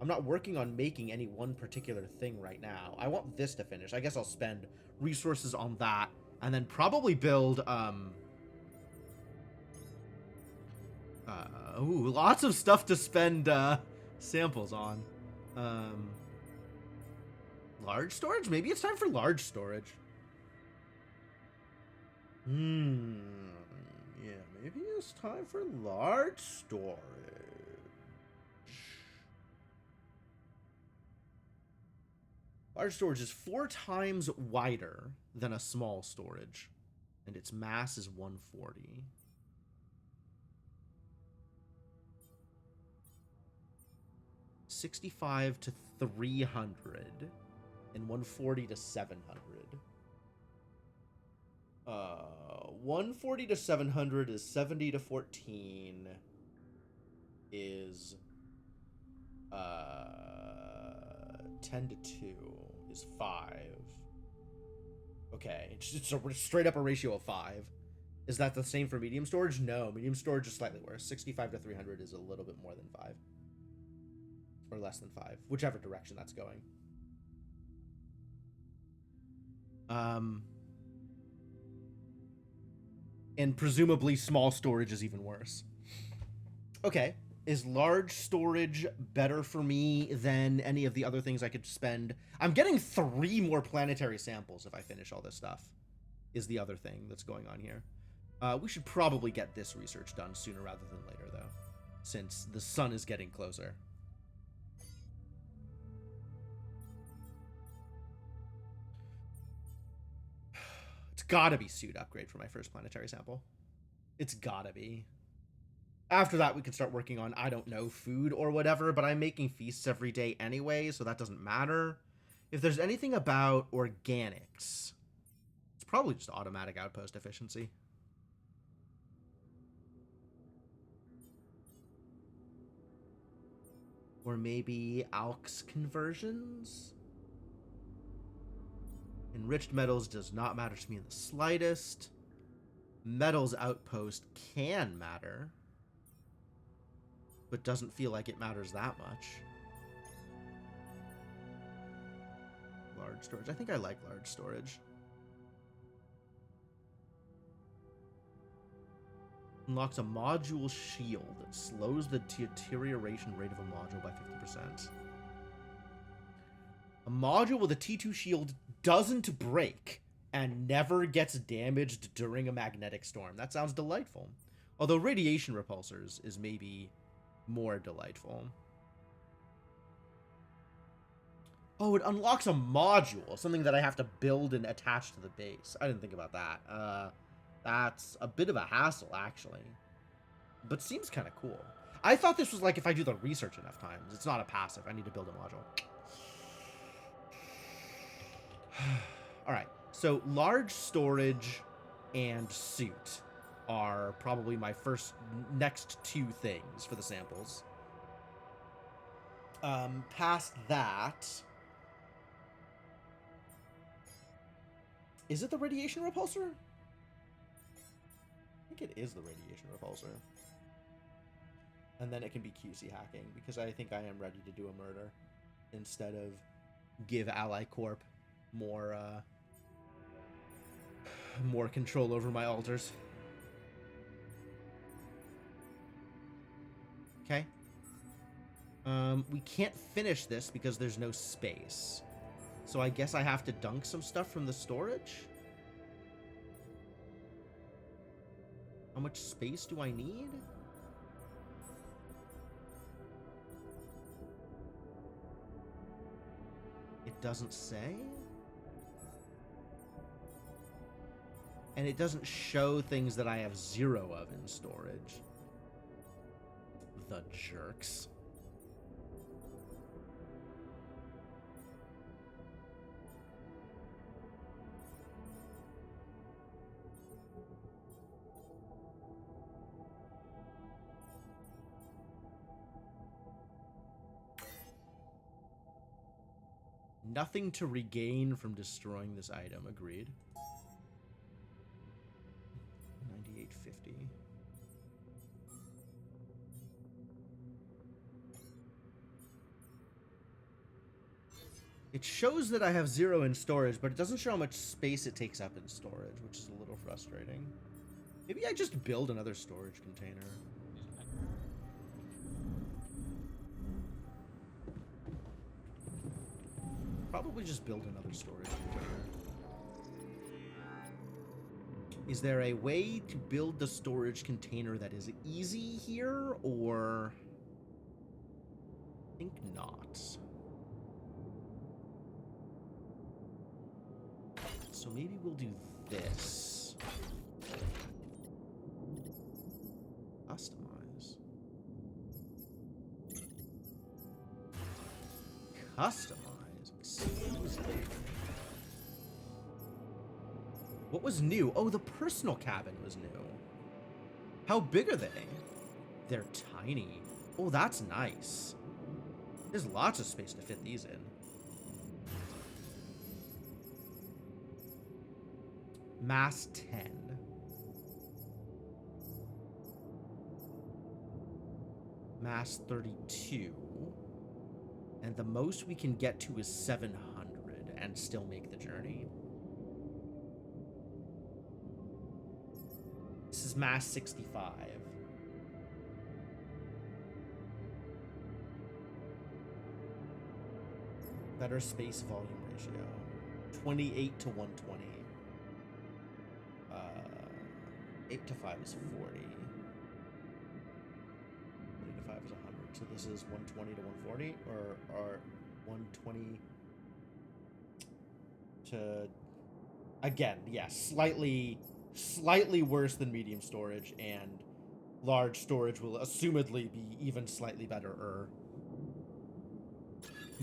I'm not working on making any one particular thing right now. I want this to finish. I guess I'll spend resources on that, and then probably build, ooh, lots of stuff to spend, samples on. Large storage? Maybe it's time for large storage. Yeah, maybe it's time for large storage. Large storage is 4 times wider than a small storage, and its mass is 140. $65 to $300, and 140 to 700. 140 to 700 is 70 to 14 is 10 to 2 is 5. Okay, it's a straight up a ratio of 5. Is that the same for medium storage? No, medium storage is slightly worse. 65 to 300 is a little bit more than 5. Or less than 5, whichever direction that's going. And presumably small storage is even worse. Okay, is large storage better for me than any of the other things I could spend? I'm getting 3 more planetary samples if I finish all this stuff, is the other thing that's going on here. We should probably get this research done sooner rather than later, though, since the sun is getting closer. It's gotta be suit upgrade for my first planetary sample. It's gotta be. After that, we can start working on, I don't know, food or whatever, but I'm making feasts every day anyway, so that doesn't matter. If there's anything about organics, it's probably just automatic outpost efficiency. Or maybe ALX conversions? Enriched metals does not matter to me in the slightest. Metals outpost can matter, but doesn't feel like it matters that much. Large storage. I think I like large storage. Unlocks a module shield that slows the deterioration rate of a module by 50%. A module with a T2 shield doesn't break and never gets damaged during a magnetic storm. That sounds delightful. Although radiation repulsors is maybe more delightful. Oh, it unlocks a module, something that I have to build and attach to the base. I didn't think about that. That's a bit of a hassle, actually. But seems kind of cool. I thought this was like if I do the research enough times. It's not a passive. I need to build a module. Alright, so large storage and suit are probably my next 2 things for the samples. Past that, Is it the radiation repulsor? I think it is the radiation repulsor. And then it can be QC hacking, because I think I am ready to do a murder instead of give Ally Corp more more control over my altars. Okay. We can't finish this because there's no space. So I guess I have to dunk some stuff from the storage? How much space do I need? It doesn't say. And it doesn't show things that I have 0 of in storage. The jerks. Nothing to regain from destroying this item. Agreed. 9850. It shows that I have 0 in storage, but it doesn't show how much space it takes up in storage, which is a little frustrating. Maybe I just build another storage container. Probably just build another storage container. Is there a way to build the storage container that is easy here, or... I think not. So maybe we'll do this. Customize. Customize. Excuse me. What was new? Oh, the personal cabin was new. How big are they? They're tiny. Oh, that's nice. There's lots of space to fit these in. Mass 10. Mass 32. And the most we can get to is 700 and still make the journey. This is mass 65. Better space volume ratio. 28 to 120. 8 to 5 is 40. 40 to 5 is 100. So this is 120 to 140, or 120 to... Again, yeah, slightly worse than medium storage, and large storage will assumedly be even slightly better.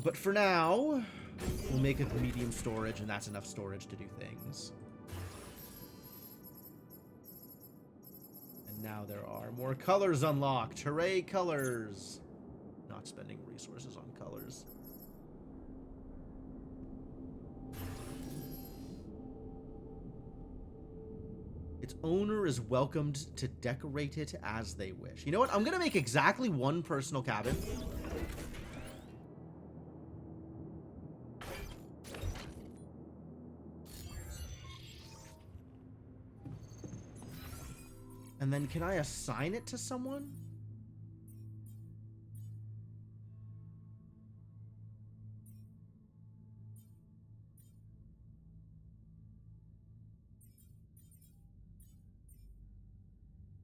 But for now, we'll make it medium storage, and that's enough storage to do things. And now there are more colors unlocked. Hooray, colors! Not spending resources on colors. Its owner is welcomed to decorate it as they wish. You know what? I'm gonna make exactly one personal cabin. And then can I assign it to someone?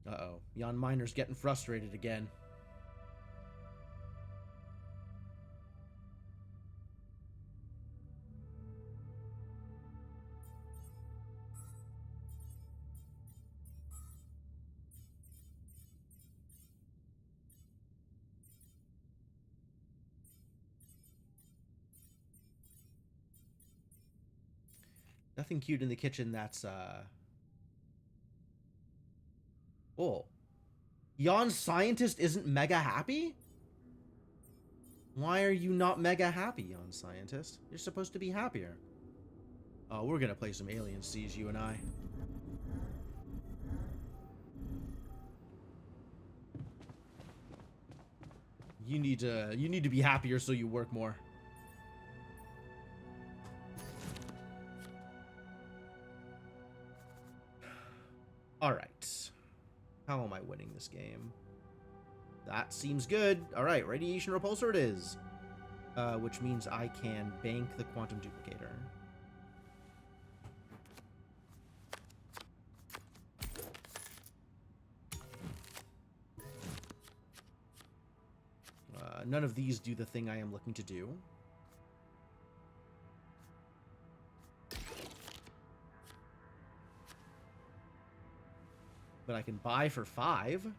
Uh-oh. Jan Miner's getting frustrated again. Nothing cute in the kitchen that's, Oh. Jan Scientist isn't mega happy? Why are you not mega happy, Jan Scientist? You're supposed to be happier. Oh, we're gonna play some Alien Siege, you and I. You need to be happier so you work more. All right. How am I winning this game? That seems good. All right, radiation repulsor it is. Which means I can bank the quantum duplicator. None of these do the thing I am looking to do. But I can buy for 5.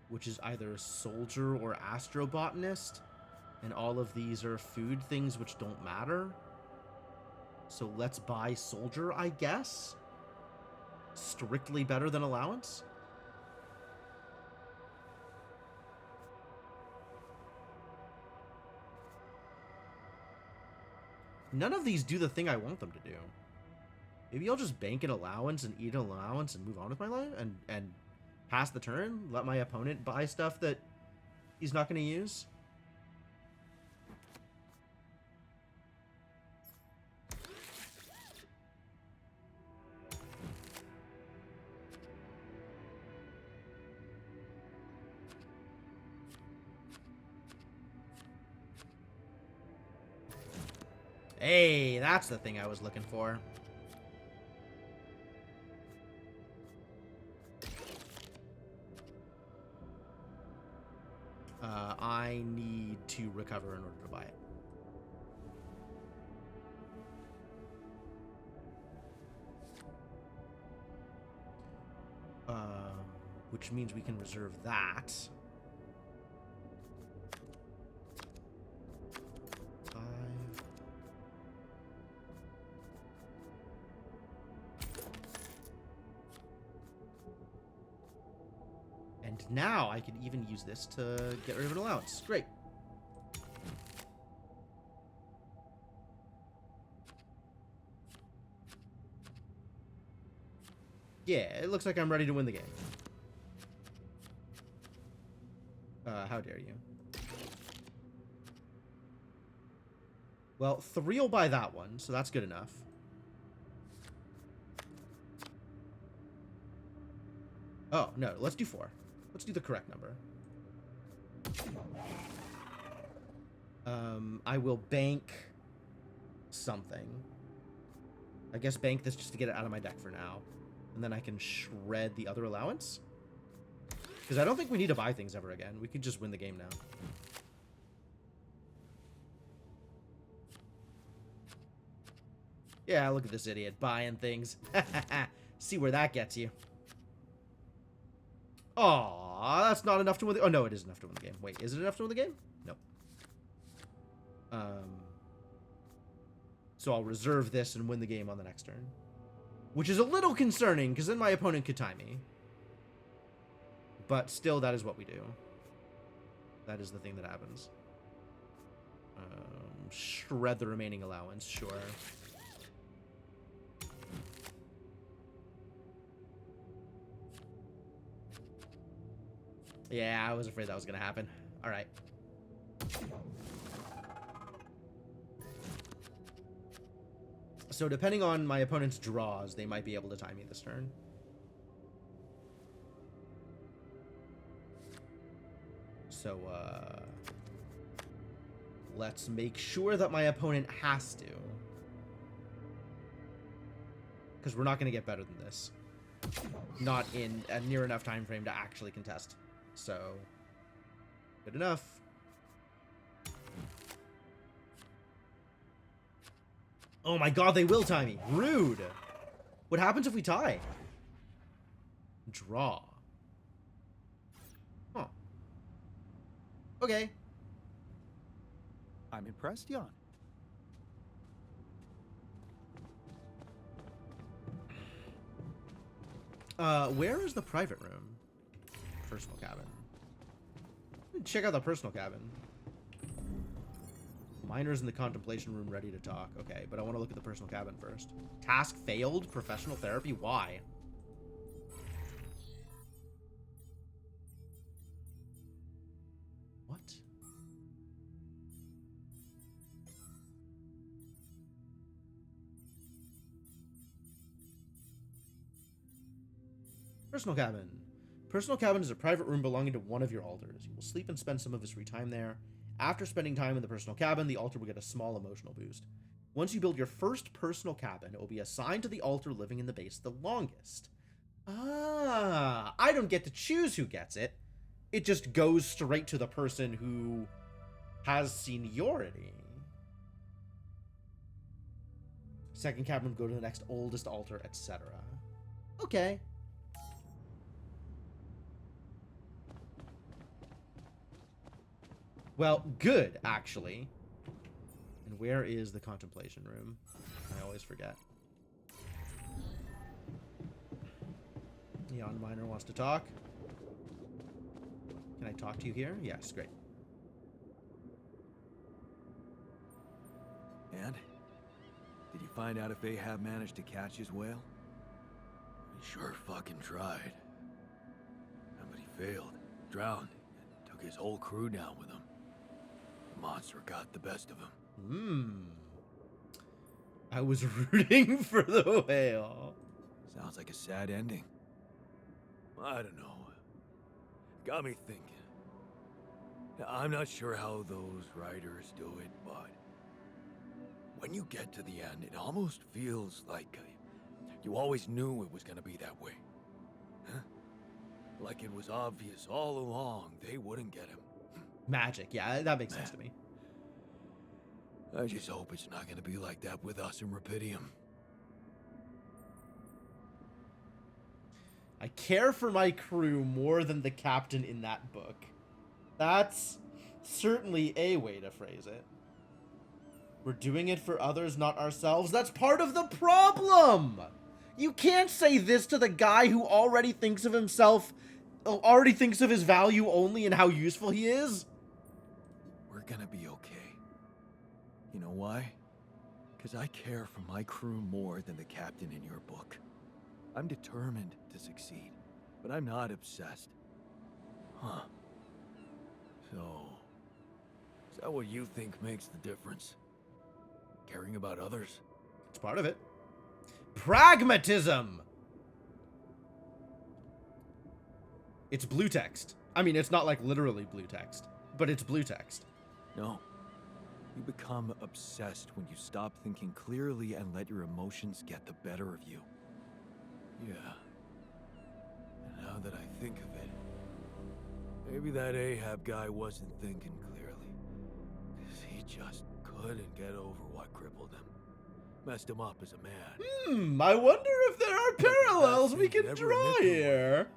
Which is either a soldier or astrobotanist. And all of these are food things which don't matter. So let's buy soldier, I guess. Strictly better than allowance. None of these do the thing I want them to do. Maybe I'll just bank an allowance and eat an allowance and move on with my life and pass the turn. Let my opponent buy stuff that he's not going to use. Hey, that's the thing I was looking for. I need to recover in order to buy it. Which means we can reserve that. 5. And now I can even use this to get rid of an allowance. Great. Yeah, it looks like I'm ready to win the game. How dare you? Well, 3 will buy that one, so that's good enough. Oh, no, let's do 4. Let's do the correct number. I will bank something. I guess bank this just to get it out of my deck for now. And then I can shred the other allowance. Because I don't think we need to buy things ever again. We could just win the game now. Yeah, look at this idiot buying things. See where that gets you. Aw, that's not enough to win the... Oh, no, it is enough to win the game. Wait, is it enough to win the game? Nope. So I'll reserve this and win the game on the next turn. Which is a little concerning, because then my opponent could tie me. But still, that is what we do. That is the thing that happens. Shred the remaining allowance, sure. Yeah, I was afraid that was going to happen. All right. So depending on my opponent's draws, they might be able to tie me this turn. So, let's make sure that my opponent has to. Because we're not going to get better than this. Not in a near enough time frame to actually contest. So, good enough. Oh my god, they will tie me. Rude. What happens if we tie? Draw. Huh. Okay. I'm impressed, Jan. Where is the private room? Personal cabin. Check out the personal cabin. Miners in the contemplation room ready to talk. Okay, but I want to look at the personal cabin first. Task failed? Professional therapy? Why? What? Personal cabin. Personal cabin is a private room belonging to one of your alters. You will sleep and spend some of his free time there. After spending time in the personal cabin, the alter will get a small emotional boost. Once you build your first personal cabin, it will be assigned to the alter living in the base the longest. Ah, I don't get to choose who gets it. It just goes straight to the person who has seniority. Second cabin will go to the next oldest alter, etc. Okay. Well, good, actually. And where is the contemplation room? I always forget. Neon Miner wants to talk. Can I talk to you here? Yes, great. And? Did you find out if Ahab managed to catch his whale? He sure fucking tried. But he failed, drowned, and took his whole crew down with him. The monster got the best of him. I was rooting for the whale. Sounds like a sad ending. I don't know. Got me thinking. I'm not sure how those writers do it, but when you get to the end, it almost feels like you always knew it was gonna be that way. Huh? Like it was obvious all along they wouldn't get him. Magic, yeah, that makes sense to me. I just hope it's not gonna be like that with us in Rapidium. I care for my crew more than the captain in that book. That's certainly a way to phrase it. We're doing it for others, not ourselves. That's part of the problem! You can't say this to the guy who already thinks of himself, already thinks of his value only and how useful he is. We're gonna be okay. You know why? Because I care for my crew more than the captain in your book. I'm determined to succeed, but I'm not obsessed. Huh. So, is that what you think makes the difference? Caring about others? It's part of it. Pragmatism! It's blue text. I mean, it's not like literally blue text, but it's blue text. No. You become obsessed when you stop thinking clearly and let your emotions get the better of you. Yeah. And now that I think of it, maybe that Ahab guy wasn't thinking clearly. 'Cause he just couldn't get over what crippled him. Messed him up as a man. I wonder if there are parallels we can draw here.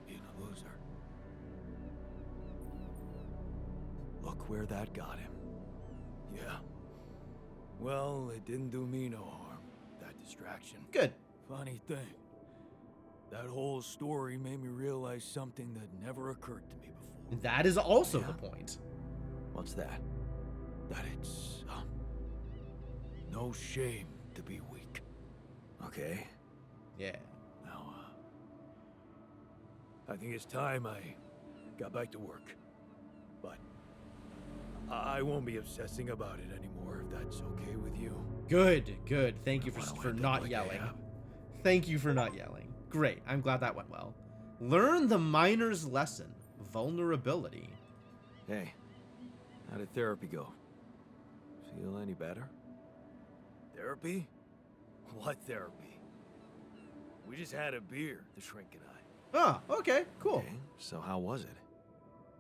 Being a loser. Look where that got him. Yeah. Well, it didn't do me no harm, that distraction. Good. Funny thing. That whole story made me realize something that never occurred to me before. That is also the point. What's that? That it's, no shame to be weak. Okay. Yeah. Now, I think it's time I got back to work. But I won't be obsessing about it anymore, if that's okay with you. Good, good. Thank you I wanna for end up not like yelling. Ahab. Thank you for not yelling. Great. I'm glad that went well. Learn the miner's lesson. Vulnerability. Hey, how did therapy go? Feel any better? Therapy? What therapy? We just had a beer, the Shrink and I. Ah, okay, cool. Okay, so how was it?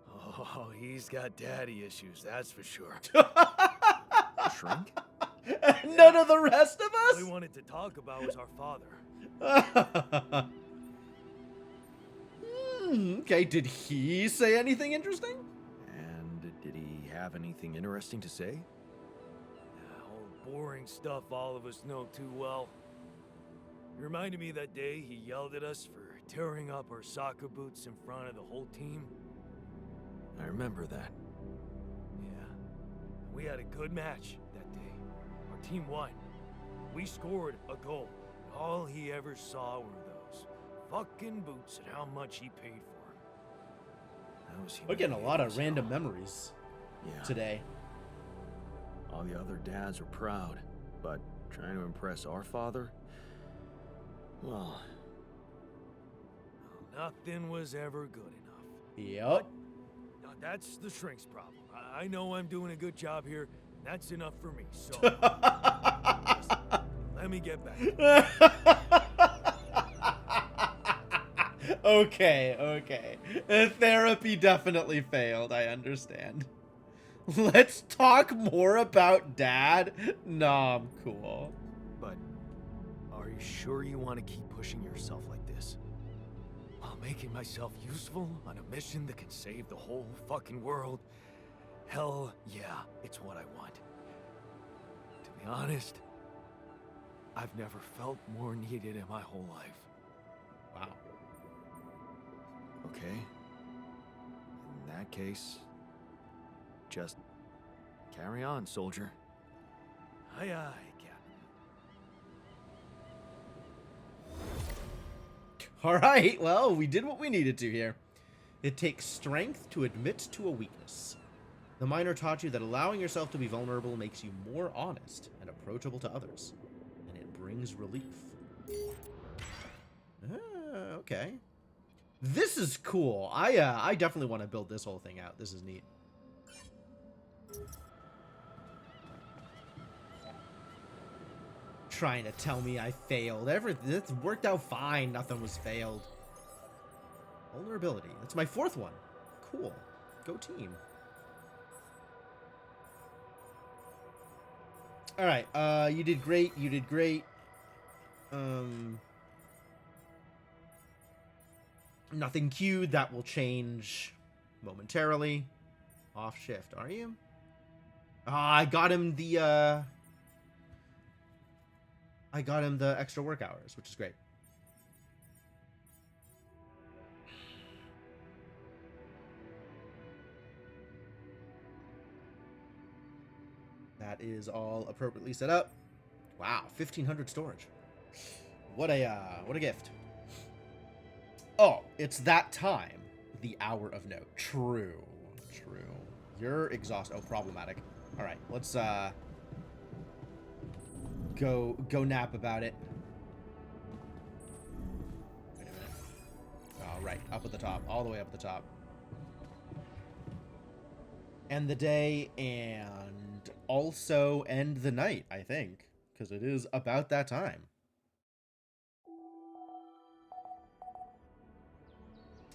Oh, he's got daddy issues, that's for sure. Shrink? None of the rest of All us? he wanted to talk about was our father. Okay, did he say anything interesting? And did he have anything interesting to say? All boring stuff all of us know too well. It reminded me that day he yelled at us for tearing up our soccer boots in front of the whole team. I remember that. Yeah. We had a good match that day. Our team won. We scored a goal. All he ever saw were those fucking boots and how much he paid for them. That was We're getting a lot of humiliating as random hell. memories Yeah. today. All the other dads were proud, but trying to impress our father? Well, Nothing was ever good enough. Yep. Now, that's the shrink's problem. I know I'm doing a good job here. That's enough for me. So, let me get back. Okay. Therapy definitely failed. I understand. Let's talk more about Dad. Nah, I'm cool. But are you sure you want to keep pushing yourself like this? While making myself useful on a mission that can save the whole fucking world? Hell yeah, it's what I want. To be honest, I've never felt more needed in my whole life. Wow. okay. In that case, just carry on, soldier. Aye, aye, Captain. All right. Well, we did what we needed to here. It takes strength to admit to a weakness. The miner taught you that allowing yourself to be vulnerable makes you more honest and approachable to others, and it brings relief. Okay. This is cool. I definitely want to build this whole thing out. This is neat. Trying to tell me I failed. This worked out fine. Nothing was failed. Vulnerability. That's my fourth one. Cool. Go team. All right. You did great. You did great. Nothing queued. That will change momentarily. Off shift. Are you? I got him the extra work hours, which is great. That is all appropriately set up. Wow, 1,500 storage. What a gift. Oh, it's that time. The hour of note. True. You're exhausted. Oh, problematic. All right, let's go nap about it. Wait a minute. All right, up at the top, all the way up at the top. End the day and also end the night, I think, because it is about that time.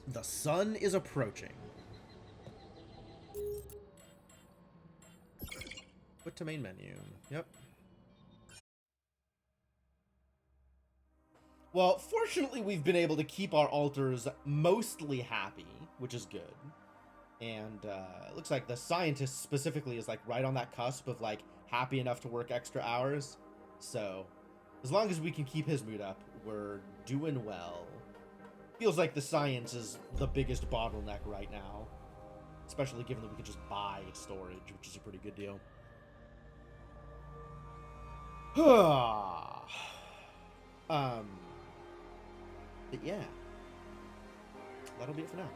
The sun is approaching. Put to main menu. Yep. Well, fortunately, we've been able to keep our alters mostly happy, which is good. And it looks like the scientist specifically is like right on that cusp of like happy enough to work extra hours. So as long as we can keep his mood up, we're doing well. Feels like the science is the biggest bottleneck right now, especially given that we can just buy storage, which is a pretty good deal. But yeah, that'll be it for now.